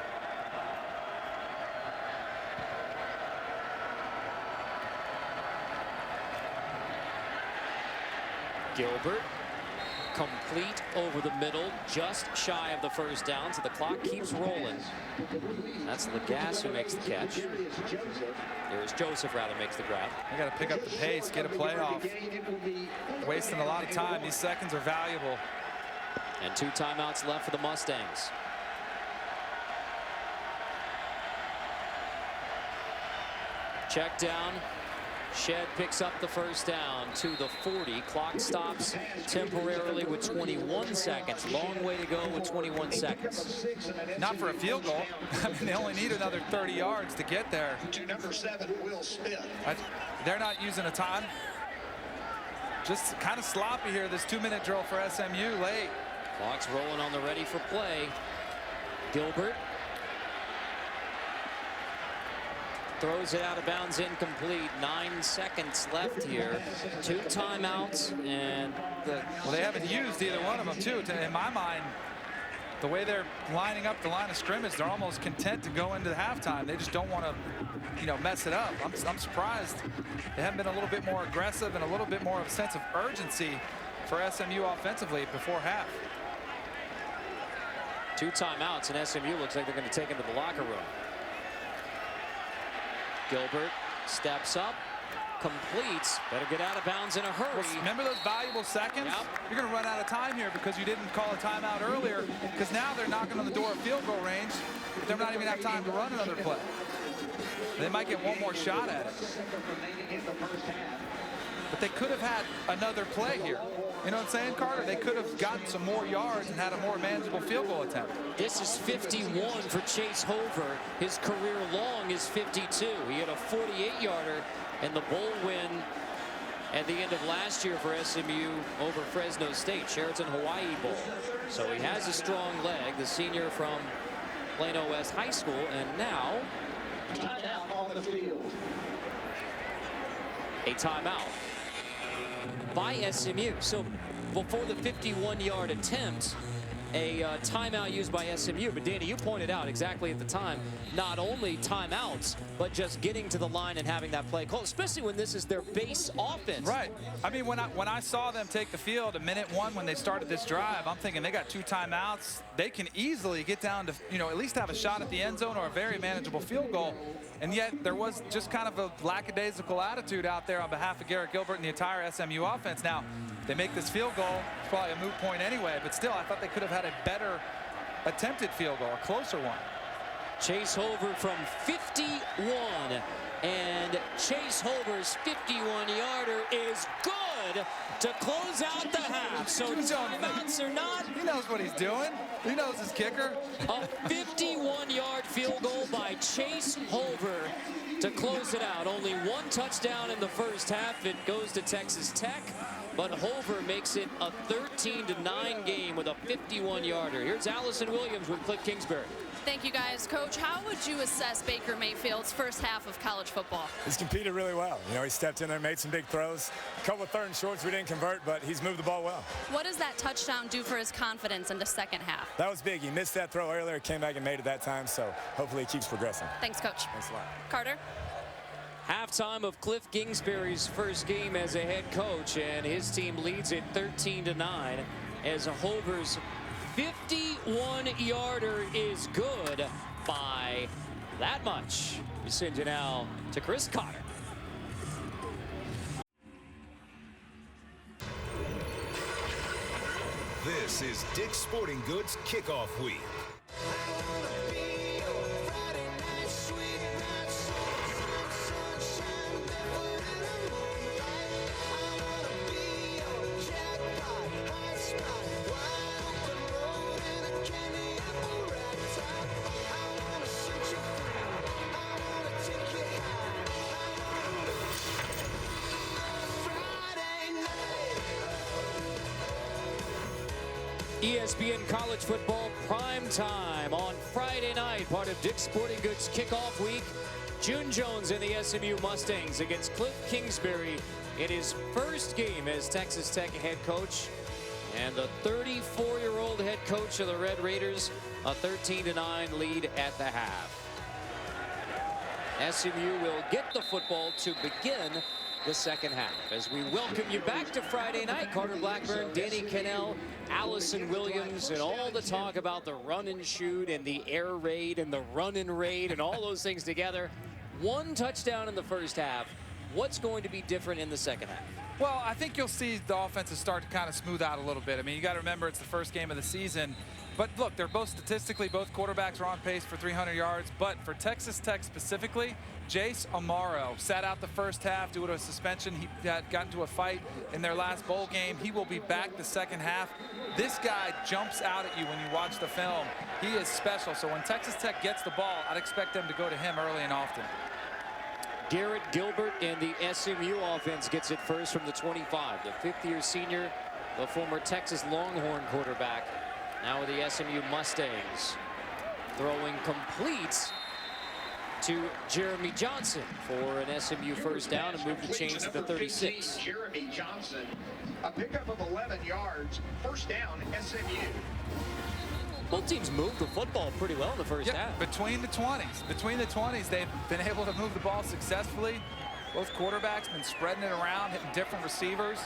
Gilbert, complete over the middle, just shy of the first down, so the clock keeps rolling. That's Legas who makes the catch. There's Joseph, rather, makes the grab. They got to pick up the pace, get a playoff. Wasting a lot of time. These seconds are valuable. And 2 timeouts left for the Mustangs. Check down. Shed picks up the first down to the 40. Clock stops temporarily with 21 seconds. Long way to go with 21 seconds. Not for a field goal. I mean, they only need another 30 yards to get there. To number 7, Will Smith. They're not using a time. Just kind of sloppy here, this 2-minute drill for SMU late. Clock's rolling on the ready for play. Gilbert throws it out of bounds, incomplete. 9 seconds left here. 2 timeouts, and well, they haven't used either one of them too. In my mind, the way they're lining up the line of scrimmage, they're almost content to go into the halftime. They just don't want to, mess it up. I'm surprised they haven't been a little bit more aggressive and a little bit more of a sense of urgency for SMU offensively before half. 2 timeouts, and SMU looks like they're going to take into the locker room. Gilbert steps up, completes. Better get out of bounds in a hurry. Well, remember those valuable seconds? Yep. You're going to run out of time here because you didn't call a timeout earlier, because now they're knocking on the door of field goal range. They're not even have time to run another play. They might get one more shot at it. But they could have had another play here. You know what I'm saying, Carter? They could have gotten some more yards and had a more manageable field goal attempt. This is 51 for Chase Hover. His career long is 52. He had a 48-yarder in the bowl win at the end of last year for SMU over Fresno State, Sheraton Hawaii Bowl. So he has a strong leg, the senior from Plano West High School, and now a timeout by SMU. So before the 51-yard attempt, a timeout used by SMU. But Danny, you pointed out exactly at the time, not only timeouts, but just getting to the line and having that play called, especially when this is their base offense. Right. I mean, when I saw them take the field at minute 1 when they started this drive, I'm thinking they got 2 timeouts. They can easily get down to, at least have a shot at the end zone or a very manageable field goal. And yet there was just kind of a lackadaisical attitude out there on behalf of Garrett Gilbert and the entire SMU offense. Now, they make this field goal, it's probably a moot point anyway, but still, I thought they could have had a better attempted field goal, a closer one. Chase Hover from 51, and Chase Hover's 51-yarder is good to close out the half. So timeouts or not, he knows what he's doing. He knows his kicker. A 51-yard field goal by Chase Hover to close it out. Only 1 touchdown in the first half. It goes to Texas Tech, but Hover makes it a 13-9 game with a 51-yarder. Here's Allison Williams with Cliff Kingsbury. Thank you, guys. Coach, how would you assess Baker Mayfield's first half of college football? He's competed really well. He stepped in there, made some big throws. A couple of 3rd and shorts we didn't convert, but he's moved the ball well. What does that touchdown do for his confidence in the second half? That was big. He missed that throw earlier, came back and made it that time, so hopefully he keeps progressing. Thanks, Coach. Thanks a lot. Carter? Halftime of Cliff Kingsbury's first game as a head coach, and his team leads it 13-9 as Hover's 51-yarder is good by that much. We send you now to Chris Cotter. This is Dick's Sporting Goods Kickoff Week. ESPN College Football prime time on Friday night, part of Dick's Sporting Goods kickoff week. June Jones and the SMU Mustangs against Cliff Kingsbury in his first game as Texas Tech head coach. And the 34-year-old head coach of the Red Raiders, a 13-9 lead at the half. SMU will get the football to begin the second half. As we welcome you back to Friday night, Carter Blackburn, Danny Cannell, Allison Williams, and all the talk about the run and shoot and the air raid and the run and raid and all those things together. One touchdown in the first half. What's going to be different in the second half? Well, I think you'll see the offenses start to kind of smooth out a little bit. I mean, you got to remember it's the first game of the season. But look, they're both statistically, both quarterbacks are on pace for 300 yards. But for Texas Tech specifically, Jace Amaro sat out the first half due to a suspension. He had gotten into a fight in their last bowl game. He will be back the second half. This guy jumps out at you when you watch the film. He is special. So when Texas Tech gets the ball, I'd expect them to go to him early and often. Garrett Gilbert and the SMU offense gets it first from the 25. The fifth-year senior, the former Texas Longhorn quarterback, now with the SMU Mustangs. Throwing complete to Jeremy Johnson for an SMU first down and move the chains to the 36. Jeremy Johnson, a pickup of 11 yards, first down, SMU. Both teams moved the football pretty well in the first half. Between the 20s, they've been able to move the ball successfully. Both quarterbacks been spreading it around, hitting different receivers.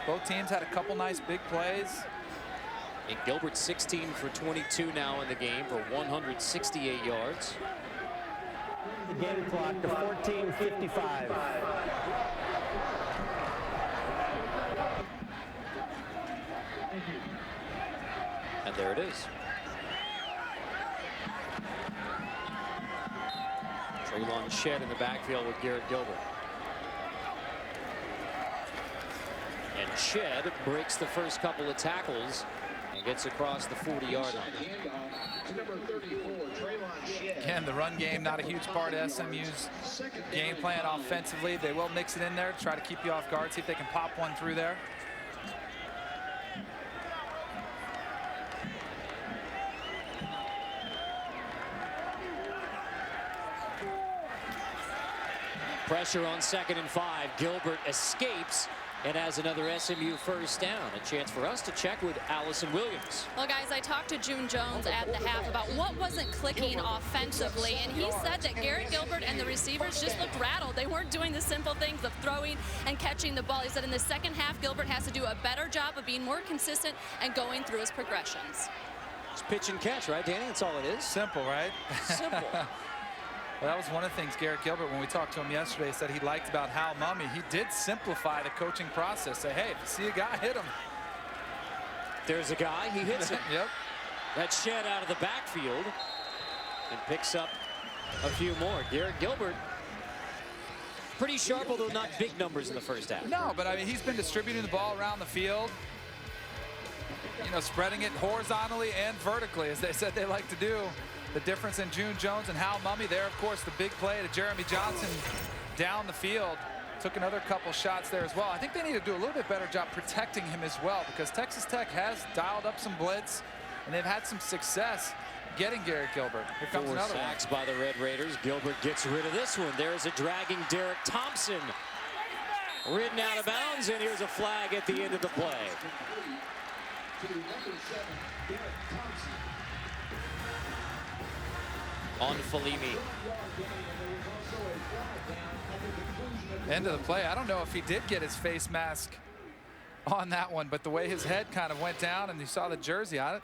Both teams had a couple nice big plays. And Gilbert 16 for 22 now in the game for 168 yards. The game clock to 14:55. And there it is. Traylon Shedd in the backfield with Garrett Gilbert. And Shedd breaks the first couple of tackles and gets across the 40-yard line. Again, the run game not a huge part of SMU's game plan offensively. They will mix it in there to try to keep you off guard, see if they can pop one through there. Pressure on 2nd and 5. Gilbert escapes and has another SMU first down. A chance for us to check with Allison Williams. Well, guys, I talked to June Jones at the half about what wasn't clicking offensively, and he said that Garrett Gilbert and the receivers just looked rattled. They weren't doing the simple things of throwing and catching the ball. He said in the second half, Gilbert has to do a better job of being more consistent and going through his progressions. It's pitch and catch, right, Danny? That's all it is. Simple, right? Simple. Well, that was one of the things Garrett Gilbert, when we talked to him yesterday, said he liked about Hal Mummy. He did simplify the coaching process. Say, hey, if you see a guy, hit him. There's a guy, he hits him. Yep. That Shedd out of the backfield and picks up a few more. Garrett Gilbert, pretty sharp, although not big numbers in the first half. No, but I mean, he's been distributing the ball around the field. You know, spreading it horizontally and vertically, as they said they like to do. The difference in June Jones and Hal Mummy there, of course, the big play to Jeremy Johnson down the field. Took another couple shots there as well. I think they need to do a little bit better job protecting him as well, because Texas Tech has dialed up some blitz, and they've had some success getting Garrett Gilbert. Here comes another one. 4 sacks by the Red Raiders. Gilbert gets rid of this one. There's a dragging Derek Thompson. Ridden out of bounds, and here's a flag at the end of the play. On Falimi. End of the play. I don't know if he did get his face mask on that one, but the way his head kind of went down and you saw the jersey on it,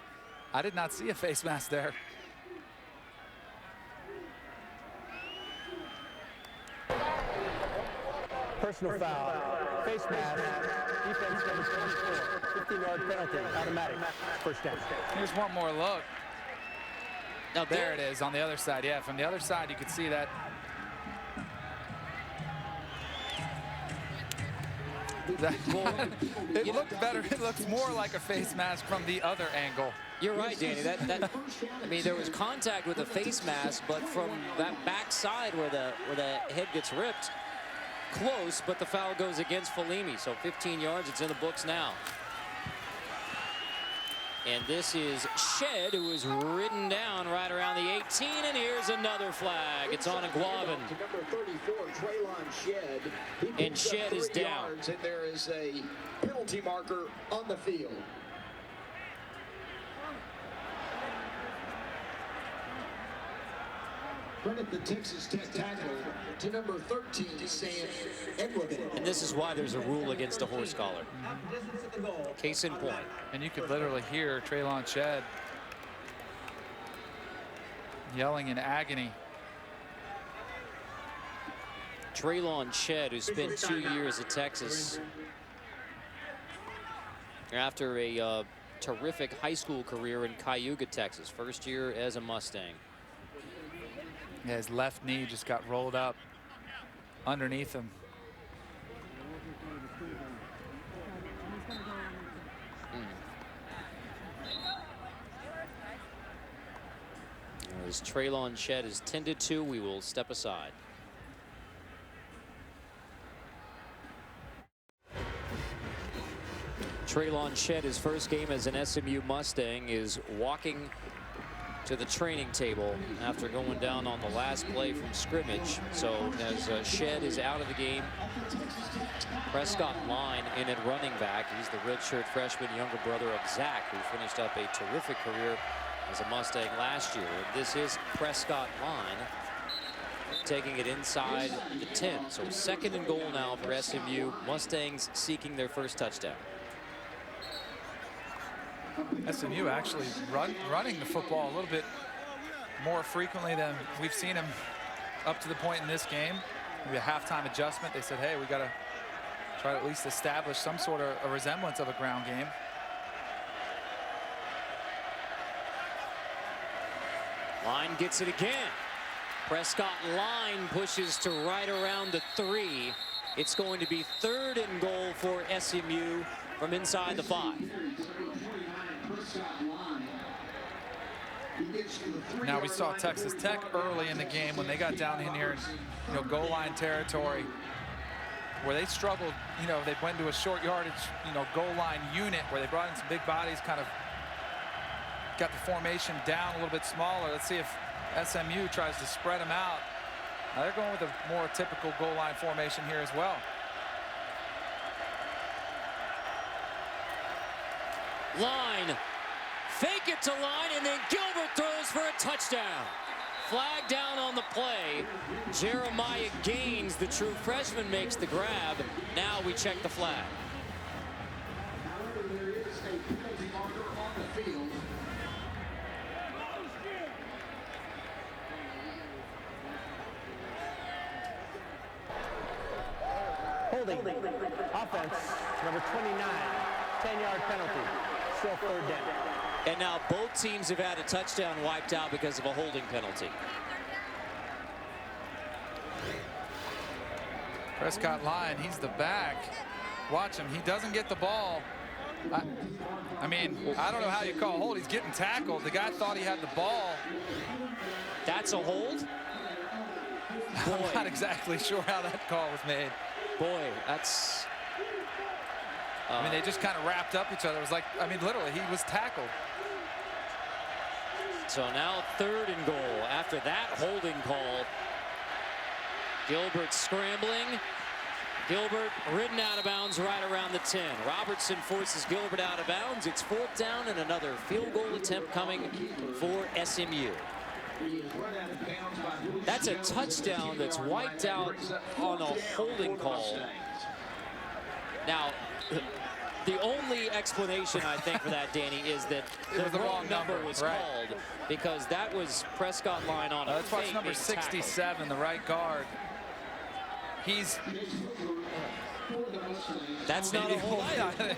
I did not see a face mask there. Personal foul, face mask, defense number 24, 15-yard penalty, automatic, first down. Here's one more look. Now there it is on the other side. Yeah, from the other side you could see that. It looked better. It looks more like a face mask from the other angle. You're right, Danny. I mean, there was contact with the face mask, but from that backside where the head gets ripped, close, but the foul goes against Falimi. So 15 yards, it's in the books now. And this is Shed, who is ridden down right around the 18, and here's another flag. It's on Aguavin. Number 34, Traylon Shed. And Shed is down. And there is a penalty marker on the field. Credit the Texas Tech tackle to number 13, Sam Edwin. And this is why there's a rule against a horse collar. Case in point. And you could literally hear Traylon Shed yelling in agony. Traylon Shed, who spent 2 years at Texas after a terrific high school career in Cayuga, Texas. First year as a Mustang. Yeah, his left knee just got rolled up underneath him. As Traylon Shed is tended to, we will step aside. Traylon Shed, his first game as an SMU Mustang, is walking to the training table after going down on the last play from scrimmage. So as Shed is out of the game, Prescott Line in at running back. He's the redshirt freshman, younger brother of Zach, who finished up a terrific career as a Mustang last year. This is Prescott Line taking it inside the 10. So 2nd and goal now for SMU. Mustangs seeking their first touchdown. SMU actually running the football a little bit more frequently than we've seen him up to the point in this game. Maybe a halftime adjustment. They said, hey, we got to try to at least establish some sort of a resemblance of a ground game. Line gets it again. Prescott Line pushes to right around the 3. It's going to be 3rd and goal for SMU from inside the 5. Now we saw Texas Tech early in the game when they got down in here, goal line territory, where they struggled. They went to a short yardage, goal line unit where they brought in some big bodies, kind of got the formation down a little bit smaller. Let's see if SMU tries to spread them out. Now they're going with a more typical goal line formation here as well. Line, fake it to Line, and then Gilbert throws for a touchdown. Flag down on the play. Jeremiah Gaines, the true freshman, makes the grab. Now we check the flag. There is a penalty marker on the field. Holding. Offense, number 29, 10-yard penalty. Still 3rd down. And now both teams have had a touchdown wiped out because of a holding penalty. Prescott Line, he's the back. Watch him, he doesn't get the ball. I mean, I don't know how you call a hold. He's getting tackled. The guy thought he had the ball. That's a hold? I'm not exactly sure how that call was made. Boy, that's... I mean, they just kind of wrapped up each other. It was like, I mean, literally, he was tackled. So now 3rd and goal. After that holding call, Gilbert scrambling. Gilbert ridden out of bounds right around the 10. Robertson forces Gilbert out of bounds. It's 4th down and another field goal attempt coming for SMU. That's a touchdown that's wiped out on a holding call. Now, the only explanation, I think, for that, Danny, is that the wrong number was called, because that was Prescott Line on a That's why it's number fake 67, the right guard. He's... That's not a hold either.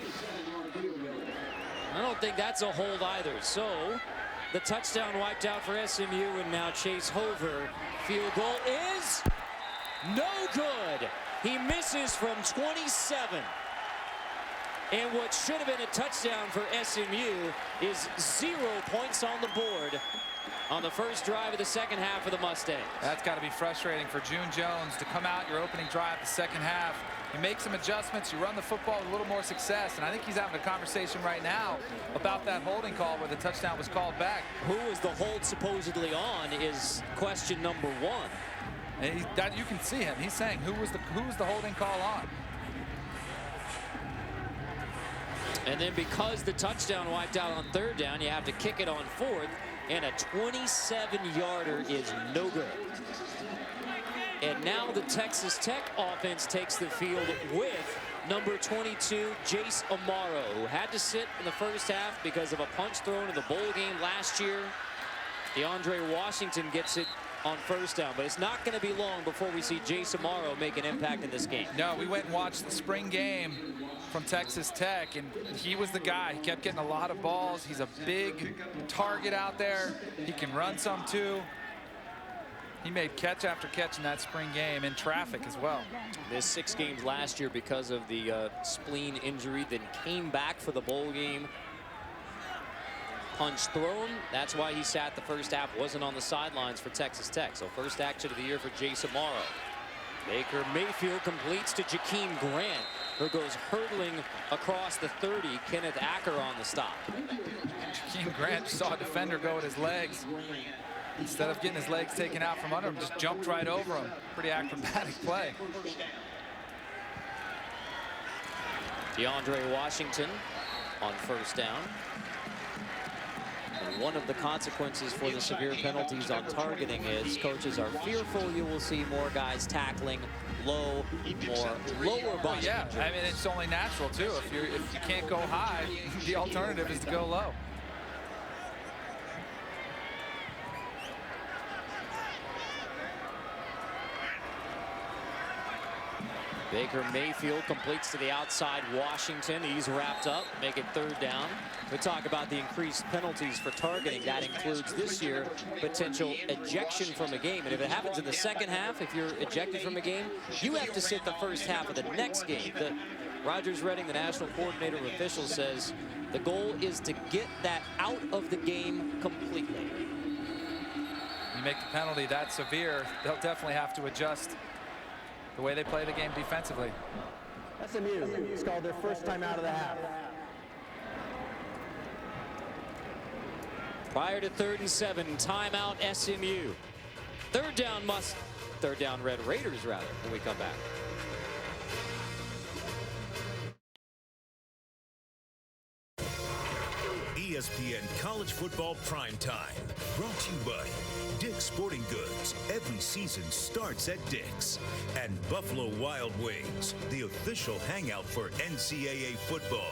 I don't think that's a hold either. So the touchdown wiped out for SMU, and now Chase Hover. Field goal is no good. He misses from 27. And what should have been a touchdown for SMU is 0 points on the board on the first drive of the second half for the Mustangs. That's got to be frustrating for June Jones to come out your opening drive the second half. You make some adjustments, you run the football with a little more success, and I think he's having a conversation right now about that holding call where the touchdown was called back. Who was the hold supposedly on is question number 1. And you can see him. He's saying who was the holding call on. And then because the touchdown wiped out on third down, you have to kick it on fourth, and a 27-yarder is no good. And now the Texas Tech offense takes the field with number 22, Jace Amaro, who had to sit in the first half because of a punch thrown in the bowl game last year. DeAndre Washington gets it on first down, but it's not going to be long before we see Jace Amaro make an impact in this game. No, we went and watched the spring game from Texas Tech, and he was the guy. He kept getting a lot of balls. He's a big target out there. He can run some too. He made catch after catch in that spring game, in traffic as well. Missed 6 games last year because of the spleen injury, then came back for the bowl game. Punch thrown. That's why he sat the first half, wasn't on the sidelines for Texas Tech. So first action of the year for Jace Amaro. Baker Mayfield completes to Jakeem Grant, who goes hurtling across the 30. Kenneth Acker on the stop. Jakeem Grant saw a defender go at his legs. Instead of getting his legs taken out from under him, just jumped right over him. Pretty acrobatic play. DeAndre Washington on first down. And one of the consequences for the severe penalties on targeting is coaches are fearful you will see more guys tackling low, more lower body. Yeah, I mean, it's only natural too. If you can't go high, the alternative is to go low. Baker Mayfield completes to the outside Washington. He's wrapped up, make it third down. We talk about the increased penalties for targeting. That includes this year potential ejection from a game. And if it happens in the second half, if you're ejected from a game, you have to sit the first half of the next game. Rogers Redding, the national coordinator of officials, says the goal is to get that out of the game completely. You make the penalty that severe, they'll definitely have to adjust the way they play the game defensively. SMU has called their first time out of the half. Prior to 3rd and 7, timeout SMU. Third down Red Raiders rather when we come back. ESPN College Football Primetime, brought to you by Dick's Sporting Goods. Every season starts at Dick's. And Buffalo Wild Wings, the official hangout for NCAA football.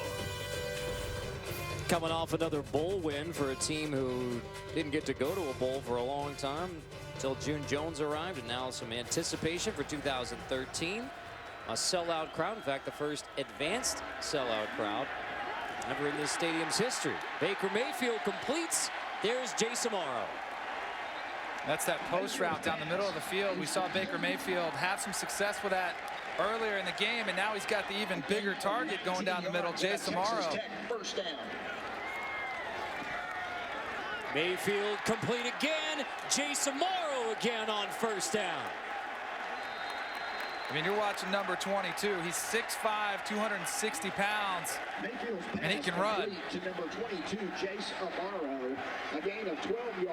Coming off another bowl win for a team who didn't get to go to a bowl for a long time until June Jones arrived, and now some anticipation for 2013. A sellout crowd, in fact, the first advanced sellout crowd ever in this stadium's history. Baker Mayfield completes. There's Jace Amaro. That's that post route down the middle of the field. We saw Baker Mayfield have some success with that earlier in the game, and now he's got the even bigger target going down the middle, Jace Amaro. Mayfield complete again. Jace Amaro again on first down. I mean, you're watching number 22. He's 6'5", 260 pounds, and he can run.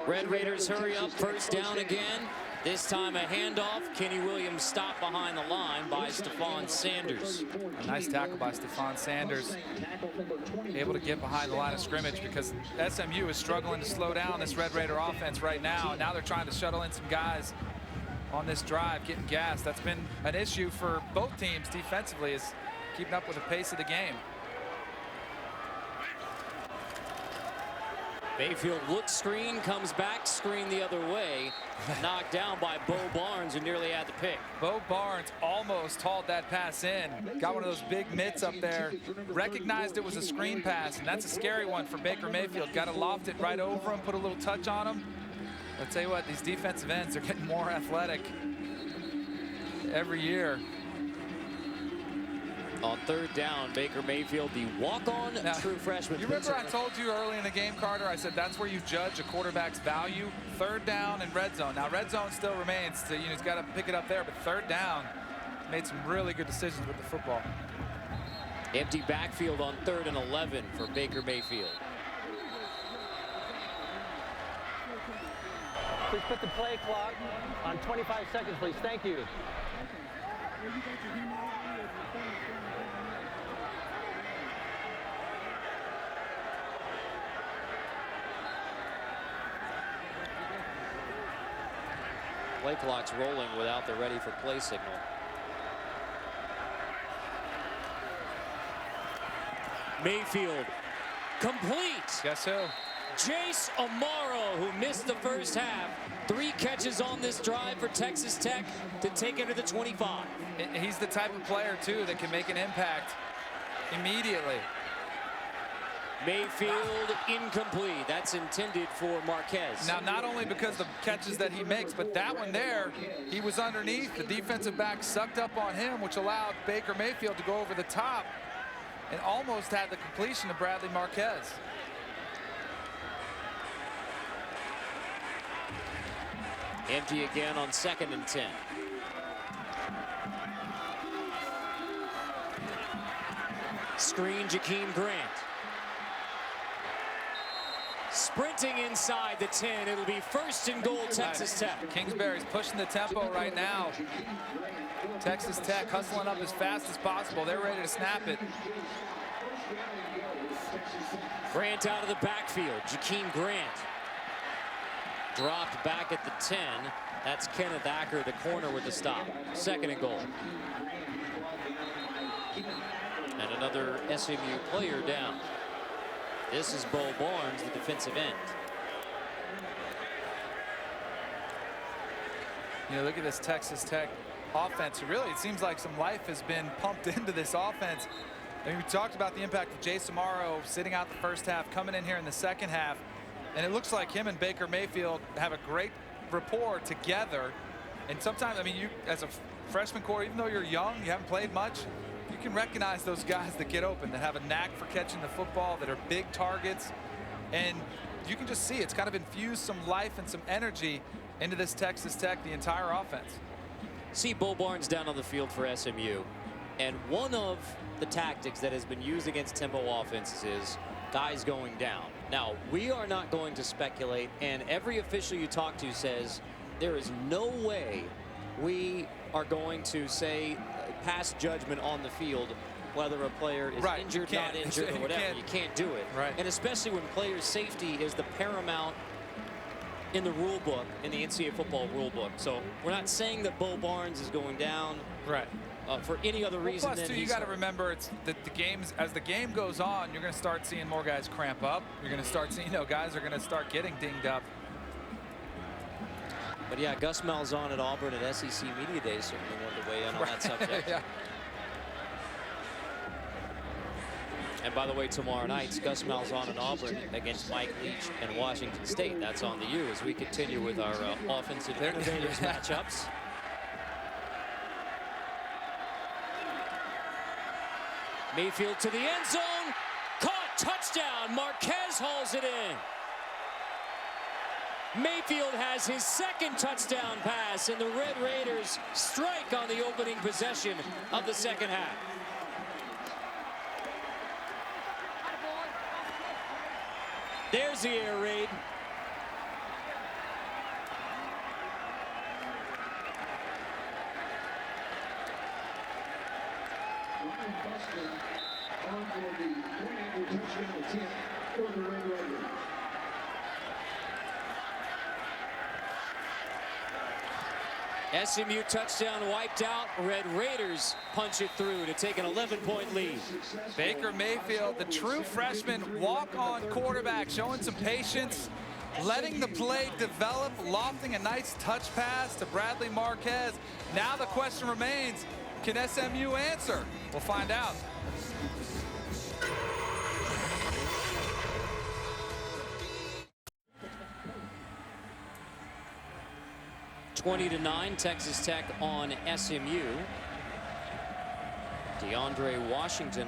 Red Raiders hurry up, first down again. This time a handoff. Kenny Williams stopped behind the line by Stephon Sanders. A nice tackle by Stephon Sanders. Able to get behind the line of scrimmage because SMU is struggling to slow down this Red Raider offense right now. Now they're trying to shuttle in some guys on this drive, getting gas. That's been an issue for both teams defensively, is keeping up with the pace of the game. Mayfield looks screen, comes back, screen the other way. Knocked down by Bo Barnes, who nearly had the pick. Bo Barnes almost hauled that pass in. Got one of those big mitts up there. Recognized it was a screen pass, and that's a scary one for Baker Mayfield. Got to loft it right over him, put a little touch on him. I'll tell you what, these defensive ends are getting more athletic every year. On third down, Baker Mayfield, the walk-on true freshman. You remember I told you early in the game, Carter, I said that's where you judge a quarterback's value. Third down and red zone. Now, red zone still remains. So, he's got to pick it up there, but third down, made some really good decisions with the football. Empty backfield on 3rd and 11 for Baker Mayfield. Please put the play clock on 25 seconds, please. Thank you. Play clock's rolling without the ready for play signal. Mayfield complete. Guess who? Jace Amaro, who missed the first half. 3 catches on this drive for Texas Tech to take it to the 25. He's the type of player, too, that can make an impact immediately. Mayfield incomplete. That's intended for Marquez. Now, not only because of the catches that he makes, but that one there, he was underneath. The defensive back sucked up on him, which allowed Baker Mayfield to go over the top and almost had the completion of Bradley Marquez. Empty again on 2nd and 10. Screen, Jakeem Grant. Sprinting inside the 10. It'll be 1st and goal, Texas Tech. Kingsbury's pushing the tempo right now. Texas Tech hustling up as fast as possible. They're ready to snap it. Grant out of the backfield. Jakeem Grant dropped back at the 10. That's Kenneth Acker, the corner, with the stop. 2nd and goal. And another SMU player down. This is Bo Barnes, the defensive end. Look at this Texas Tech offense. Really, it seems like some life has been pumped into this offense. I mean, we talked about the impact of Jace Amaro sitting out the first half, coming in here in the second half. And it looks like him and Baker Mayfield have a great rapport together. And sometimes, I mean, you as a freshman core, even though you're young, you haven't played much, you can recognize those guys that get open, that have a knack for catching the football, that are big targets. And you can just see it's kind of infused some life and some energy into this Texas Tech, the entire offense. See Bo Barnes down on the field for SMU. And one of the tactics that has been used against tempo offenses is guys going down. Now, we are not going to speculate, and every official you talk to says there is no way we are going to say pass judgment on the field whether a player is injured, not injured, or whatever. You can't do it. Right. And especially when player safety is the paramount in the rule book, in the NCAA football rule book. So we're not saying that Bo Barnes is going down. Right. For any other reason plus, than too, you got to remember it's that the games, as the game goes on, you're going to start seeing more guys cramp up. You're going to start seeing, guys are going to start getting dinged up. But yeah, Gus Malzahn at Auburn at SEC Media Day certainly wanted to weigh in on that subject. Yeah. And by the way, tomorrow night's Gus Malzahn and Auburn against Mike Leach and Washington State. That's on the U as we continue with our offensive innovators matchups. Mayfield to the end zone. Caught, touchdown. Marquez hauls it in. Mayfield has his 2nd touchdown pass, and the Red Raiders strike on the opening possession of the second half. There's the air raid. SMU touchdown wiped out. Red Raiders punch it through to take an 11-point lead. Baker Mayfield, the true freshman walk-on quarterback, showing some patience, letting the play develop, lofting a nice touch pass to Bradley Marquez. Now the question remains, can SMU answer? We'll find out. (20-9), Texas Tech on SMU. DeAndre Washington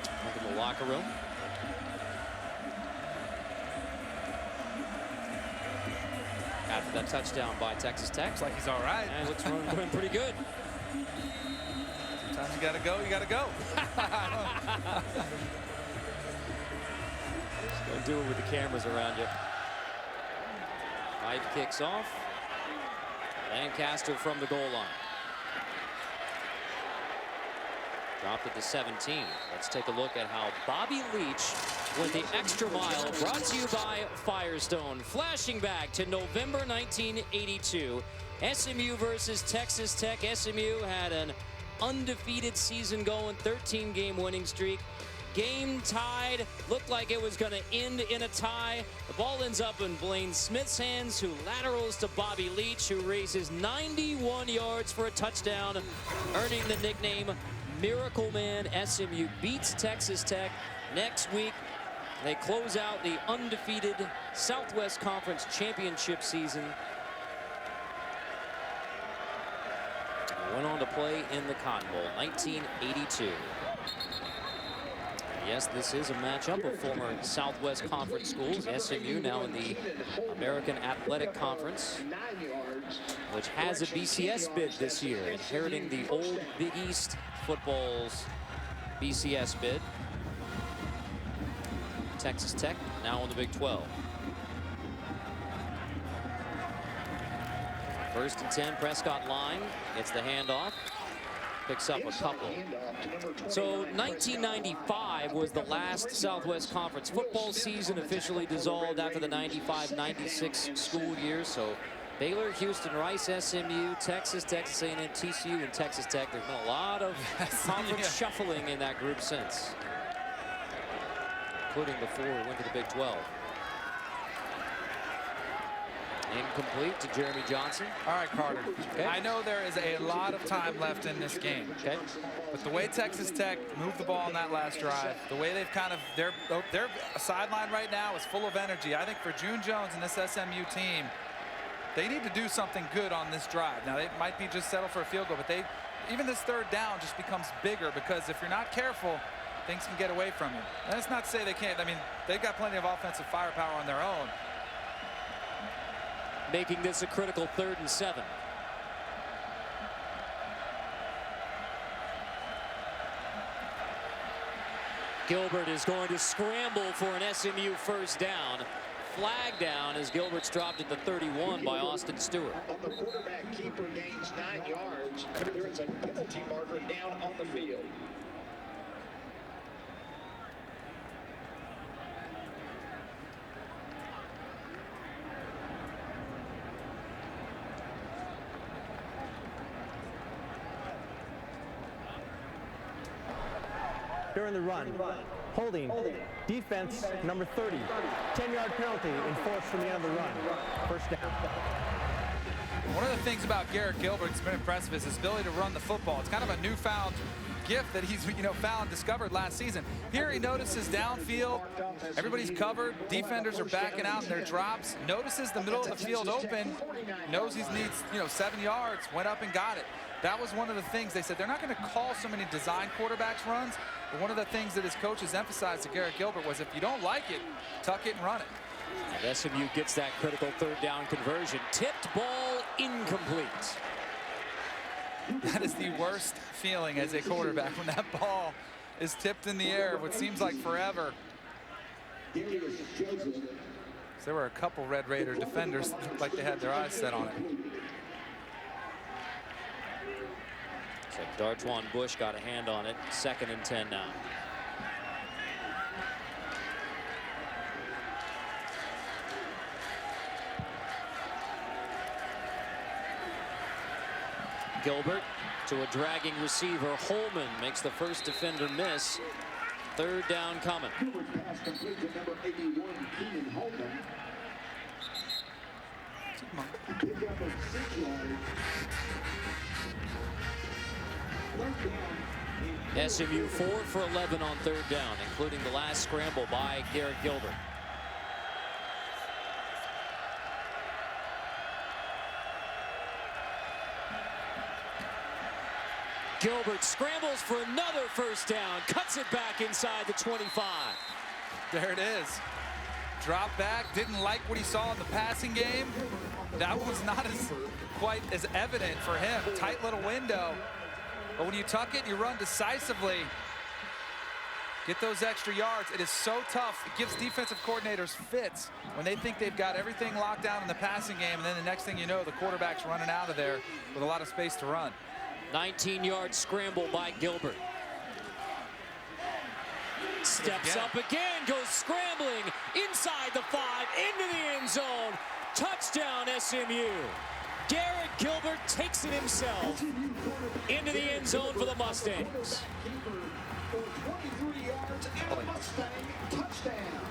up in the locker room. After that touchdown by Texas Tech. Looks like he's all right. And looks going pretty good. Sometimes you got to go, you got to go. Just go do it with the cameras around you. Pipe kicks off. Lancaster from the goal line. Dropped it to 17. Let's take a look at how Bobby Leach went the extra mile. Brought to you by Firestone. Flashing back to November 1982. SMU versus Texas Tech. SMU had an undefeated season going, 13-game winning streak. Game tied, looked like it was going to end in a tie. The ball ends up in Blaine Smith's hands, who laterals to Bobby Leach, who races 91 yards for a touchdown, earning the nickname Miracle Man. SMU beats Texas Tech. Next week, they close out the undefeated Southwest Conference Championship season. Went on to play in the Cotton Bowl, 1982. Yes, this is a matchup of former Southwest Conference schools. SMU now in the American Athletic Conference, which has a BCS bid this year, inheriting the old Big East football's BCS bid. Texas Tech now in the Big 12. First and 10, Prescott line gets the handoff. Picks up a couple. So 1995 was the last Southwest Conference football season, officially dissolved after the 95-96 school year. So Baylor, Houston, Rice, SMU, Texas, Texas A&M, TCU, and Texas Tech. There's been a lot of conference shuffling in that group since, including before we went to the Big 12. Incomplete to Jeremy Johnson. All right, Carter. Okay. I know there is a lot of time left in this game. Okay. But the way Texas Tech moved the ball on that last drive, the way they've kind of, their sideline right now is full of energy. I think for June Jones and this SMU team, they need to do something good on this drive. Now, they might be just settle for a field goal, but even this third down just becomes bigger, because if you're not careful, things can get away from you. And that's not to say they can't. I mean, they've got plenty of offensive firepower on their own. Making this a critical 3rd and 7. Gilbert is going to scramble for an SMU first down. Flag down as Gilbert's dropped at the 31 by Austin Stewart. The quarterback keeper gains 9 yards. There is a penalty marker down on the field. During the run, holding, defense number 30, 10-yard penalty enforced from the end of the run. First down. One of the things about Garrett Gilbert that's been impressive is his ability to run the football. It's kind of a newfound gift that he's discovered last season. Here he notices downfield, everybody's covered, defenders are backing out in their drops, notices the middle of the field open, knows he needs 7 yards, went up and got it. That was one of the things they said. They're not going to call so many design quarterbacks runs, but one of the things that his coaches emphasized to Garrett Gilbert was, if you don't like it, tuck it and run it. And SMU gets that critical 3rd down conversion. Tipped ball, incomplete. That is the worst feeling as a quarterback, when that ball is tipped in the air, what seems like forever. There were a couple Red Raider defenders that looked like they had their eyes set on it. So Dartwan Bush got a hand on it. 2nd and 10 now. Gilbert to a dragging receiver. Holman makes the first defender miss. 3rd down coming. Pass complete to number 81, Keenan Holman. Pickup of 6 yards. SMU 4 for 11 on 3rd down, including the last scramble by Garrett Gilbert. Gilbert scrambles for another first down, cuts it back inside the 25. There it is. Drop back, didn't like what he saw in the passing game. That was not quite as evident for him. Tight little window. But when you tuck it, you run decisively. Get those extra yards. It is so tough. It gives defensive coordinators fits when they think they've got everything locked down in the passing game, and then the next thing you know, the quarterback's running out of there with a lot of space to run. 19-yard scramble by Gilbert. Steps up again, goes scrambling inside the 5, into the end zone. Touchdown, SMU. Garrett Gilbert takes it himself into the end zone for the Mustangs. For 23 yards and a Mustang touchdown.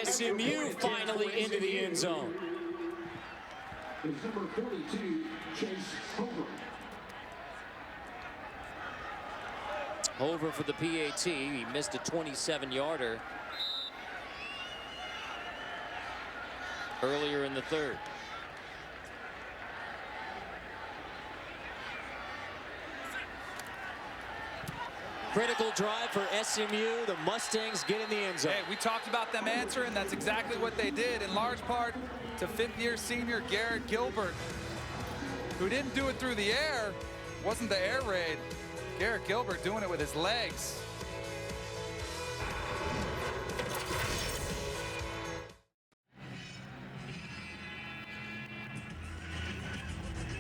SMU finally into the end zone. It's number 42, Chase Hover. Over for the PAT. He missed a 27-yarder earlier in the third. Critical drive for SMU. The Mustangs get in the end zone. Hey, we talked about them answering. That's exactly what they did, in large part to fifth-year senior Garrett Gilbert, who didn't do it through the air. Wasn't the air raid. Garrett Gilbert doing it with his legs.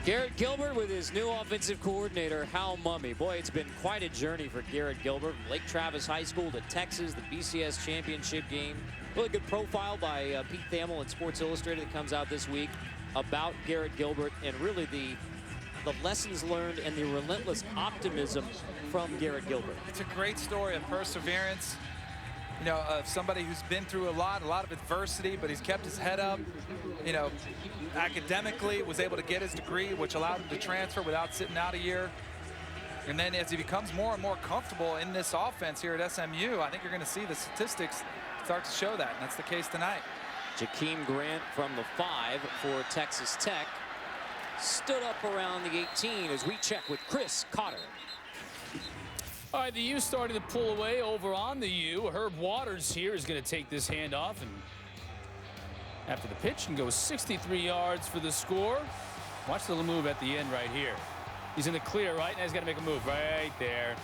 Garrett Gilbert with his new offensive coordinator, Hal Mumme. Boy, it's been quite a journey for Garrett Gilbert. From Lake Travis High School to Texas, the BCS championship game. Really good profile by Pete Thamel in Sports Illustrated that comes out this week about Garrett Gilbert and really the lessons learned and the relentless optimism from Garrett Gilbert. It's a great story of perseverance. You know, of somebody who's been through a lot of adversity, but he's kept his head up. You know, academically was able to get his degree, which allowed him to transfer without sitting out a year. And then as he becomes more and more comfortable in this offense here at SMU, I think you're going to see the statistics start to show that, and that's the case tonight. Jakeem Grant from the 5 for Texas Tech stood up around the 18 as we check with Chris Cotter. All right, the U starting to pull away over on the U. Herb Waters here is going to take this handoff and after the pitch and goes 63 yards for the score. Watch the little move at the end right here. He's in the clear, right? Now he's got to make a move right there.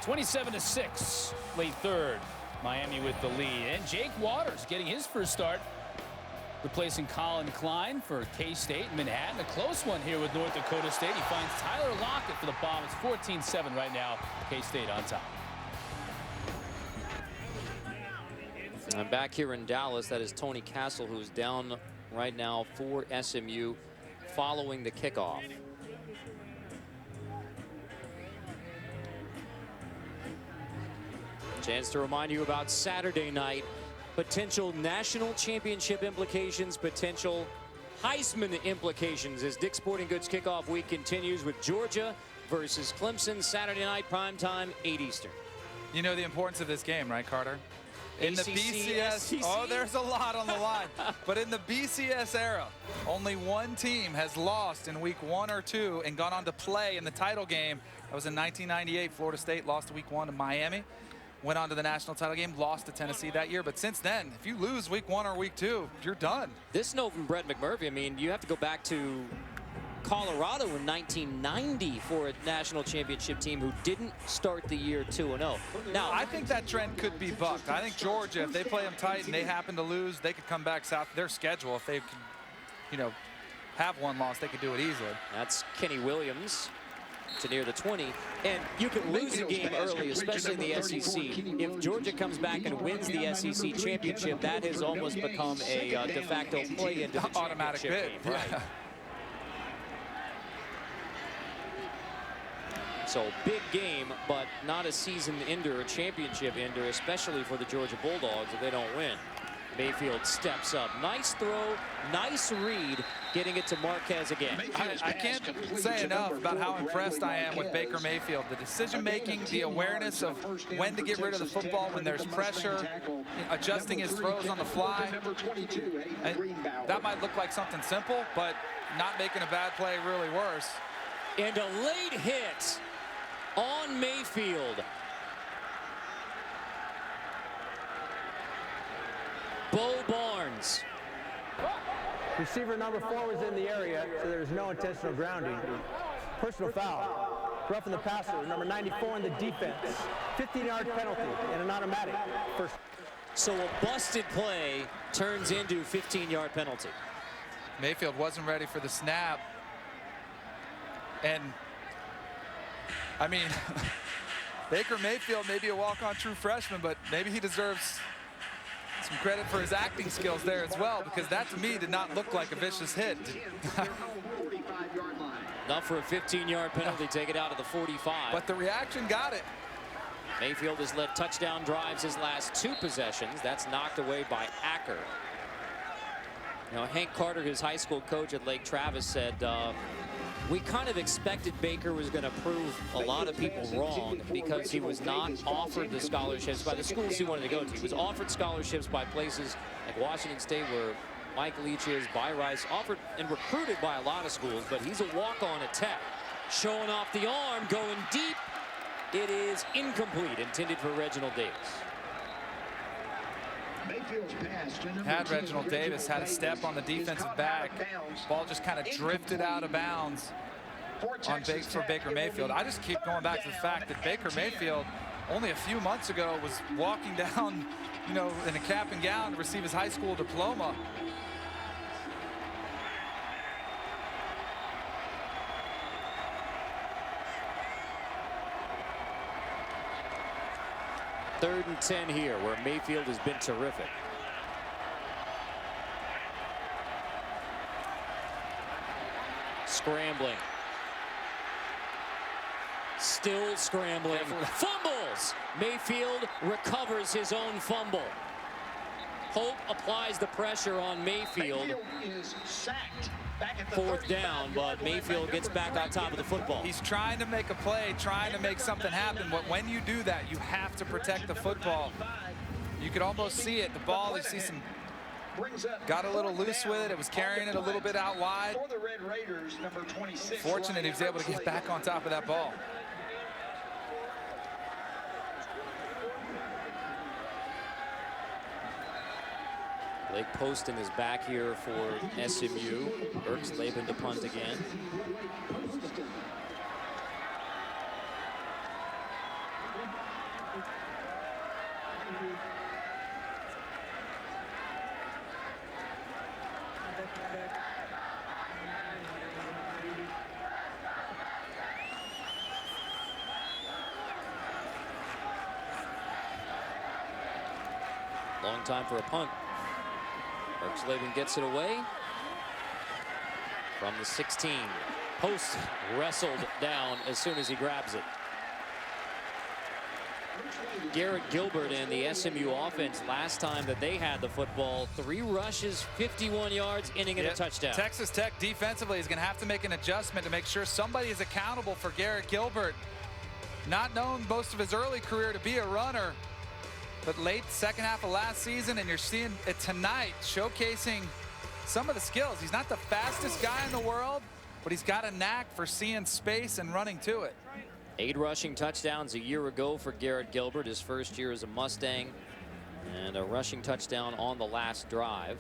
27-6, late third. Miami with the lead. And Jake Waters getting his first start, replacing Colin Klein for K-State. Manhattan, a close one here with North Dakota State. He finds Tyler Lockett for the bomb. It's 14-7 right now. K-State on top. And back here in Dallas, that is Tony Castle, who's down right now for SMU following the kickoff. Chance to remind you about Saturday night. Potential national championship implications, potential Heisman implications as Dick's Sporting Goods kickoff week continues with Georgia versus Clemson. Saturday night, primetime, 8 Eastern. You know the importance of this game, right, Carter? In the BCS, SEC? oh, there's a lot on the line. But in the BCS era, only one team has lost in week 1 or 2 and gone on to play in the title game. That was in 1998. Florida State lost week 1 to Miami. Went on to the national title game, lost to Tennessee that year. But since then, if you lose week 1 or week 2, you're done. This note from Brett McMurphy, I mean, you have to go back to Colorado in 1990 for a national championship team who didn't start the year 2-0. Now, I think that trend could be bucked. I think Georgia, if they play them tight and they happen to lose, they could come back south. Their schedule, if they could, you know, have one loss, they could do it easily. That's Kenny Williams to near the 20, and you can lose a game early, especially in the SEC. If Georgia comes back and wins the SEC championship, that has almost become a de facto play into the automatic championship bid. game. Right. So big game, but not a season ender, a championship ender, especially for the Georgia Bulldogs if they don't win. Mayfield steps up. Nice throw, nice read, getting it to Marquez again. I can't say enough about how impressed I am with Baker Mayfield. The decision-making, the awareness of when to get rid of the football when there's pressure, adjusting his throws on the fly. And that might look like something simple, but not making a bad play really worse. And a late hit on Mayfield. Bo Barnes. Receiver number 4 was in the area, so there's no intentional grounding. Personal foul. Roughing the passer, number 94 in the defense. 15-yard penalty and an automatic. First. So a busted play turns into 15-yard penalty. Mayfield wasn't ready for the snap. And, I mean, Baker Mayfield may be a walk-on true freshman, but maybe he deserves some credit for his acting skills there as well, because that to me did not look like a vicious hit. Enough for a 15-yard penalty, take it out of the 45. But the reaction got it. Mayfield has led touchdown drives his last 2 possessions. That's knocked away by Acker. You know, Hank Carter, his high school coach at Lake Travis, said, we kind of expected Baker was going to prove a lot of people wrong because he was not offered the scholarships by the schools he wanted to go to. He was offered scholarships by places like Washington State, where Mike Leach is, by Rice, offered and recruited by a lot of schools, but he's a walk-on at Tech. Showing off the arm, going deep. It is incomplete, intended for Reginald Davis. Had Reginald Davis had a step on the defensive back. Ball just kind of drifted out of bounds for Baker Mayfield. I just keep going back to the fact that Baker Mayfield only a few months ago was walking down, you know, in a cap and gown to receive his high school diploma. Third and 10 here, where Mayfield has been terrific. Scrambling. Still scrambling. Fumbles! Mayfield recovers his own fumble. Hope applies the pressure on Mayfield. Is sacked. 4th down, but Mayfield gets back on top of the football. He's trying to make a play, trying to make something happen, but when you do that, you have to protect the football. You could almost see it. The ball, you see some, got a little loose with it. It was carrying it a little bit out wide. Fortunate he was able to get back on top of that ball. Blake Poston is back here for SMU. Erxleben to punt again. Long time for a punt. Erxleben gets it away from the 16. Post wrestled down as soon as he grabs it. Garrett Gilbert and the SMU offense, last time that they had the football, 3 rushes, 51 yards, inning and a touchdown. Texas Tech defensively is going to have to make an adjustment to make sure somebody is accountable for Garrett Gilbert. Not known most of his early career to be a runner, but late second half of last season, and you're seeing it tonight, showcasing some of the skills. He's not the fastest guy in the world, but he's got a knack for seeing space and running to it. 8 rushing touchdowns a year ago for Garrett Gilbert, his first year as a Mustang, and a rushing touchdown on the last drive.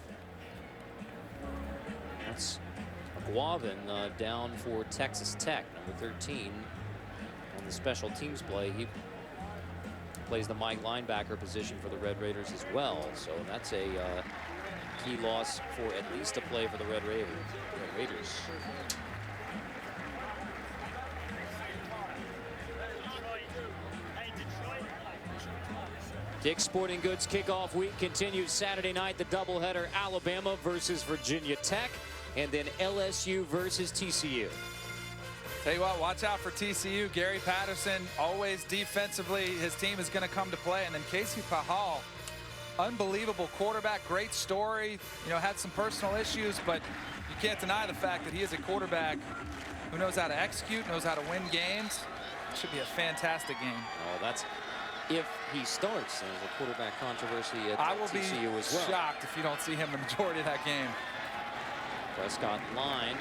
That's McGuavin down for Texas Tech, number 13 on the special teams play. He plays the Mike linebacker position for the Red Raiders as well, so that's a key loss for at least a play for the Red Raiders. Dick's Sporting Goods kickoff week continues Saturday night. The doubleheader, Alabama versus Virginia Tech, and then LSU versus TCU. Tell you what, watch out for TCU. Gary Patterson, always defensively, his team is going to come to play. And then Casey Pahal, unbelievable quarterback, great story. You know, had some personal issues, but you can't deny the fact that he is a quarterback who knows how to execute, knows how to win games. It should be a fantastic game. Oh, that's if he starts. There's a quarterback controversy at I will TCU be as well. shocked if you don't see him the majority of that game. Prescott line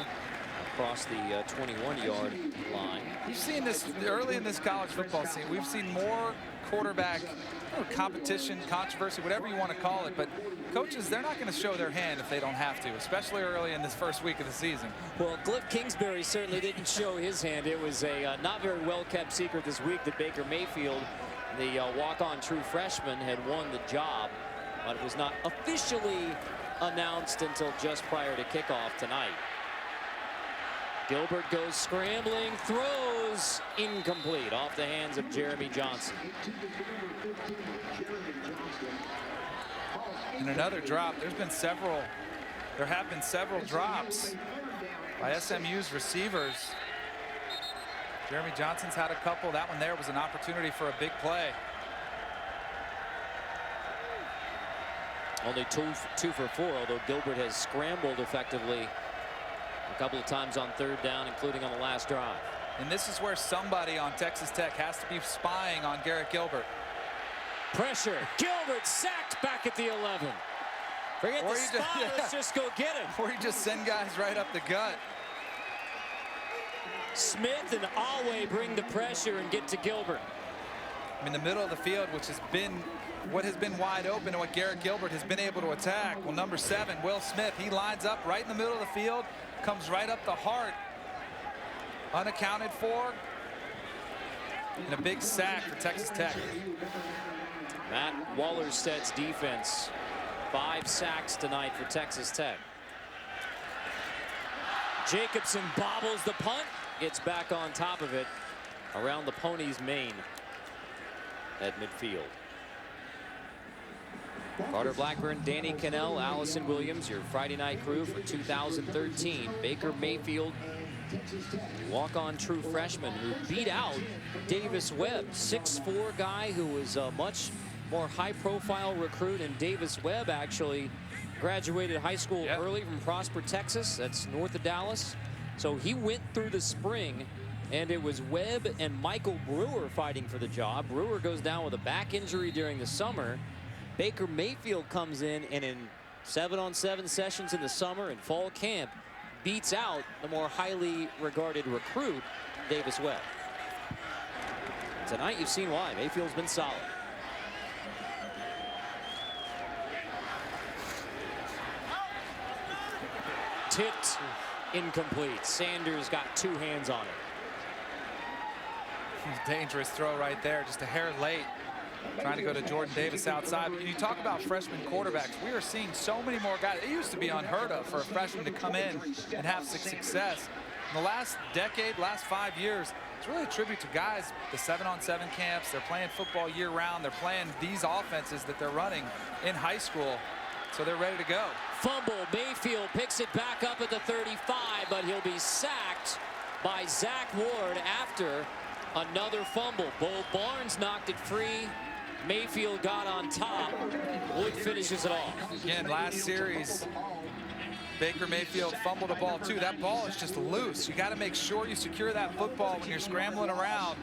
across the 21-yard line. We've seen this early in this college football scene. We've seen more quarterback competition, controversy, whatever you want to call it. But coaches, they're not going to show their hand if they don't have to, especially early in this first week of the season. Well, Cliff Kingsbury certainly didn't show his hand. It was a not very well-kept secret this week that Baker Mayfield, the walk-on true freshman, had won the job, but it was not officially announced until just prior to kickoff tonight. Gilbert goes scrambling, throws incomplete off the hands of Jeremy Johnson. And another drop. There have been several drops by SMU's receivers. Jeremy Johnson's had a couple. That one there was an opportunity for a big play. Only two for 4, although Gilbert has scrambled effectively a couple of times on 3rd down, including on the last drive. And this is where somebody on Texas Tech has to be spying on Garrett Gilbert. Pressure. Gilbert sacked back at the 11. Forget the spot. Let's just go get him. Or you just send guys right up the gut. Smith and Alway bring the pressure and get to Gilbert. I mean, the middle of the field, which has been what has been wide open and what Garrett Gilbert has been able to attack. Well, number 7, Will Smith, he lines up right in the middle of the field, comes right up the heart, unaccounted for, and a big sack for Texas Tech. Matt Wallerstedt's defense, 5 sacks tonight for Texas Tech. Jacobson bobbles the punt, gets back on top of it around the Pony's mane at midfield. Carter Blackburn, Danny Cannell, Allison Williams, your Friday night crew for 2013. Baker Mayfield, walk-on true freshman who beat out Davis Webb, 6'4" guy who was a much more high-profile recruit. And Davis Webb actually graduated high school early from Prosper, Texas. That's north of Dallas. So he went through the spring, and it was Webb and Michael Brewer fighting for the job. Brewer goes down with a back injury during the summer. Baker Mayfield comes in, and in 7-on-7 sessions in the summer and fall camp, beats out the more highly regarded recruit, Davis Webb. Tonight, you've seen why. Mayfield's been solid. Tipped, incomplete. Sanders got 2 hands on it. Dangerous throw right there, just a hair late. Trying to go to Jordan Davis outside. But you talk about freshman quarterbacks. We are seeing so many more guys. It used to be unheard of for a freshman to come in and have success. In the last decade, last 5 years, it's really a tribute to guys, the 7-on-7 camps. They're playing football year-round. They're playing these offenses that they're running in high school. So they're ready to go. Fumble. Mayfield picks it back up at the 35, but he'll be sacked by Zach Ward after another fumble. Bo Barnes knocked it free. Mayfield got on top. Wood finishes it off. Again, last series, Baker Mayfield fumbled a ball too. That ball is just loose. You got to make sure you secure that football when you're scrambling around,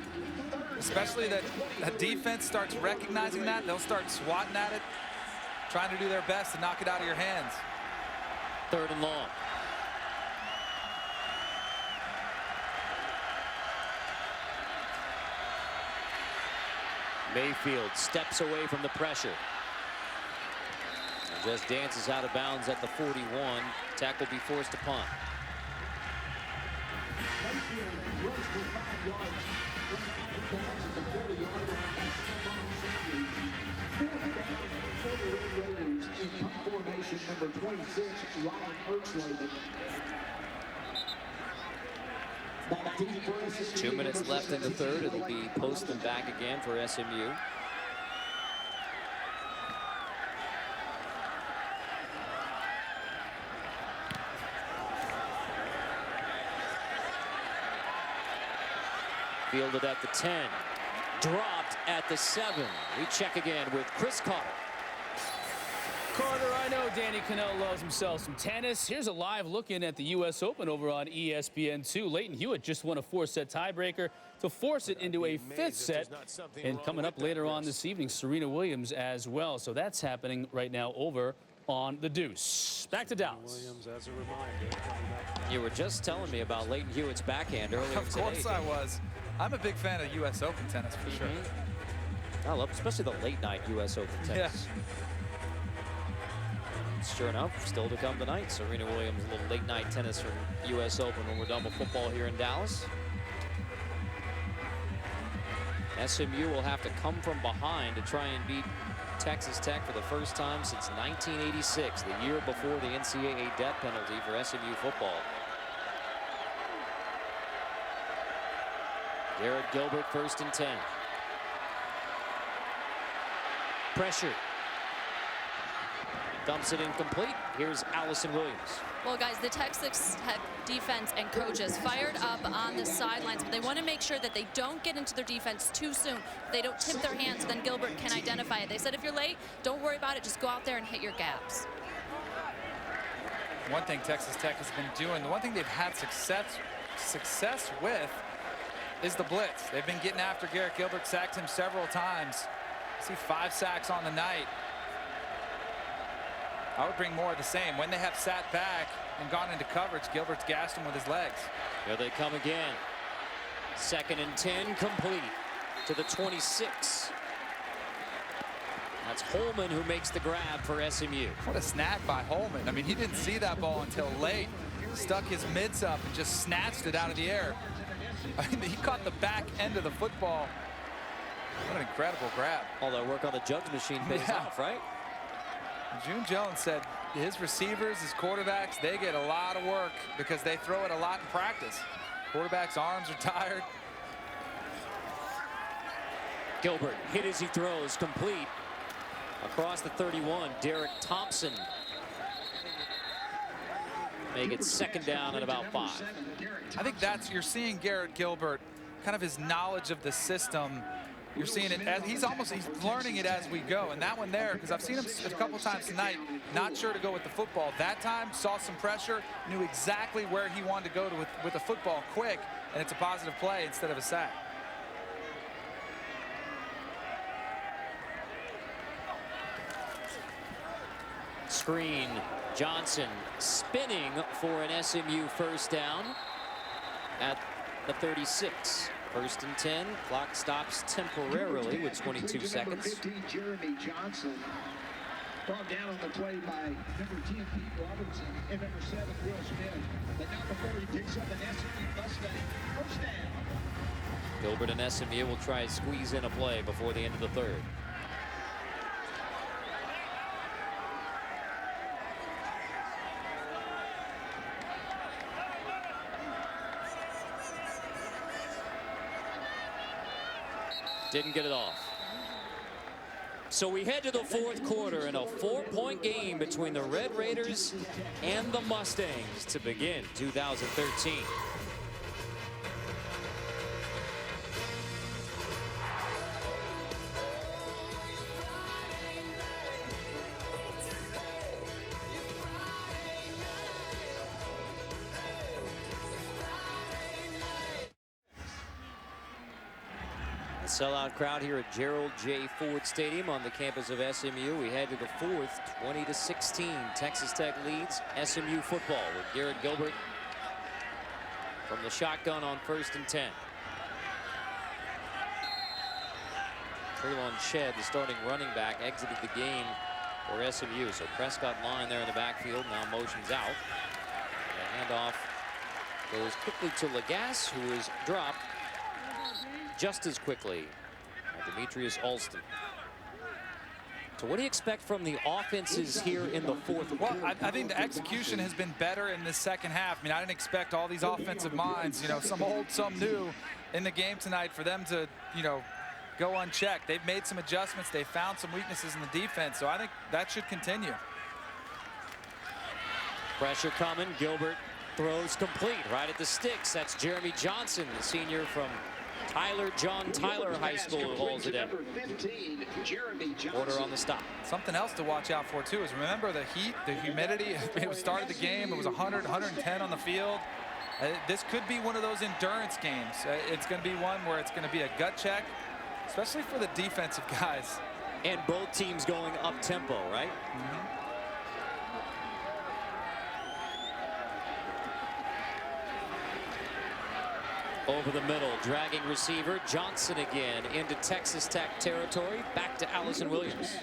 especially that a defense starts recognizing that. They'll start swatting at it, trying to do their best to knock it out of your hands. 3rd and long. Mayfield steps away from the pressure. And just dances out of bounds at the 41. Tech will be forced to punt. Number 26, Ryan Ertzladen. 2 minutes left in the 3rd. It'll be post and back again for SMU. Fielded at the 10. Dropped at the 7. We check again with Chris Carter. Carter, I know Danny Cannell loves himself some tennis. Here's a live look in at the U.S. Open over on ESPN2. Leighton Hewitt just won a 4-set tiebreaker to force it into a 5th set. And coming up later on this evening, Serena Williams as well. So that's happening right now over on the Deuce. Back to Dallas. Williams, as a reminder, You were just telling me about Leighton Hewitt's backhand earlier Of course today. I was. I'm a big fan of U.S. Open tennis for sure. I love, especially the late night U.S. Open tennis. Sure enough, still to come tonight. Serena Williams, a little late night tennis from U.S. Open when we're done with football here in Dallas. SMU will have to come from behind to try and beat Texas Tech for the first time since 1986, the year before the NCAA death penalty for SMU football. Garrett Gilbert, 1st and 10. Pressure. Dumps it incomplete. Here's Allison Williams. Well, guys, the Texas Tech defense and coaches fired up on the sidelines, but they want to make sure that they don't get into their defense too soon. They don't tip their hands, then Gilbert can identify it. They said if you're late, don't worry about it. Just go out there and hit your gaps. One thing Texas Tech has been doing, the one thing they've had success with is the blitz. They've been getting after Garrett Gilbert, sacked him several times. I see 5 sacks on the night. I would bring more of the same. When they have sat back and gone into coverage, Gilbert's gassed him with his legs. Here they come again. 2nd and 10, complete to the 26. That's Holman who makes the grab for SMU. What a snag by Holman. I mean, he didn't see that ball until late. Stuck his mitts up and just snatched it out of the air. I mean, he caught the back end of the football. What an incredible grab. All that work on the jugs machine pays off, right? June Jones said his receivers, his quarterbacks, they get a lot of work because they throw it a lot in practice. Quarterback's arms are tired. Gilbert hit as he throws, complete. Across the 31, Derek Thompson. Make it 2nd down and about 5. I think you're seeing Garrett Gilbert, kind of his knowledge of the system. You're seeing it as he's learning it as we go. And that one there, because I've seen him a couple times tonight, not sure to go with the football. That time, saw some pressure, knew exactly where he wanted to go with the football quick, and it's a positive play instead of a sack. Screen, Johnson spinning for an SMU 1st down at the 36. 1st and 10. Clock stops temporarily with 22 seconds. 15, Jeremy Johnson. Brought down on the play by number 10, Pete Robertson, and number 7, Will Smith. But not before he picks up an SMU Mustang. 1st down. Gilbert and SMU will try to squeeze in a play before the end of the 3rd. Didn't get it off. So we head to the 4th quarter in a 4-point game between the Red Raiders and the Mustangs to begin 2013. Sellout crowd here at Gerald J. Ford Stadium on the campus of SMU. We head to the 4th, 20-16. Texas Tech leads SMU football with Garrett Gilbert from the shotgun on 1st and 10. Treylon Shedd, the starting running back, exited the game for SMU. So Prescott line there in the backfield, now motions out. The handoff goes quickly to Lagasse, who is dropped just as quickly. Demetrius Alston. So what do you expect from the offenses here in the 4th quarter? Well, I think the execution has been better in the 2nd half. I mean, I didn't expect all these offensive minds, you know, some old, some new, in the game tonight for them to, you know, go unchecked. They've made some adjustments. They found some weaknesses in the defense. So I think that should continue. Pressure coming. Gilbert throws complete right at the sticks. That's Jeremy Johnson, the senior from John Tyler High School hauls it in. Order on the stop. Something else to watch out for, too, is remember the heat, the humidity. It started the game. It was 100, 110 on the field. This could be one of those endurance games. It's going to be one where it's going to be a gut check, especially for the defensive guys. And both teams going up-tempo, right? Mm-hmm. Over the middle, dragging receiver Johnson again into Texas Tech territory. Back to Allison Williams.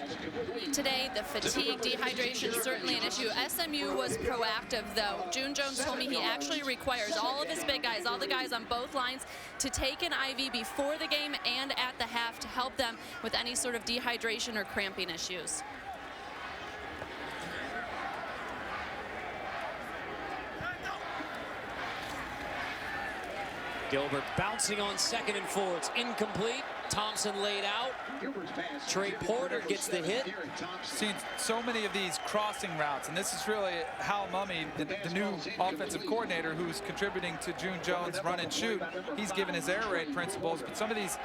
Today, the fatigue, dehydration, certainly an issue. SMU was proactive, though. June Jones told me he actually requires all of his big guys, all the guys on both lines, to take an IV before the game and at the half to help them with any sort of dehydration or cramping issues. Gilbert bouncing on 2nd and 4. It's incomplete. Thompson laid out. Trey Porter gets the hit. Seen so many of these crossing routes, and this is really Hal Mumme, the new offensive coordinator who's contributing to June Jones' run and shoot. He's given his air raid principles, but some of these,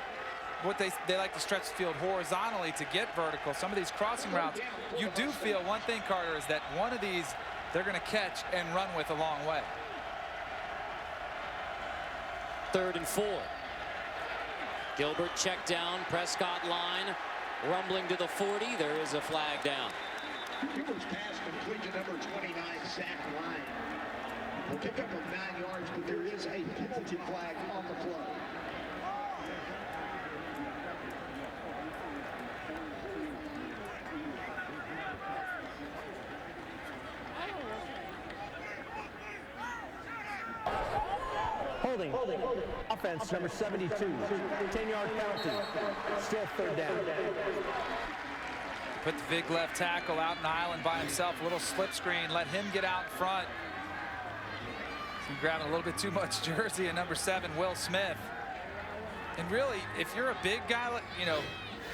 what they like to stretch the field horizontally to get vertical. Some of these crossing routes, you do feel one thing, Carter, is that one of these they're going to catch and run with a long way. 3rd and 4. Gilbert checked down, Prescott line, rumbling to the 40. There is a flag down. Gilbert's pass complete to number 29, Zach Ryan. A pickup of 9 yards, but there is a penalty flag on the play. Holding. Offense number 72. 10-yard penalty. Still 3rd down. Put the big left tackle out in the island by himself. A little slip screen. Let him get out in front. He's grabbing a little bit too much jersey in number 7, Will Smith. And really, if you're a big guy, you know,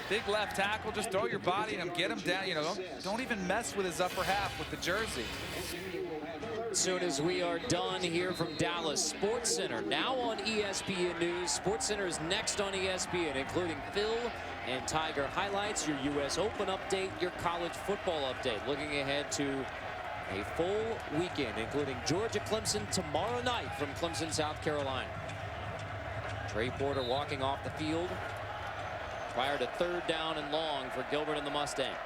big left tackle, just throw your body in him, get him down. You know, don't even mess with his upper half with the jersey. As soon as we are done here from Dallas Sports Center, now on ESPN News. Sports Center is next on ESPN, including Phil and Tiger highlights, your U.S. Open update, your college football update. Looking ahead to a full weekend, including Georgia-Clemson tomorrow night from Clemson, South Carolina. Trey Porter walking off the field prior to 3rd down and long for Gilbert and the Mustangs.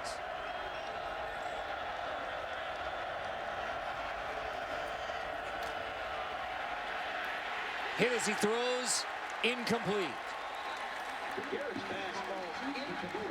Hit as he throws, incomplete.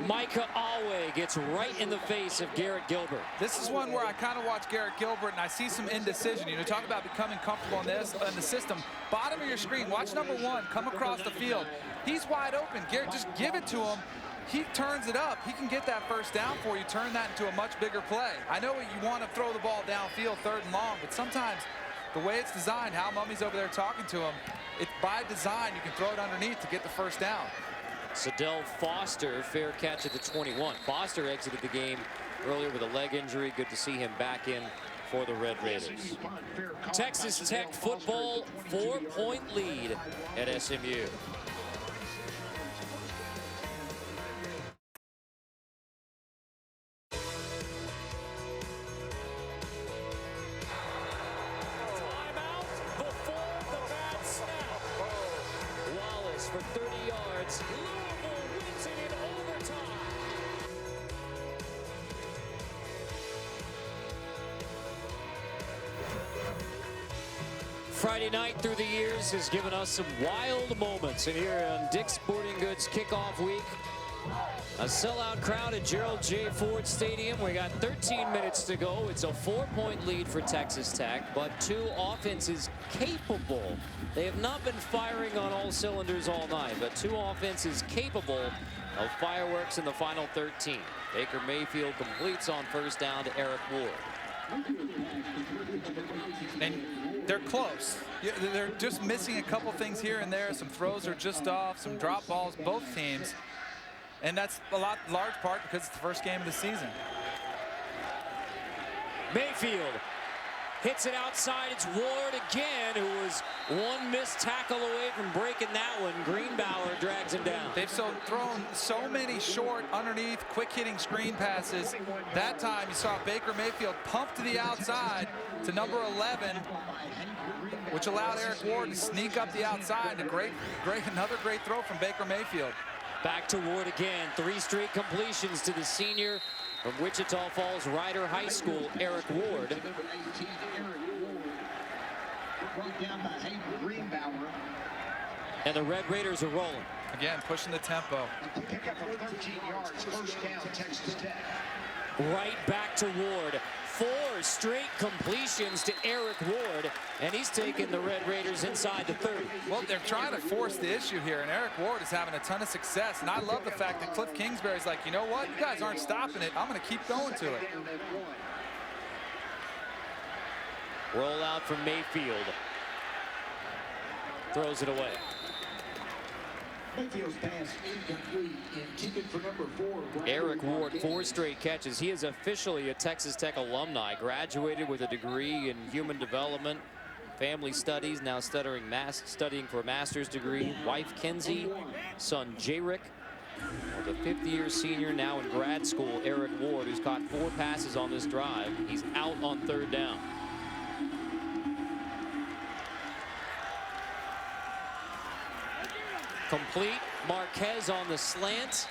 Micah Alway gets right in the face of Garrett Gilbert. This is one where I kind of watch Garrett Gilbert and I see some indecision. You know, talk about becoming comfortable in the system. Bottom of your screen, watch number 1 come across the field. He's wide open. Garrett, just give it to him. He turns it up. He can get that 1st down for you, turn that into a much bigger play. I know you want to throw the ball downfield 3rd and long, but sometimes the way it's designed, Hal Mumme's over there talking to him, it's by design. You can throw it underneath to get the 1st down. Sadell Foster, fair catch at the 21. Foster exited the game earlier with a leg injury. Good to see him back in for the Red Raiders. Texas Tech football, 4-point lead at SMU. For 30 yards. Louisville wins it in overtime. Friday night through the years has given us some wild moments. And here on Dick's Sporting Goods kickoff week, a sellout crowd at Gerald J. Ford Stadium. We got 13 minutes to go. It's a 4-point lead for Texas Tech, but 2 offenses capable. They have not been firing on all cylinders all night, but 2 offenses capable of fireworks in the final 13. Baker Mayfield completes on 1st down to Eric Ward. And they're close. They're just missing a couple things here and there. Some throws are just off, some drop balls, both teams. And that's large part because it's the first game of the season. Mayfield hits it outside. It's Ward again, who was one missed tackle away from breaking that one. Greenbauer drags him down. They've thrown so many short, underneath, quick-hitting screen passes. That time you saw Baker Mayfield pump to the outside to number 11, which allowed Eric Ward to sneak up the outside. Another great throw from Baker Mayfield. Back to Ward again. 3 straight completions to the senior from Wichita Falls Rider High School, Eric Ward. And the Red Raiders are rolling. Again, pushing the tempo. Right back to Ward. 4 straight completions to Eric Ward, and he's taking the Red Raiders inside the 30. Well, they're trying to force the issue here, and Eric Ward is having a ton of success. And I love the fact that Cliff Kingsbury's like, you know what? You guys aren't stopping it. I'm going to keep going to it. Roll out from Mayfield. Throws it away. Mayfield's pass incomplete, intended for number 4. Eric Ward, 4 straight catches. He is officially a Texas Tech alumni, graduated with a degree in human development, family studies, now studying for a master's degree. Wife Kenzie, son Jayrick, the 5th-year senior now in grad school, Eric Ward, who's caught 4 passes on this drive. He's out on 3rd down. Complete. Marquez on the slant.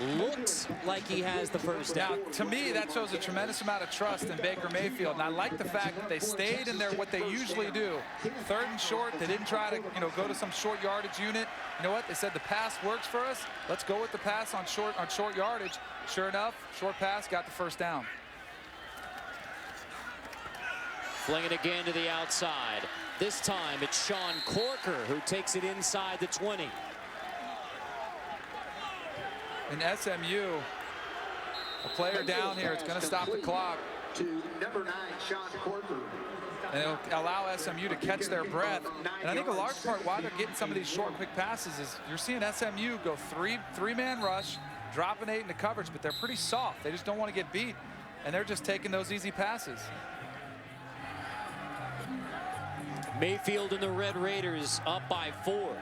Looks like he has the first down. Now, to me, that shows a tremendous amount of trust in Baker Mayfield. And I like the fact that they stayed in there what they usually do. 3rd and short. They didn't try to, go to some short yardage unit. You know what? They said the pass works for us. Let's go with the pass on short yardage. Sure enough, short pass, got the first down. Fling it again to the outside. This time it's Sean Corker who takes it inside the 20. In SMU, a player down here, it's going to stop the clock. To number 9, Sean Corker. And it'll allow SMU to catch their breath. And I think a large part why they're getting some of these short, quick passes is you're seeing SMU go three-man rush, dropping 8 into coverage, but they're pretty soft. They just don't want to get beat, and they're just taking those easy passes. Mayfield and the Red Raiders up by 4.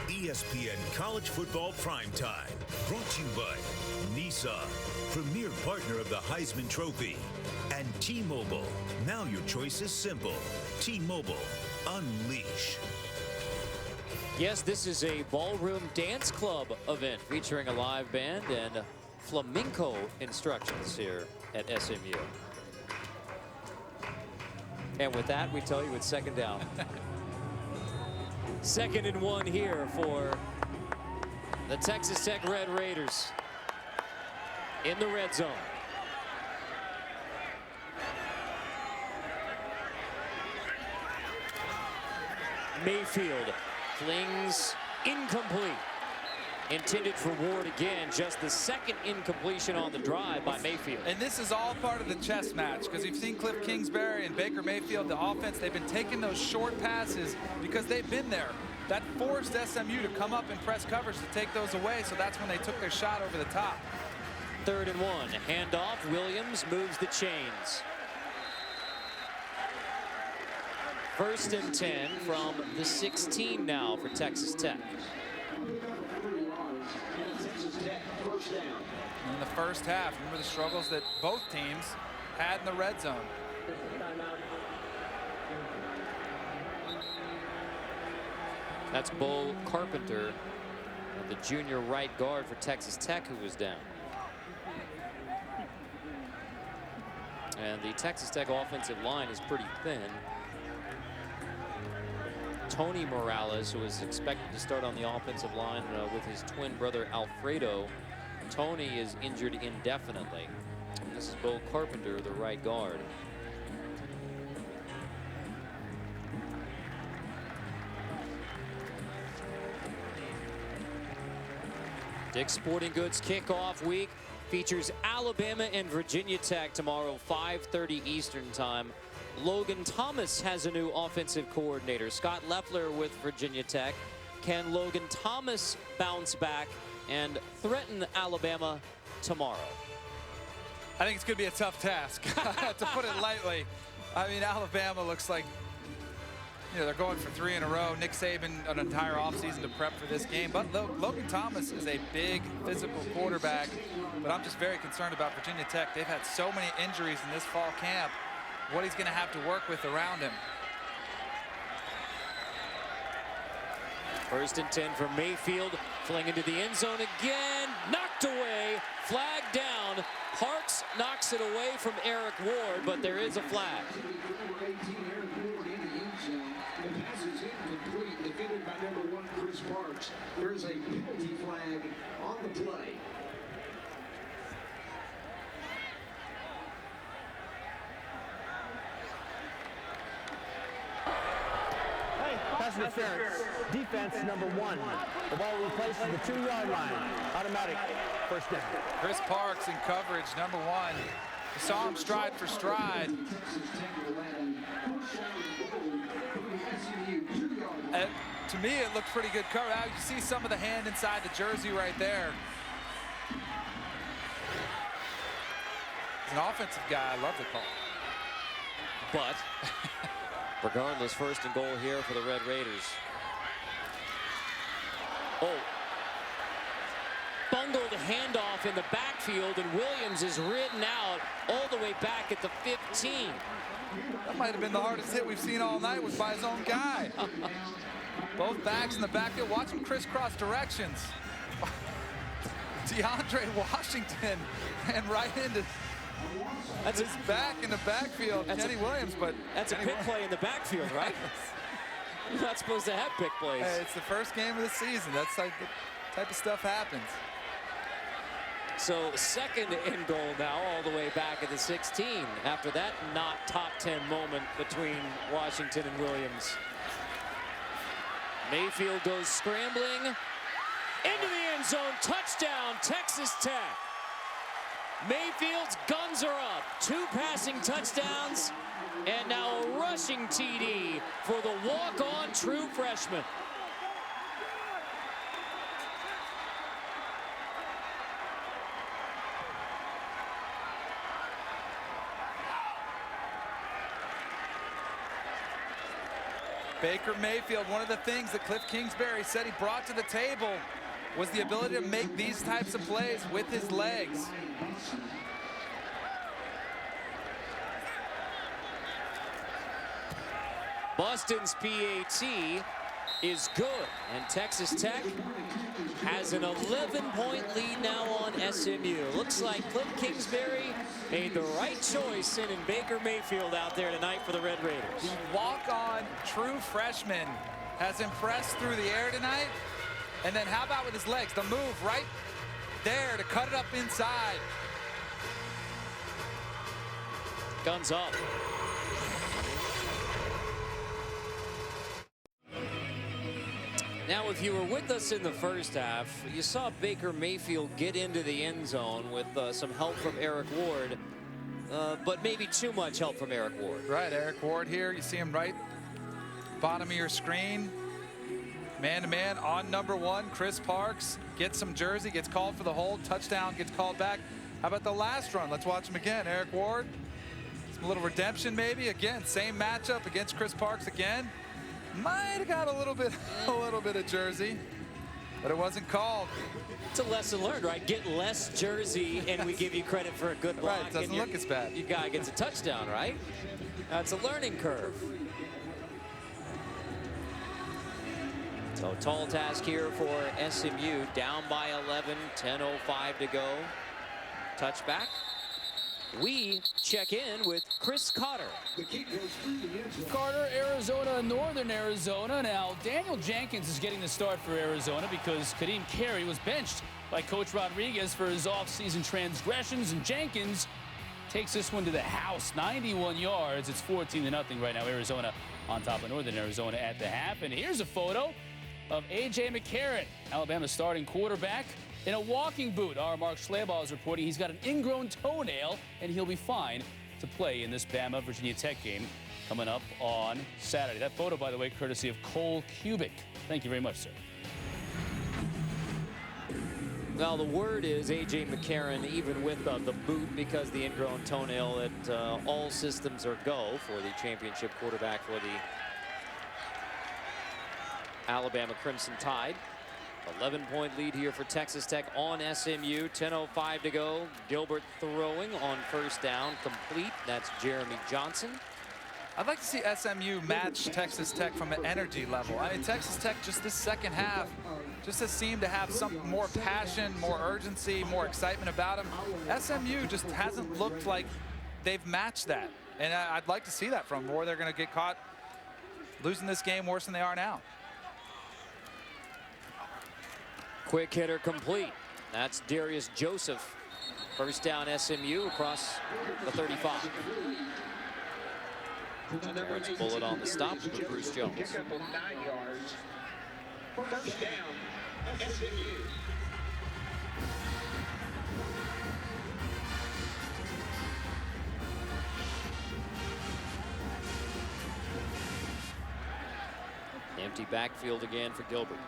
ESPN College Football Primetime, brought to you by Nissan, premier partner of the Heisman Trophy, and T-Mobile. Now your choice is simple. T-Mobile, unleash. Yes, this is a ballroom dance club event featuring a live band and flamenco instructions here at SMU. And with that, we tell you it's 2nd down. 2nd and 1 here for the Texas Tech Red Raiders in the red zone. Mayfield flings incomplete. Intended for Ward again, just the 2nd incompletion on the drive by Mayfield. And this is all part of the chess match, because you've seen Cliff Kingsbury and Baker Mayfield, the offense, they've been taking those short passes because they've been there. That forced SMU to come up and press coverage to take those away, so that's when they took their shot over the top. 3rd and 1, handoff, Williams moves the chains. 1st and 10 from the 16 now for Texas Tech. In the first half, remember the struggles that both teams had in the red zone. That's Bo Carpenter, the junior right guard for Texas Tech, who was down. And the Texas Tech offensive line is pretty thin. Tony Morales, who was expected to start on the offensive line with his twin brother Alfredo. Tony is injured indefinitely. And this is Bo Carpenter, the right guard. Dick's Sporting Goods kickoff week features Alabama and Virginia Tech tomorrow, 5:30 Eastern time. Logan Thomas has a new offensive coordinator. Scott Loeffler with Virginia Tech. Can Logan Thomas bounce back and threaten Alabama tomorrow? I think it's going to be a tough task, to put it lightly. I mean, Alabama looks like, you know, they're going for 3 in a row. Nick Saban, an entire offseason to prep for this game. But Logan Thomas is a big physical quarterback. But I'm just very concerned about Virginia Tech. They've had so many injuries in this fall camp. What he's going to have to work with around him. 1st and 10 for Mayfield, fling into the end zone again, knocked away, flag down. Parks knocks it away from Eric Ward, but there is a flag. Number 18, Eric Ward in the end zone. The pass is incomplete, defended by number 1, Chris Parks. There is a penalty flag on the play. Pass interference. Defense number 1. The ball replaces the 2-yard line. Automatic 1st down. Chris Parks in coverage, number 1. You saw him stride for stride. To me, it looked pretty good cover. You see some of the hand inside the jersey right there. He's an offensive guy. I love the call. But regardless, 1st and goal here for the Red Raiders. Oh. Bungled handoff in the backfield, and Williams is ridden out all the way back at the 15. That might have been the hardest hit we've seen all night, was by his own guy. Both backs in the backfield. Watch him crisscross directions. DeAndre Washington and right into his back in the backfield. Kenny Williams, but that's a pick play in the backfield, right? You're not supposed to have pick plays. Hey, it's the first game of the season. That's like the type of stuff happens. So 2nd and goal now, all the way back at the 16. After that not top 10 moment between Washington and Williams. Mayfield goes scrambling into the end zone. Touchdown, Texas Tech. Mayfield's guns are up. 2 passing touchdowns, and now a rushing TD for the walk-on true freshman. Baker Mayfield, one of the things that Cliff Kingsbury said he brought to the table was the ability to make these types of plays with his legs. Boston's PAT is good, and Texas Tech has an 11-point lead now on SMU. Looks like Cliff Kingsbury made the right choice sending Baker Mayfield out there tonight for the Red Raiders. The walk-on true freshman has impressed through the air tonight. And then how about with his legs? The move right there to cut it up inside. Guns up. Now, if you were with us in the first half, you saw Baker Mayfield get into the end zone with some help from Eric Ward, but maybe too much help from Eric Ward. Right, Eric Ward here. You see him right bottom of your screen. Man-to-man on number 1, Chris Parks. Gets some jersey, gets called for the hold. Touchdown, gets called back. How about the last run? Let's watch him again. Eric Ward. Some little redemption maybe. Again, same matchup against Chris Parks again. Might have got a little bit of jersey, but it wasn't called. It's a lesson learned, right? Get less jersey, and we give you credit for a good block. Right, it doesn't look as bad. Your guy gets a touchdown, right? It's a learning curve. So tall task here for SMU, down by 11, 10:05 to go. Touchback. We check in with Chris Cotter. Carter, Arizona, Northern Arizona. Now, Daniel Jenkins is getting the start for Arizona because Kadeem Carey was benched by Coach Rodriguez for his offseason transgressions, and Jenkins takes this one to the house, 91 yards. It's 14-0 right now. Arizona on top of Northern Arizona at the half. And here's a photo of A.J. McCarron, Alabama's starting quarterback, in a walking boot. Our Mark Schlabach is reporting he's got an ingrown toenail, and he'll be fine to play in this Bama-Virginia Tech game coming up on Saturday. That photo, by the way, courtesy of Cole Kubik. Thank you very much, sir. Well, the word is A.J. McCarron, even with the boot because the ingrown toenail, that all systems are go for the championship quarterback for the Alabama Crimson Tide. 11-point lead here for Texas Tech on SMU. 10:05 to go. Gilbert throwing on first down, complete. That's Jeremy Johnson. I'd like to see SMU match Texas Tech from an energy level. I mean, Texas Tech just this second half just has seemed to have some more passion, more urgency, more excitement about them. SMU just hasn't looked like they've matched that. And I'd like to see that from them, or they're going to get caught losing this game worse than they are now. Quick hitter complete. That's Darius Joseph. First down SMU across the 35. It's a bullet on the stop for Bruce Jones. First down, SMU. Empty backfield again for Gilbert.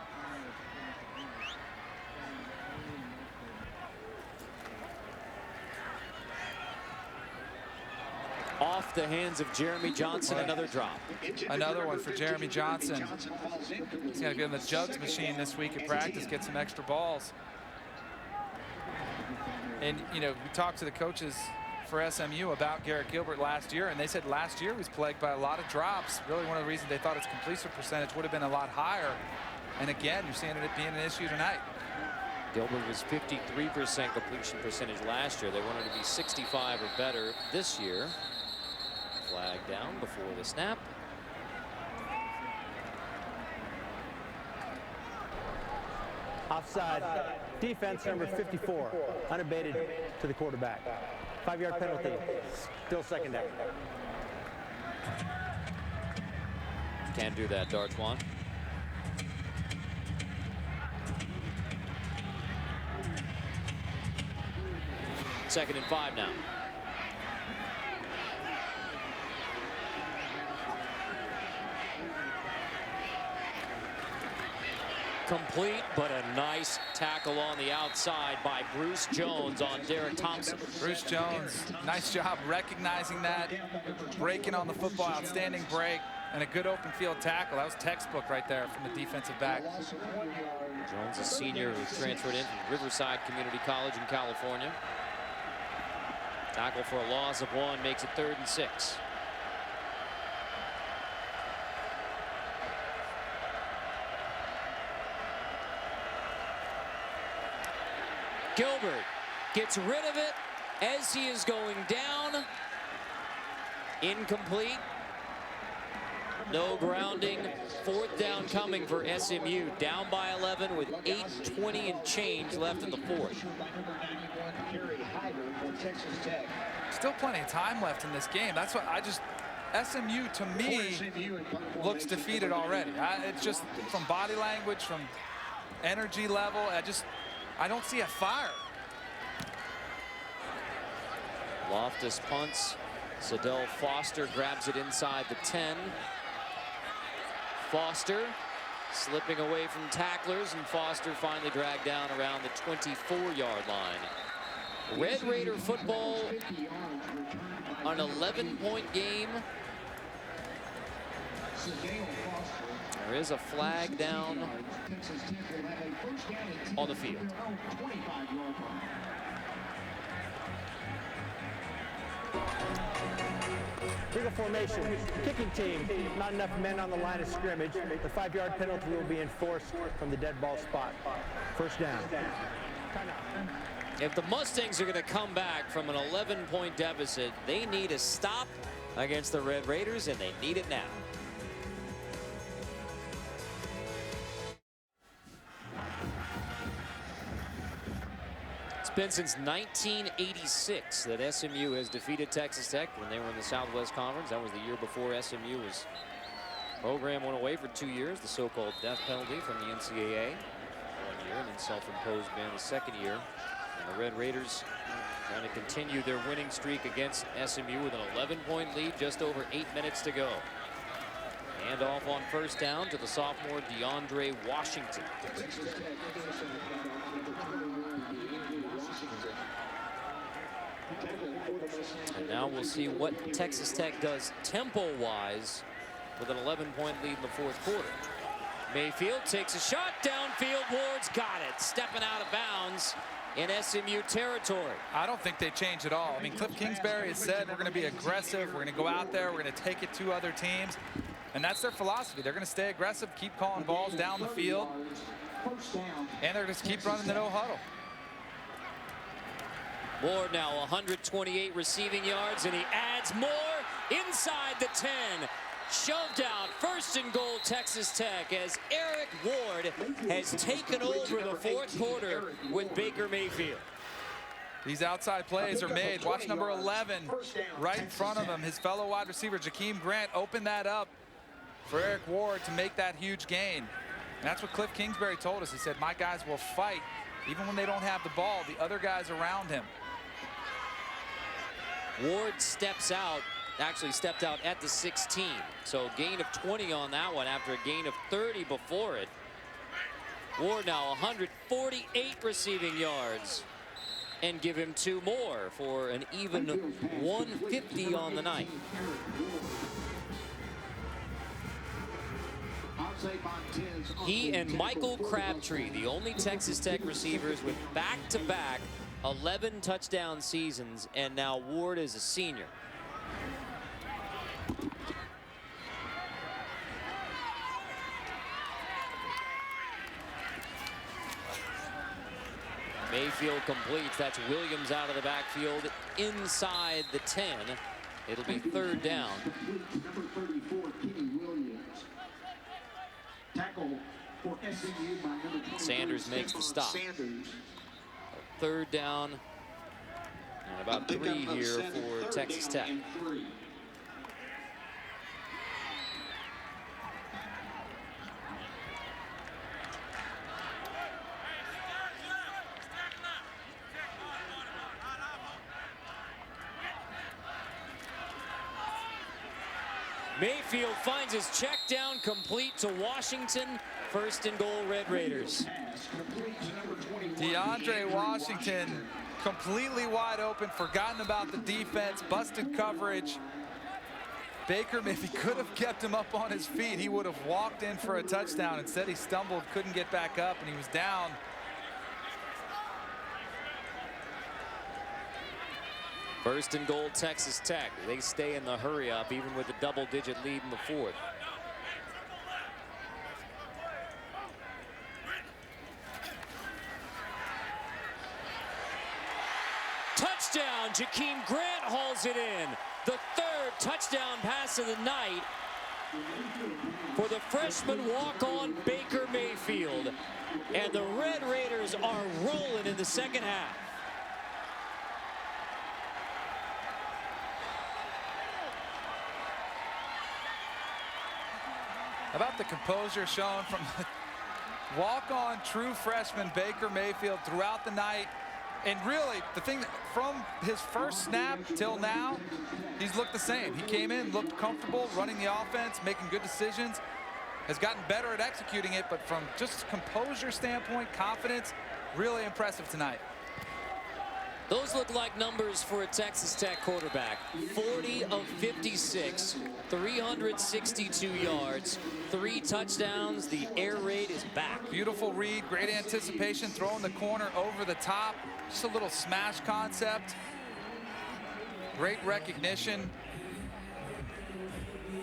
Off the hands of Jeremy Johnson, another drop. Another one for Jeremy Johnson. He's got to get in the jugs machine this week at practice, get some extra balls. And, you know, we talked to the coaches for SMU about Garrett Gilbert last year, and they said last year he was plagued by a lot of drops. Really one of the reasons they thought his completion percentage would have been a lot higher. And again, you're seeing it being an issue tonight. Gilbert was 53% completion percentage last year. They wanted to be 65 or better this year. Flag down before the snap. Offside. Defense number 54. Unabated to the quarterback. 5-yard penalty. Still secondary. Can't do that, Dartwan. Second and 5 now. Complete, but a nice tackle on the outside by Bruce Jones on Derek Thompson. Bruce Jones, nice job recognizing that, breaking on the football, outstanding break, and a good open field tackle. That was textbook right there from the defensive back. Jones, a senior who transferred in from Riverside Community College in California. Tackle for a loss of 1 makes it 3rd and 6. Gilbert gets rid of it as he is going down. Incomplete. No grounding. 4th down coming for SMU. Down by 11 with 8:20 and change left in the 4th. Still plenty of time left in this game. That's what SMU to me looks defeated already. It's just from body language, from energy level. I don't see a fire. Loftus punts. Sadell Foster grabs it inside the 10. Foster slipping away from tacklers, and Foster finally dragged down around the 24-yard line. Red Raider football, an 11-point game. There is a flag down on the field. Eagle formation, kicking team, not enough men on the line of scrimmage. The 5-yard penalty will be enforced from the dead ball spot. First down. If the Mustangs are going to come back from an 11-point deficit, they need a stop against the Red Raiders, and they need it now. It's been since 1986 that SMU has defeated Texas Tech when they were in the Southwest Conference. That was the year before SMU was program went away for 2 years, the so-called death penalty from the NCAA. 1 year, and then self-imposed ban the 2nd year. And the Red Raiders trying to continue their winning streak against SMU with an 11-point lead, just over 8 minutes to go. Hand off on first down to the sophomore DeAndre Washington. And now we'll see what Texas Tech does tempo-wise with an 11-point lead in the fourth quarter. Mayfield takes a shot downfield. Ward's got it. Stepping out of bounds in SMU territory. I don't think they changed at all. I mean, Cliff Kingsbury has said we're going to be aggressive. We're going to go out there. We're going to take it to other teams. And that's their philosophy. They're going to stay aggressive, keep calling balls down the field. And they're just keep running the no huddle. Ward now 128 receiving yards, and he adds more inside the 10. Shoved out, first and goal, Texas Tech, as Eric Ward has taken over the fourth quarter with Baker Mayfield. These outside plays are made. Watch number 11 right in front of him. His fellow wide receiver, Jakeem Grant, opened that up for Eric Ward to make that huge gain. And that's what Cliff Kingsbury told us. He said, my guys will fight even when they don't have the ball, the other guys around him. Ward steps out. Actually stepped out at the 16. So gain of 20 on that one after a gain of 30 before it. Ward now 148 receiving yards, and give him 2 more for an even 150 on the night. He and Michael Crabtree, the only Texas Tech receivers with back-to-back 11 touchdown seasons, and now Ward is a senior. Mayfield completes. That's Williams out of the backfield inside the 10. It'll be third down. Number 34, Kenny Williams. Tackle for SMU by number 23. Sanders makes the stop. Sanders. Third down. And about 3 here for Texas Tech. Mayfield finds his check down complete to Washington. First and goal, Red Raiders. DeAndre Washington completely wide open, forgotten about the defense, busted coverage. Baker, if he could have kept him up on his feet, he would have walked in for a touchdown. Instead, he stumbled, couldn't get back up, and he was down. First and goal, Texas Tech. They stay in the hurry up, even with a double-digit lead in the fourth. Touchdown! Jakeem Grant hauls it in. The third touchdown pass of the night for the freshman walk-on Baker Mayfield. And the Red Raiders are rolling in the second half. How about the composure shown from the walk-on true freshman Baker Mayfield throughout the night? And really, the thing that from his first snap till now, he's looked the same. He came in, looked comfortable, running the offense, making good decisions, has gotten better at executing it, but from just composure standpoint, confidence, really impressive tonight. Those look like numbers for a Texas Tech quarterback. 40 of 56, 362 yards, 3 touchdowns. The air raid is back. Beautiful read, great anticipation, throwing the corner over the top. Just a little smash concept. Great recognition.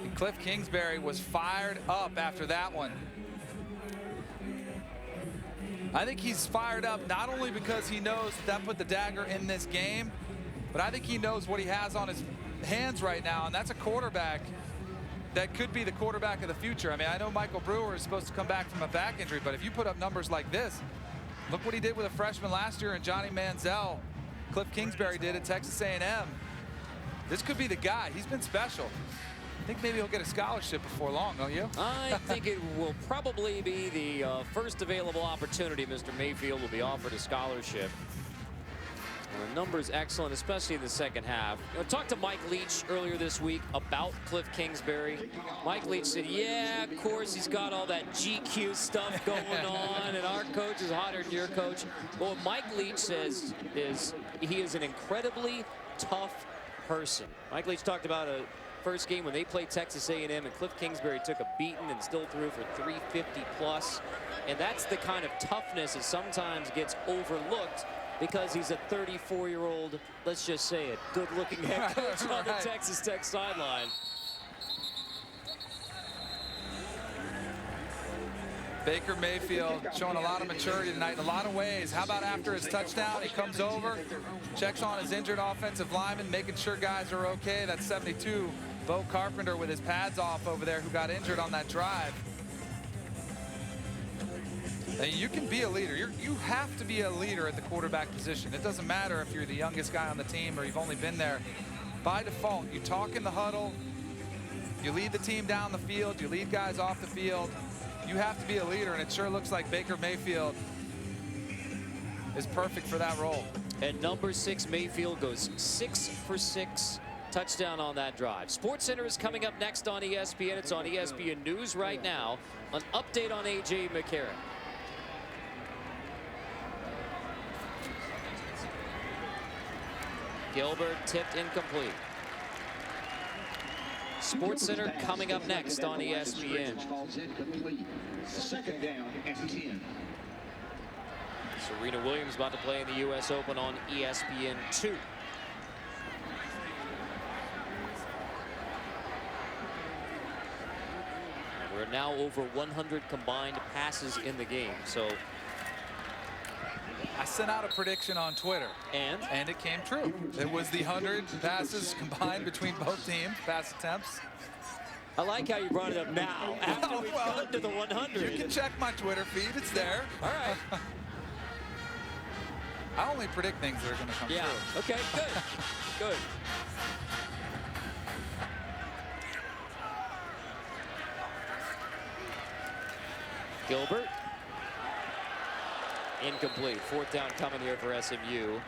And Cliff Kingsbury was fired up after that one. I think he's fired up not only because he knows that put the dagger in this game, but I think he knows what he has on his hands right now, and that's a quarterback that could be the quarterback of the future. I mean, I know Michael Brewer is supposed to come back from a back injury, but if you put up numbers like this, look what he did with a freshman last year and Johnny Manziel. Cliff Kingsbury did at Texas A&M. This could be the guy. He's been special. I think maybe he'll get a scholarship before long, don't you? I think it will probably be the first available opportunity. Mr. Mayfield will be offered a scholarship. And the number's excellent, especially in the second half. You know, talked to Mike Leach earlier this week about Cliff Kingsbury. Mike Leach said, yeah, of course, he's got all that GQ stuff going on, and our coach is hotter than your coach. But what Mike Leach says is he is an incredibly tough person. Mike Leach talked about a first game when they played Texas A&M, and Cliff Kingsbury took a beating and still threw for 350 plus. And that's the kind of toughness that sometimes gets overlooked because he's a 34-year-old, let's just say it, good-looking head coach on the Texas Tech sideline. Baker Mayfield showing a lot of maturity tonight in a lot of ways. How about after his touchdown, he comes over, checks on his injured offensive lineman, making sure guys are okay. That's 72, Bo Carpenter with his pads off over there, who got injured on that drive. And you can be a leader. You have to be a leader at the quarterback position. It doesn't matter if you're the youngest guy on the team or you've only been there. By default, you talk in the huddle, you lead the team down the field, you lead guys off the field. You have to be a leader, and it sure looks like Baker Mayfield is perfect for that role. And number 6, Mayfield, goes 6 for 6. Touchdown on that drive. SportsCenter is coming up next on ESPN. It's on ESPN News right now. An update on A.J. McCarron. Gilbert tipped incomplete. SportsCenter coming up next on ESPN. Second down and 10. Serena Williams about to play in the U.S. Open on ESPN2. We're now over 100 combined passes in the game. So I sent out a prediction on Twitter. And it came true. It was the 100 passes combined between both teams, pass attempts. I like how you brought it up now, after we've gone to the 100. You can check my Twitter feed. It's there. All right. I only predict things that are going to come true. Okay, good. Good. Gilbert. Incomplete. 4th down coming here for SMU.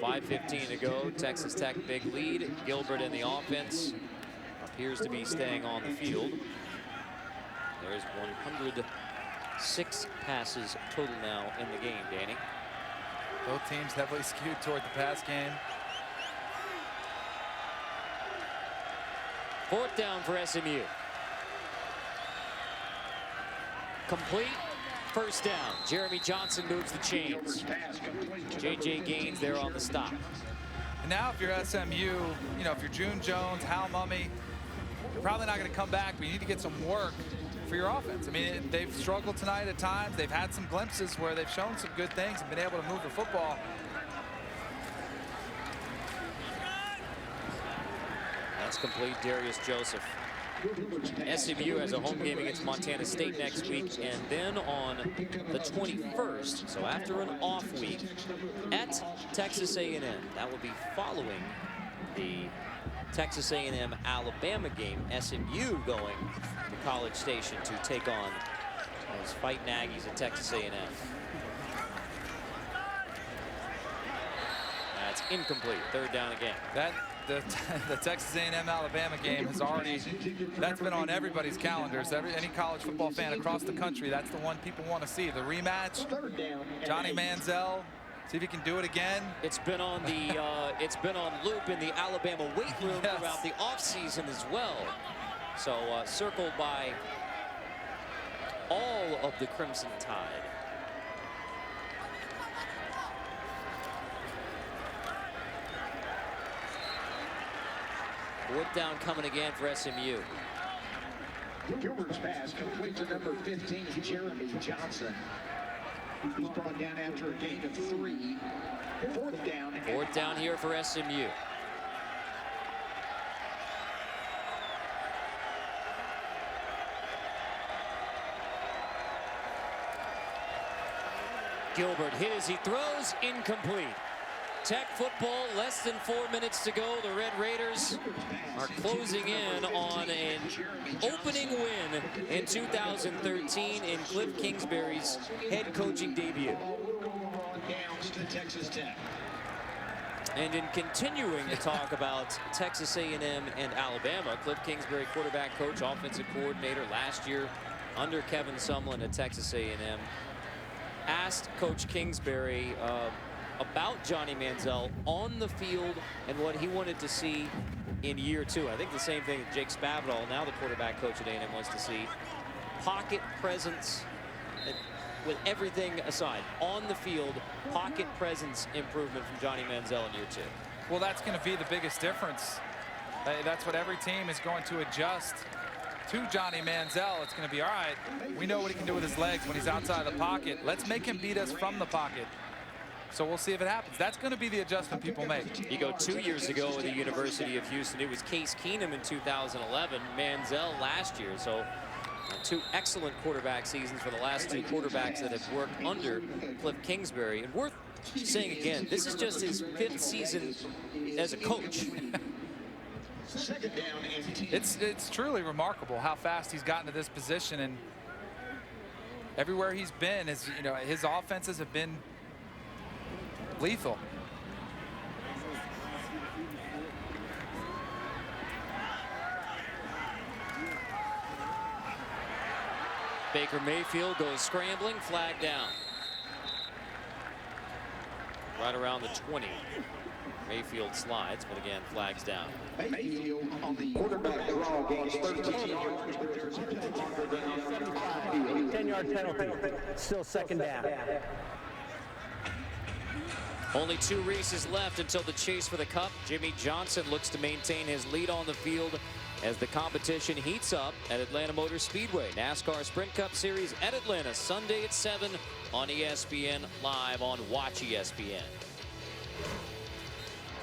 5:15 to go. Texas Tech big lead. Gilbert in the offense appears to be staying on the field. There's 106 passes total now in the game, Danny. Both teams heavily skewed toward the pass game. 4th down for SMU. Complete. 1st down. Jeremy Johnson moves the chains. J.J. Gaines there on the stop. And now if you're SMU, you know, if you're June Jones, Hal Mumme, you're probably not going to come back, but you need to get some work for your offense. I mean, they've struggled tonight at times. They've had some glimpses where they've shown some good things and been able to move the football. That's complete. Darius Joseph. SMU has a home game against Montana State next week, and then on the 21st, so after an off week, at Texas A&M. That will be following the Texas A&M Alabama game. SMU going to College Station to take on those Fighting Aggies at Texas A&M. That's incomplete. 3rd down again. The Texas A&M Alabama game has already, that's been on everybody's calendars. Any college football fan across the country, that's the one people want to see. The rematch, Johnny Manziel, see if he can do it again. It's been on the it's been on loop in the Alabama weight room throughout the offseason as well. So circled by all of the Crimson Tide. Fourth down coming again for SMU. Gilbert's pass complete to number 15, Jeremy Johnson. He's brought down after a gain of 3. 4th down. 4th down here for SMU. Gilbert hit as he throws, incomplete. Tech football, less than 4 minutes to go. The Red Raiders are closing in on an opening win in 2013 in Cliff Kingsbury's head coaching debut. Downs to Texas Tech. And in continuing to talk about Texas A&M and Alabama, Cliff Kingsbury, quarterback coach, offensive coordinator last year under Kevin Sumlin at Texas A&M, asked Coach Kingsbury about Johnny Manziel on the field and what he wanted to see in year 2. I think the same thing that Jake Spavital, now the quarterback coach at A&M, wants to see. Pocket presence, with everything aside, on the field, pocket presence improvement from Johnny Manziel in year 2. Well, that's going to be the biggest difference. That's what every team is going to adjust to Johnny Manziel. It's going to be, all right, we know what he can do with his legs when he's outside of the pocket. Let's make him beat us from the pocket. So we'll see if it happens. That's going to be the adjustment people make. You go 2 years ago at the University of Houston. It was Case Keenum in 2011, Manziel last year. So 2 excellent quarterback seasons for the last 2 quarterbacks that have worked under Cliff Kingsbury. And worth saying again, this is just his 5th season as a coach. It's truly remarkable how fast he's gotten to this position, and everywhere he's been, his offenses have been lethal. Baker Mayfield goes scrambling, flag down. Right around the 20. Mayfield slides, but again, flags down. Mayfield on the quarterback draw gains 13. 10-yard penalty. Still second down. Only 2 races left until the chase for the cup. Jimmy Johnson looks to maintain his lead on the field as the competition heats up at Atlanta Motor Speedway. NASCAR Sprint Cup Series at Atlanta, Sunday at 7 on ESPN, live on Watch ESPN.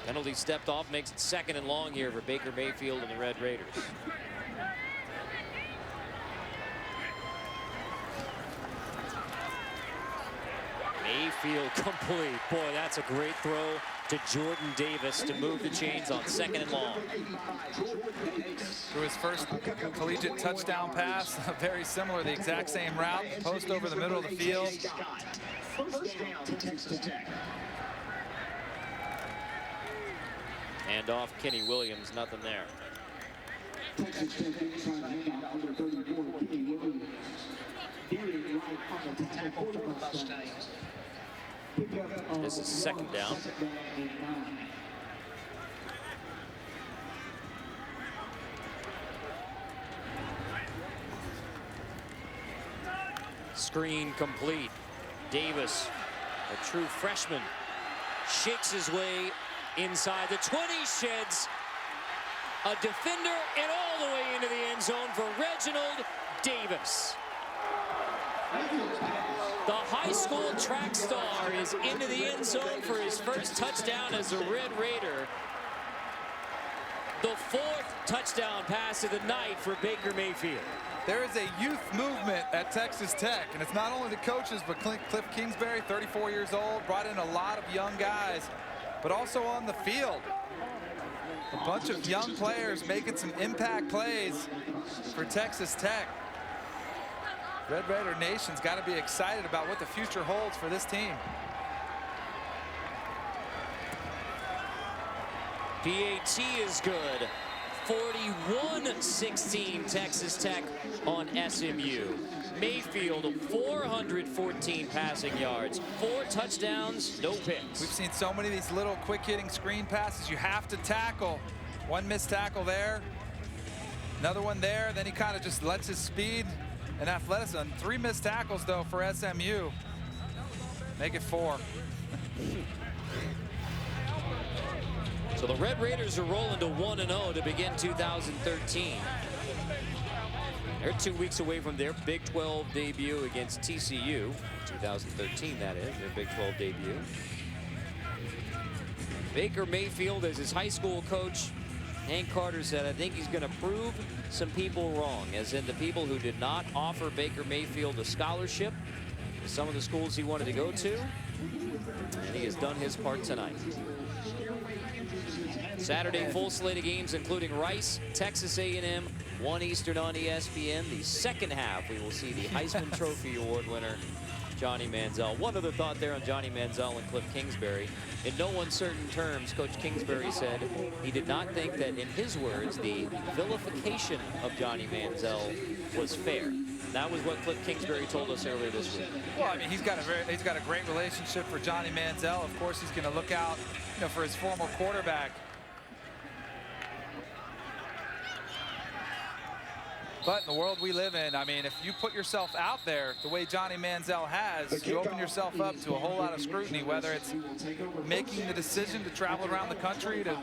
Penalty stepped off, makes it 2nd and long here for Baker Mayfield and the Red Raiders. Mayfield complete. Boy, that's a great throw to Jordan Davis to move the chains on 2nd and long. Through his first collegiate touchdown pass, very similar, the exact same route, post over the middle of the field. First down to Texas Tech. And off Kenny Williams, nothing there. Texas Tech inside handout, number 34, Kenny Williams. Veering right on the tackle for the Mustangs. This is 2nd down. Screen complete. Davis, a true freshman, shakes his way inside the 20, sheds a defender and all the way into the end zone for Reginald Davis. The high school track star is into the end zone for his first touchdown as a Red Raider. The 4th touchdown pass of the night for Baker Mayfield. There is a youth movement at Texas Tech, and it's not only the coaches, but Cliff Kingsbury, 34 years old, brought in a lot of young guys, but also on the field. A bunch of young players making some impact plays for Texas Tech. Red Raider Nation's got to be excited about what the future holds for this team. PAT is good. 41-16 Texas Tech on SMU. Mayfield 414 passing yards, 4 touchdowns, no picks. We've seen so many of these little quick-hitting screen passes you have to tackle. One missed tackle there, another one there, then he kind of just lets his speed and athleticism. 3 missed tackles though for SMU. Make it 4. So the Red Raiders are rolling to 1-0 to begin 2013. They're 2 weeks away from their Big 12 debut against TCU. 2013, that is, their Big 12 debut. Baker Mayfield, as his high school coach, Hank Carter said, I think he's going to prove some people wrong, as in the people who did not offer Baker Mayfield a scholarship to some of the schools he wanted to go to. And he has done his part tonight. Saturday, full slate of games, including Rice, Texas A&M, 1 Eastern on ESPN. The second half, we will see the Heisman Trophy Award winner, Johnny Manziel. One other thought there on Johnny Manziel and Cliff Kingsbury. In no uncertain terms, Coach Kingsbury said he did not think that, in his words, the vilification of Johnny Manziel was fair. That was what Cliff Kingsbury told us earlier this week. Well, I mean, he's got a great relationship for Johnny Manziel. Of course, he's going to look out, for his former quarterback. But in the world we live in, I mean, if you put yourself out there the way Johnny Manziel has, you open yourself up to a whole lot of scrutiny, whether it's making the decision to travel around the country to,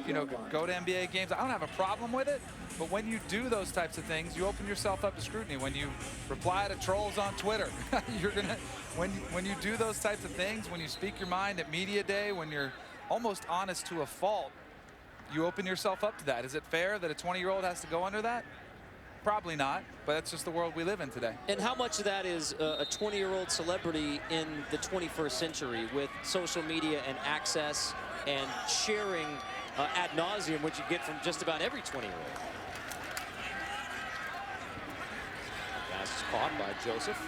go to NBA games. I don't have a problem with it, but when you do those types of things, you open yourself up to scrutiny. When you reply to trolls on Twitter, when you do those types of things, when you speak your mind at media day, when you're almost honest to a fault, you open yourself up to that. Is it fair that a 20-year-old has to go under that? Probably not, but that's just the world we live in today. And how much of that is a 20-year-old celebrity in the 21st century with social media and access and sharing ad nauseum, which you get from just about every 20-year-old? Pass is caught by Joseph.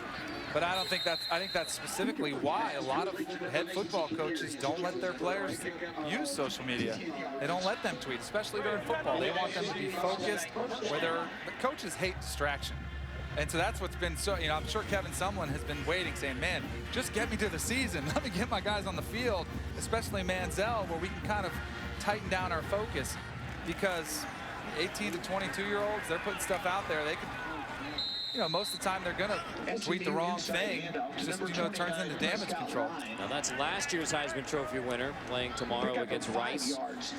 But I think that's specifically why a lot of head football coaches don't let their players use social media. They don't let them tweet, especially during football. They want them to be focused. The coaches hate distraction. And so that's what's been so, I'm sure Kevin Sumlin has been waiting, saying, man, just get me to the season. Let me get my guys on the field, especially Manziel, where we can kind of tighten down our focus, because 18 to 22-year-olds, they're putting stuff out there. They could, most of the time they're going to tweet the wrong thing. It's just, it turns into damage control. Now that's last year's Heisman Trophy winner playing tomorrow against Rice,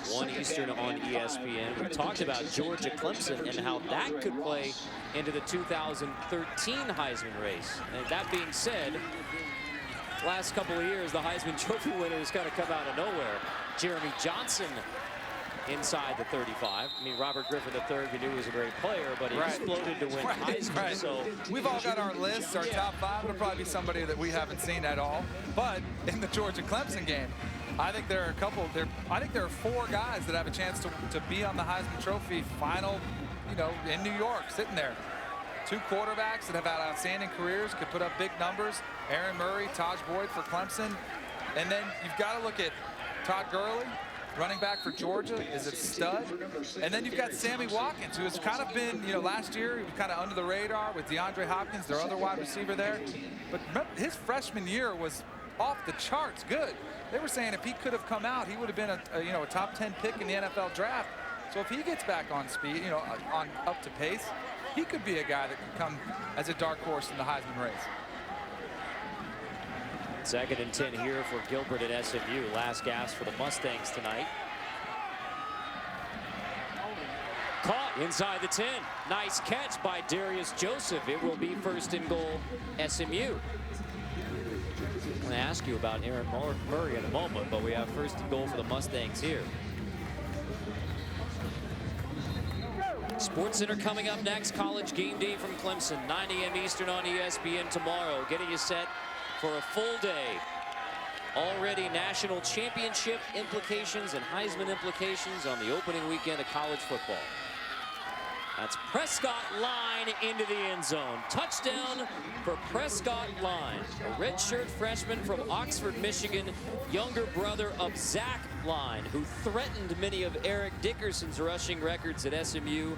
1 Eastern on ESPN. We talked about Georgia Clemson and how that could play into the 2013 Heisman race. And that being said, last couple of years, the Heisman Trophy winner has kind of come out of nowhere. Jeremy Johnson inside the 35. I mean, Robert Griffin III, we knew he was a great player, but he exploded to win Heisman. Right. So we've all got our lists, our top 5. It'll probably be somebody that we haven't seen at all. But in the Georgia Clemson game, I think there are a couple. I think there are 4 guys that have a chance to be on the Heisman Trophy final, in New York, sitting there. 2 quarterbacks that have had outstanding careers, could put up big numbers. Aaron Murray, Taj Boyd for Clemson. And then you've got to look at Todd Gurley, running back for Georgia, is a stud. And then you've got Sammy Watkins, who has kind of been, last year he was kind of under the radar with DeAndre Hopkins, their other wide receiver there. But remember, his freshman year was off the charts good. They were saying if he could have come out, he would have been a top 10 pick in the NFL draft. So if he gets back on speed, on up to pace, he could be a guy that could come as a dark horse in the Heisman race. 2nd and 10 here for Gilbert at SMU. Last gasp for the Mustangs tonight. Caught inside the 10. Nice catch by Darius Joseph. It will be 1st and goal SMU. I'm going to ask you about Aaron Murray in a moment, but we have 1st and goal for the Mustangs here. SportsCenter coming up next. College game day from Clemson. 9 a.m. Eastern on ESPN tomorrow. Getting you set for a full day. Already national championship implications and Heisman implications on the opening weekend of college football. That's Prescott Line into the end zone. Touchdown for Prescott Line, a redshirt freshman from Oxford, Michigan, younger brother of Zach Line, who threatened many of Eric Dickerson's rushing records at SMU.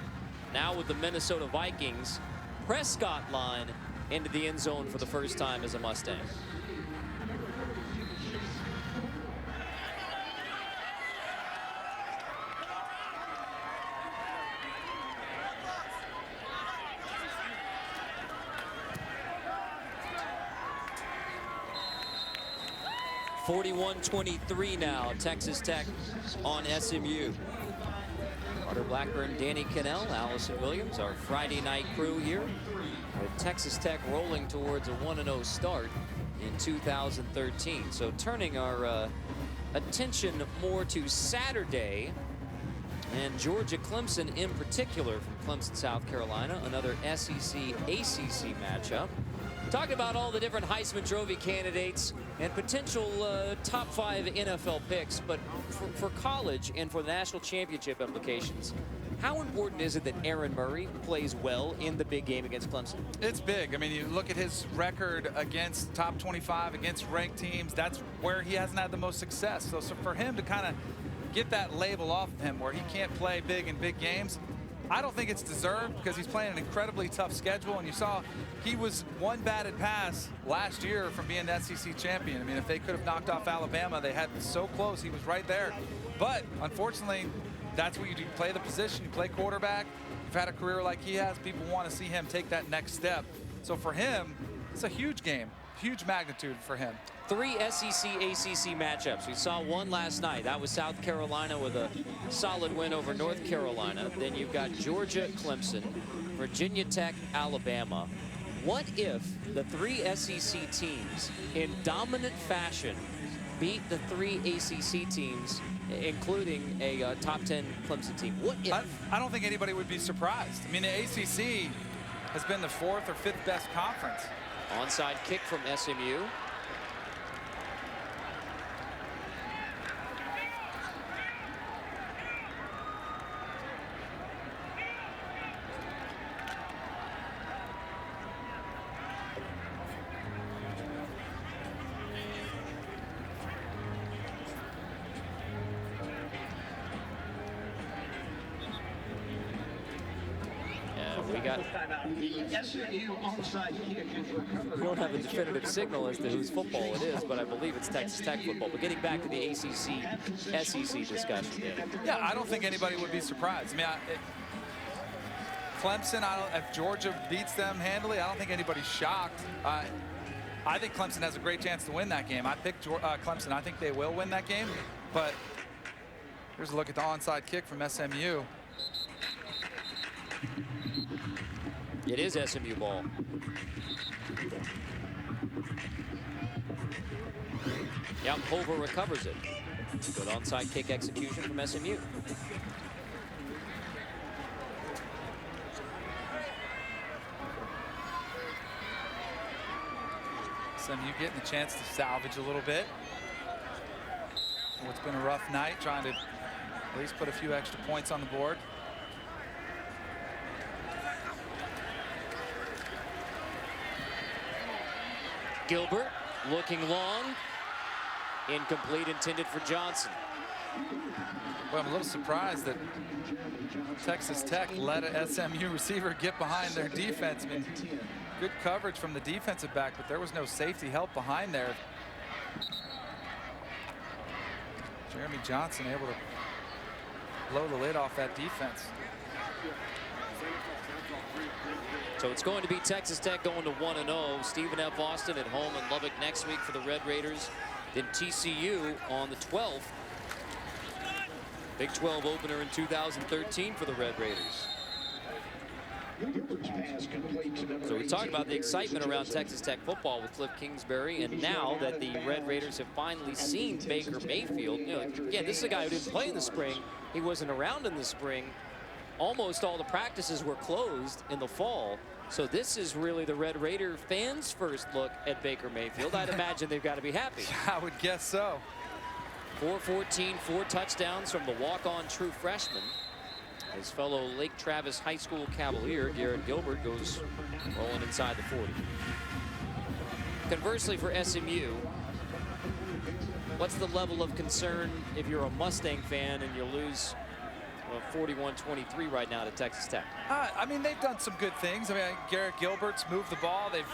Now with the Minnesota Vikings, Prescott Line into the end zone for the first time as a Mustang. (41-23) now. Texas Tech on SMU. Carter Blackburn, Danny Cannell, Allison Williams, our Friday night crew here, with Texas Tech rolling towards a 1-0 start in 2013. So turning our attention more to Saturday, and Georgia Clemson in particular from Clemson, South Carolina, another SEC-ACC matchup. Talking about all the different Heisman Trophy candidates and potential top 5 NFL picks, but for college and for the national championship implications, How important is it that Aaron Murray plays well in the big game against Clemson? It's big. I mean, you look at his record against top 25, against ranked teams. That's where he hasn't had the most success. So for him to kind of get that label off of him where he can't play big in big games, I don't think it's deserved because he's playing an incredibly tough schedule. And you saw he was one batted pass last year from being the SEC champion. I mean, if they could have knocked off Alabama, they had so close. He was right there. But unfortunately, that's what you do. You play the position, you play quarterback. You've had a career like he has. People want to see him take that next step. So for him, it's a huge game, huge magnitude for him. 3 SEC-ACC matchups. We saw one last night. That was South Carolina with a solid win over North Carolina. Then you've got Georgia, Clemson, Virginia Tech, Alabama. What if the 3 SEC teams in dominant fashion beat the 3 ACC teams, including a top 10 Clemson team? What if? I don't think anybody would be surprised. I mean, the ACC has been the 4th or 5th best conference. Onside kick from SMU. We don't have a definitive signal as to whose football it is, but I believe it's Texas Tech football. But getting back to the ACC-SEC discussion. Yeah, I don't think anybody would be surprised. I mean, Clemson, if Georgia beats them handily, I don't think anybody's shocked. I think Clemson has a great chance to win that game. I picked Clemson. I think they will win that game. But here's a look at the onside kick from SMU. It is SMU ball. Yep, Hover recovers it. Good onside kick execution from SMU. SMU getting a chance to salvage a little bit. It's been a rough night, trying to at least put a few extra points on the board. Gilbert looking long. Incomplete, intended for Johnson. Well, I'm a little surprised that Texas Tech let a SMU receiver get behind their defense. I mean, good coverage from the defensive back, but there was no safety help behind there. Jeremy Johnson able to blow the lid off that defense. So it's going to be Texas Tech going to 1-0. Stephen F. Austin at home in Lubbock next week for the Red Raiders. Then TCU on the 12th. Big 12 opener in 2013 for the Red Raiders. So we talked about the excitement around Texas Tech football with Cliff Kingsbury, and now that the Red Raiders have finally seen Baker Mayfield, you know, again, this is a guy who didn't play in the spring. He wasn't around in the spring. Almost all the practices were closed in the fall. So this is really the Red Raider fans' first look at Baker Mayfield. I'd imagine they've got to be happy. I would guess so. 414, 4 touchdowns from the walk-on true freshman. His fellow Lake Travis High School Cavalier, Garrett Gilbert, goes rolling inside the 40. Conversely for SMU, what's the level of concern if you're a Mustang fan and you lose 41-23 right now to Texas Tech? I mean, they've done some good things. I mean, Garrett Gilbert's moved the ball. They've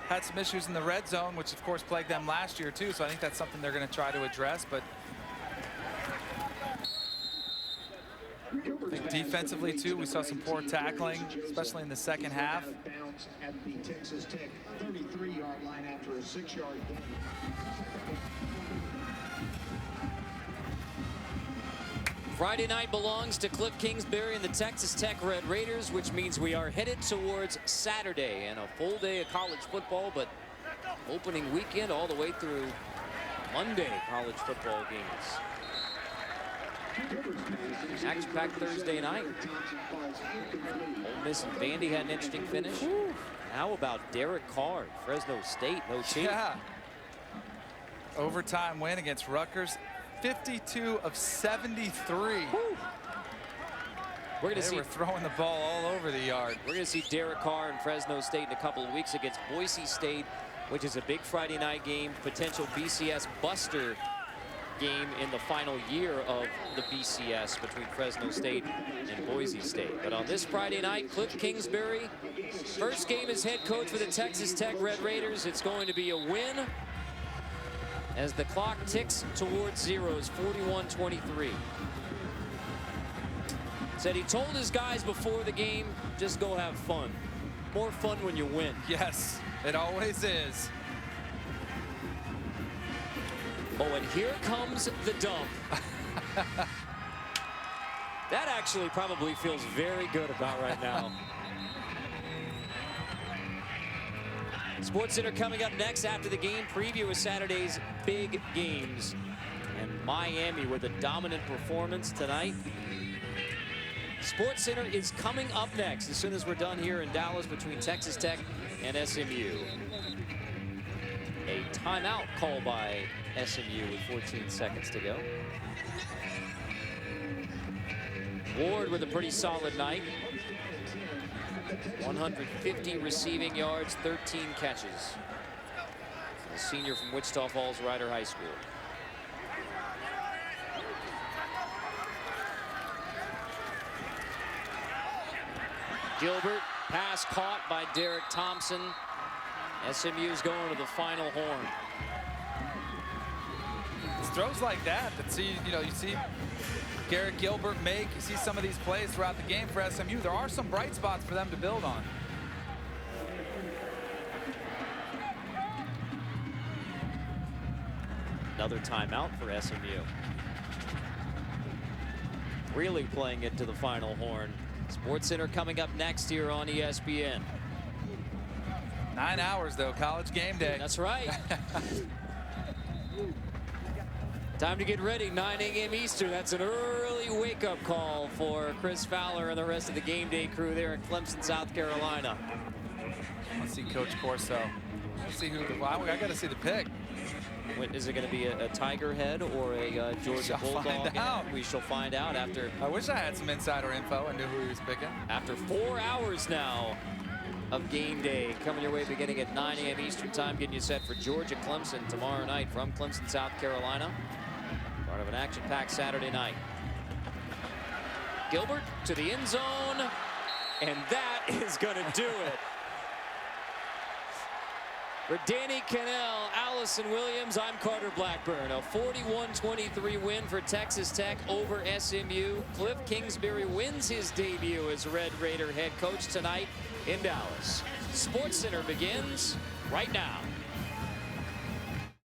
had some issues in the red zone, which of course plagued them last year too. So I think that's something they're going to try to address. But I think defensively too, we saw some poor tackling, especially in the second half. At the Texas Tech 33-yard line after a 6-yard gain. Friday night belongs to Cliff Kingsbury and the Texas Tech Red Raiders, which means we are headed towards Saturday and a full day of college football, but opening weekend all the way through Monday college football games. Action-packed Thursday night. Ole Miss and Vandy had an interesting finish. How about Derek Carr, Fresno State, no cheat. Yeah. Overtime win against Rutgers. 52 of 73. We're going to see They were throwing the ball all over the yard. We're going to see Derek Carr and Fresno State in a couple of weeks against Boise State, which is a big Friday night game, potential BCS buster game in the final year of the BCS between Fresno State and Boise State. But on this Friday night, Cliff Kingsbury, first game as head coach for the Texas Tech Red Raiders. It's going to be a win as the clock ticks towards zeros, 41-23. Said he told his guys before the game, just go have fun. More fun when you win. Yes, it always is. Oh, and here comes the dump. That actually probably feels very good about right now. SportsCenter coming up next after the game preview of Saturday's big games. And Miami with a dominant performance tonight. SportsCenter is coming up next as soon as we're done here in Dallas between Texas Tech and SMU. A timeout called by SMU with 14 seconds to go. Ward with a pretty solid night. 150 receiving yards, 13 catches. A senior from Wichita Falls Rider High School. Gilbert, pass caught by Derek Thompson. SMU's going to the final horn. It's throws like that you see Garrett Gilbert make. You see some of these plays throughout the game for SMU. There are some bright spots for them to build on. Another timeout for SMU. Really playing it to the final horn. SportsCenter coming up next here on ESPN. 9 hours though, college game day. That's right. Time to get ready, 9 a.m. Eastern. That's an early wake-up call for Chris Fowler and the rest of the game day crew there in Clemson, South Carolina. Let's see Coach Corso. Let's see who. I got to see the pick. What, is it going to be a Tiger head or a Georgia Bulldog? We shall find out after. I wish I had some insider info and knew who he was picking. After 4 hours now of game day coming your way beginning at 9 a.m. Eastern time, getting you set for Georgia Clemson tomorrow night from Clemson, South Carolina. Part of an action-packed Saturday night. Gilbert to the end zone, and that is going to do it. For Danny Cannell, Allison Williams, I'm Carter Blackburn. A 41-23 win for Texas Tech over SMU. Cliff Kingsbury wins his debut as Red Raider head coach tonight in Dallas. SportsCenter begins right now.